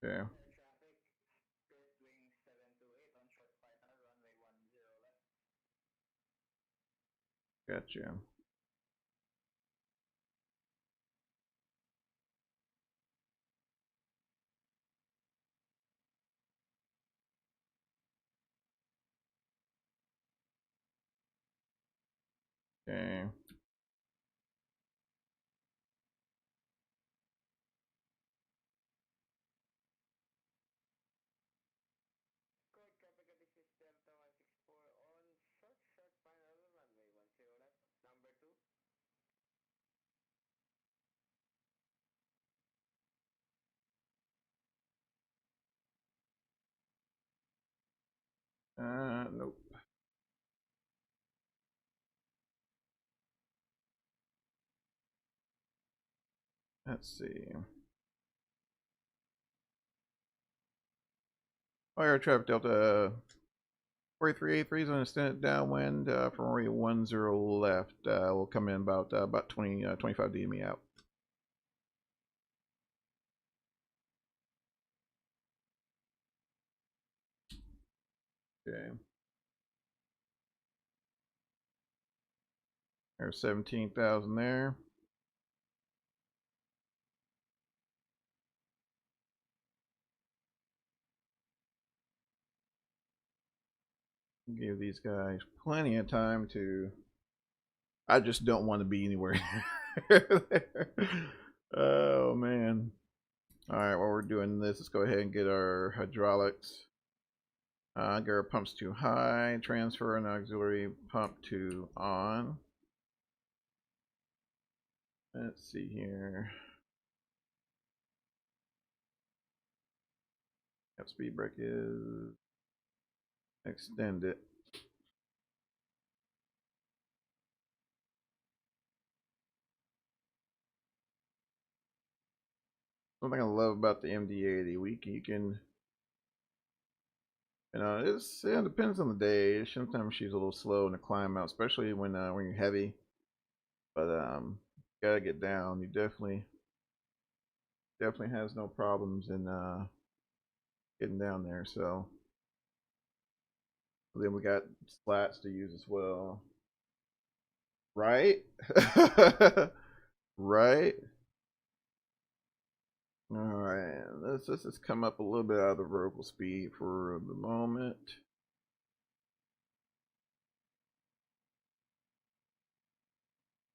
Okay. Gotcha. Okay. Nope. Let's see. Air traffic Delta 4383 is on extended downwind from runway 10 left. We'll come in about 25 dm out. Okay. There's 17,000 there. Give these guys plenty of time to. I just don't want to be anywhere there. Oh man. All right, while we're doing this, let's go ahead and get our hydraulics. Get our pumps to high, transfer an auxiliary pump to on. Let's see here. Yep, speed brake is extended. Something I love about the MD-88, you can, it depends on the day. Sometimes she's a little slow in the climb out, especially when you're heavy. But gotta get down. You definitely has no problems in getting down there. So then we got slats to use as well. Right? Right? Alright, let's just come up a little bit out of the vertical speed for the moment.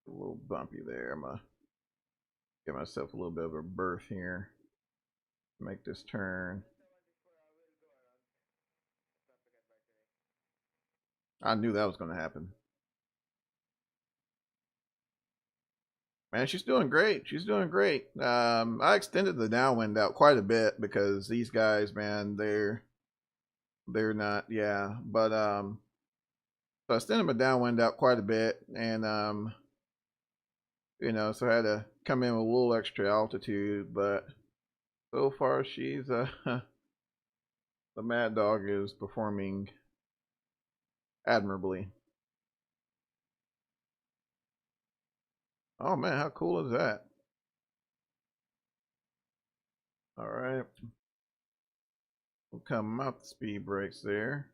A little bumpy there. I'm gonna give myself a little bit of a berth here. Make this turn. I knew that was gonna happen. Man, she's doing great. She's doing great. I extended the downwind out quite a bit because these guys, man, they're not, yeah. But so I extended my downwind out quite a bit, and so I had to come in with a little extra altitude. But so far, she's the Mad Dog is performing admirably. Oh man, how cool is that? All right. We'll come out the speed brakes there.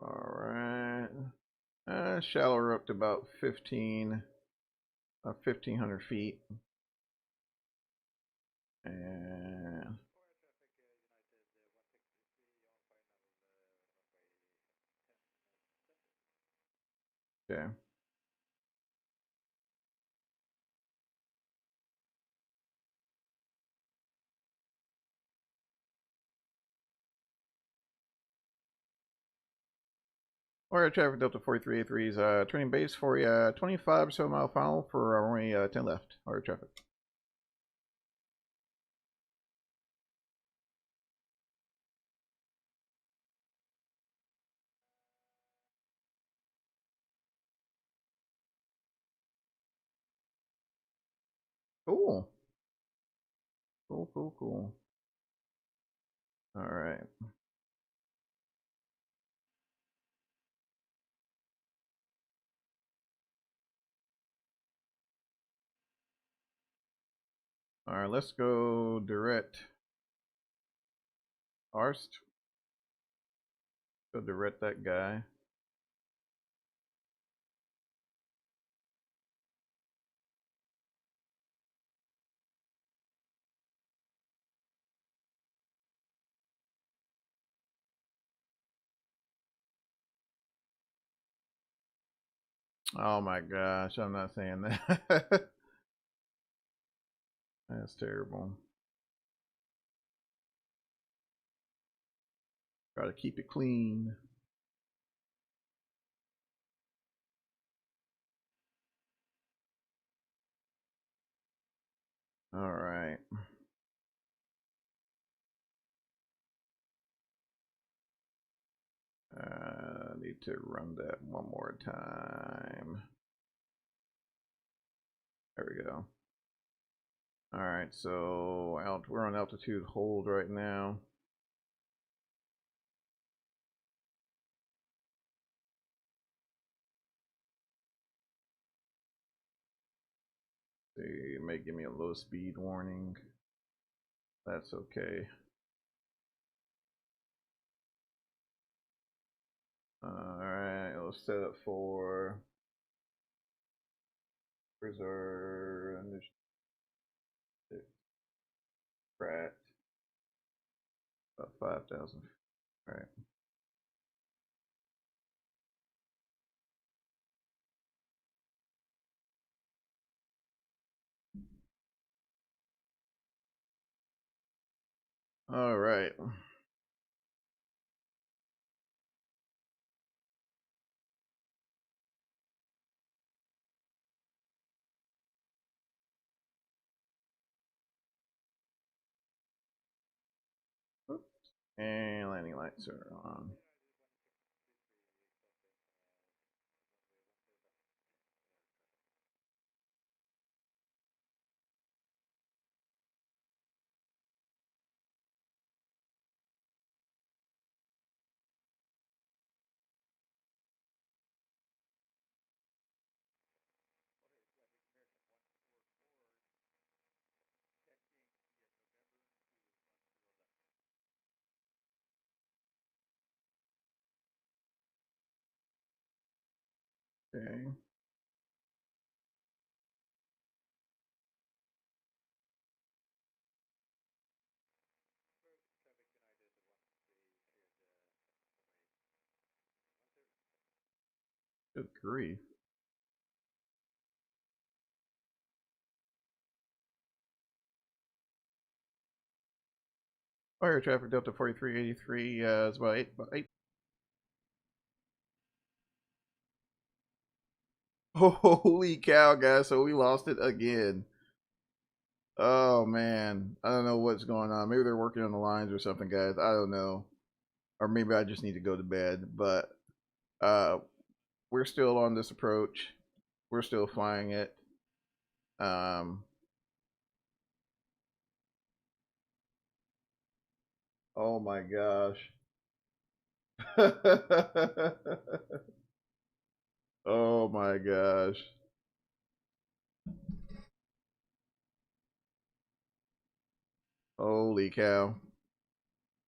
All right. Shallower up to about 1,500 feet. And okay. Alright, traffic Delta 4383 is turning base for a 25 or so mile final for only 10 left. Alright, traffic. Cool. Cool, cool, cool. Alright. Alright, let's go direct Arst. Go direct that guy. Oh my gosh, I'm not saying that. That's terrible. Try to keep it clean. All right. Need to run that one more time. There we go. All right, so we're on altitude hold right now. It may give me a low speed warning. That's okay. Alright, let's set up for reserve Pratt. About 5,000. Alright. Alright. And landing lights are on. Okay. Good grief. Fire traffic Delta 4383 is about 8. Holy cow, guys. So we lost it again. Oh, man. I don't know what's going on. Maybe they're working on the lines or something, guys. I don't know. Or maybe I just need to go to bed. But we're still on this approach. We're still flying it. Oh my gosh. Oh my gosh. Holy cow.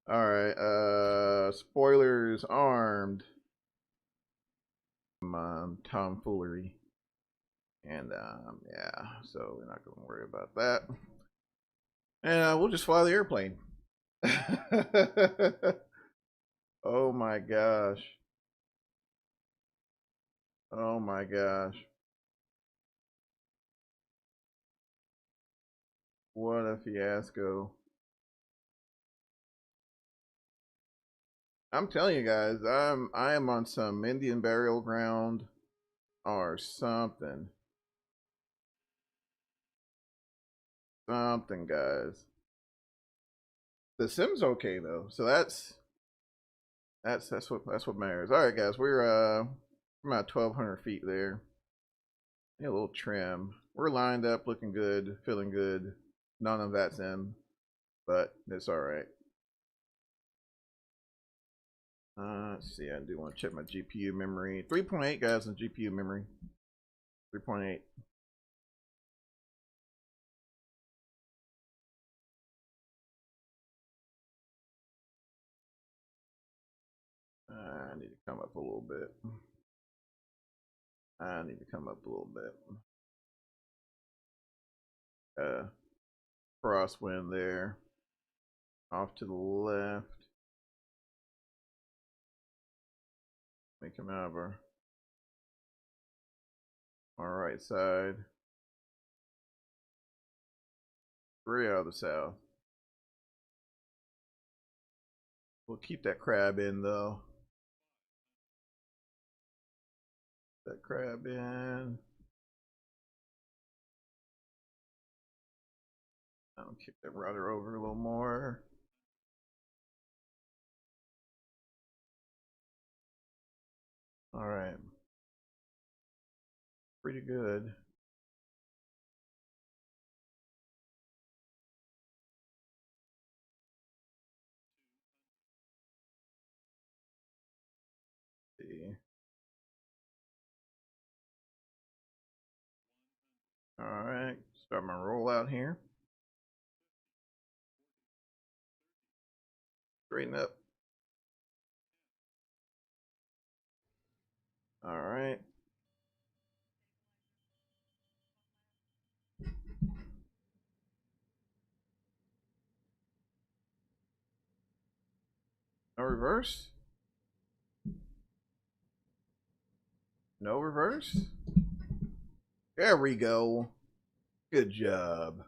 All right, spoilers armed. some tomfoolery. And yeah, so we're not gonna worry about that. And we'll just fly the airplane. Oh my gosh. Oh my gosh. What a fiasco. I'm telling you guys, I am on some Indian burial ground or something. Something, guys. The sim's okay though, so that's what matters. All right, guys, we're about 1,200 feet there. Need a little trim. We're lined up, looking good, feeling good. None of that's in, but it's all right. Let's see. I do want to check my GPU memory. 3.8 guys in GPU memory. 3.8. I need to come up a little bit. I need to come up a little bit. Crosswind there. Off to the left. Make him over. On our right side. 3 out of the south. We'll keep that crab in though. That crab in. I'll kick that rudder over a little more. All right. Pretty good. Let's see. All right. Start my rollout here. Straighten up. All right. No reverse. No reverse. There we go. Good job.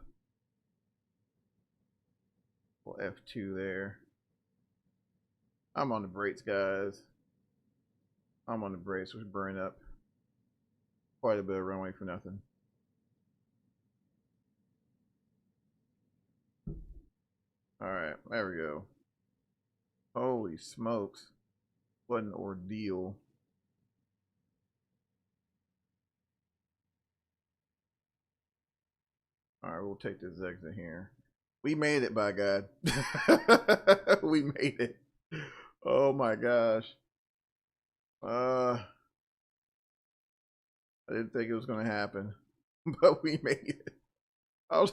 Well, F2 there. I'm on the brakes, guys. I'm on the brakes, which burn up quite a bit of runway for nothing. All right, there we go. Holy smokes. What an ordeal. All right, we'll take this exit here. We made it, by God. We made it. Oh my gosh. I didn't think it was going to happen, but we made it.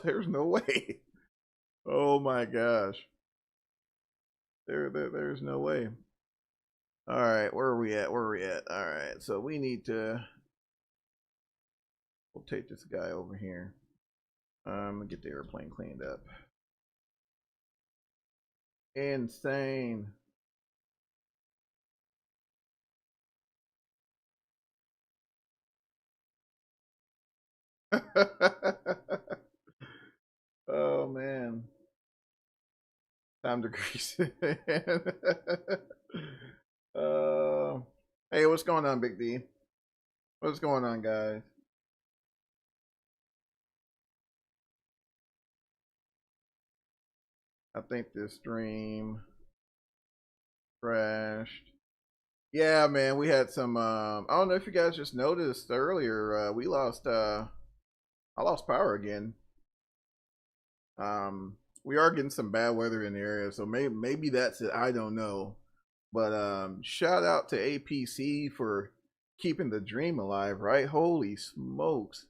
There's no way. Oh my gosh. There's no way. All right, where are we at? Where are we at? All right, so we need to. We'll take this guy over here. Get the airplane cleaned up. Insane. Oh man. Time to grease it. Hey, what's going on, Big D? What's going on, guys? I think this stream crashed. Yeah, man, we had some. I don't know if you guys just noticed earlier. We lost. I lost power again. We are getting some bad weather in the area, so maybe that's it. I don't know. But shout out to APC for keeping the dream alive, right? Holy smokes.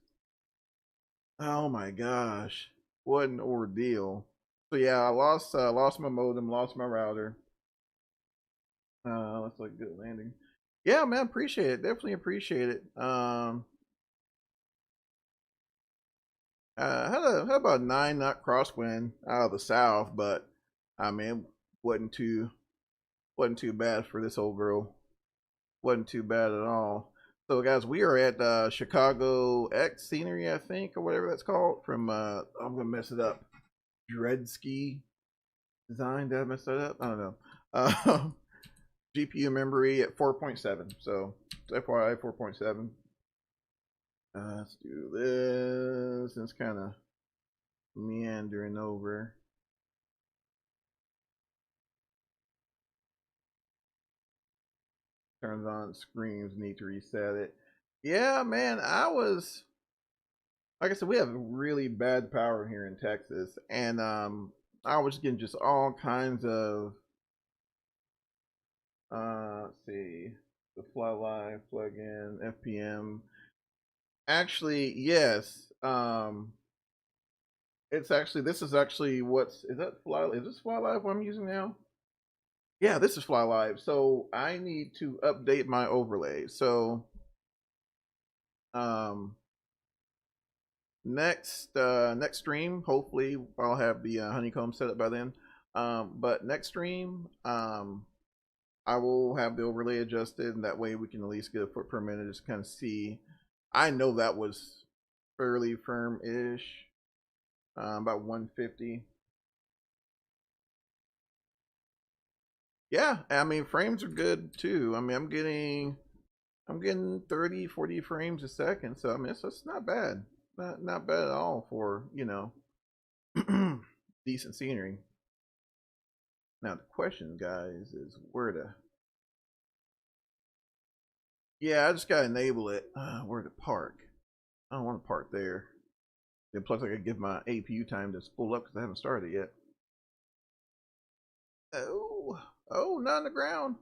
Oh my gosh. What an ordeal. So yeah, I lost my modem, lost my router. Looks like a good landing. Yeah, man, appreciate it. Definitely appreciate it. Had about 9 knot crosswind out of the south, but I mean, it wasn't too bad for this old girl. Wasn't too bad at all. So, guys, we are at Chicago X Scenery, I think, or whatever that's called. From I'm gonna mess it up. Dreadski Design. Did I mess that up? I don't know. GPU memory at 4.7. So, FYI, 4.7. Let's do this. It's kind of meandering over. Turns on, screams, need to reset it. Yeah, man, like I said, we have really bad power here in Texas, and I was getting just all kinds of let's see, the Fly Live plugin, FPM. Actually, yes. It's actually, this is actually is this Fly Live what I'm using now? Yeah, this is Fly Live. So I need to update my overlay. So next stream, hopefully I'll have the honeycomb set up by then. But next stream, I will have the overlay adjusted, and that way we can at least get a foot per minute, just kind of see. I know that was fairly firm-ish, about 150. Yeah, I mean, frames are good too. I mean, I'm getting 30, 40 frames a second, so I mean, it's not bad. Not bad at all for, you know, decent scenery. Now the question, guys, is where to. Yeah, I just gotta enable it. Where to park? I don't want to park there. And plus, I gotta give my APU time to spool up because I haven't started yet. Oh, not on the ground.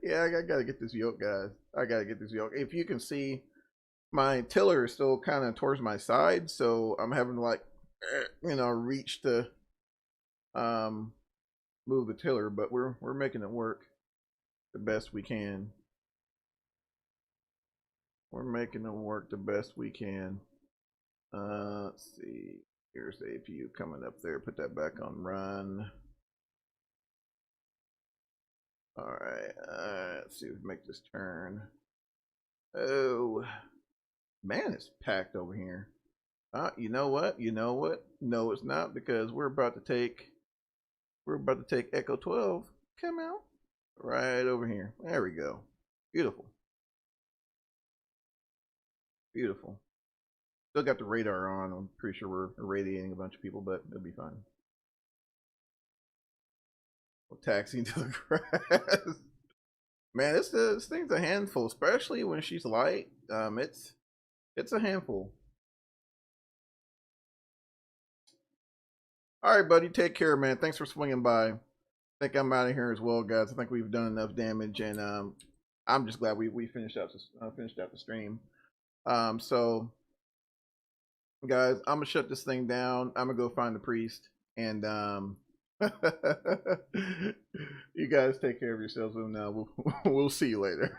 Yeah, I gotta get this yoke, guys. I gotta get this yoke. If you can see, my tiller is still kind of towards my side, so I'm having to like, you know, reach to move the tiller, but we're making it work the best we can. We're making it work the best we can. Let's see. Here's the APU coming up there. Put that back on run. All right. Let's see if we make this turn. Oh, man, it's packed over here. You know what? You know what? No, it's not, because we're about to take Echo 12. Come out right over here. There we go. Beautiful. Beautiful. Still got the radar on. I'm pretty sure we're irradiating a bunch of people, but it'll be fine. We're taxiing to the grass. Man, this thing's a handful, especially when she's light. It's a handful. All right, buddy. Take care, man. Thanks for swinging by. I think I'm out of here as well, guys. I think we've done enough damage, and I'm just glad we finished out the stream. So, guys, I'm gonna shut this thing down. I'm gonna go find the priest, and you guys take care of yourselves, and we'll see you later.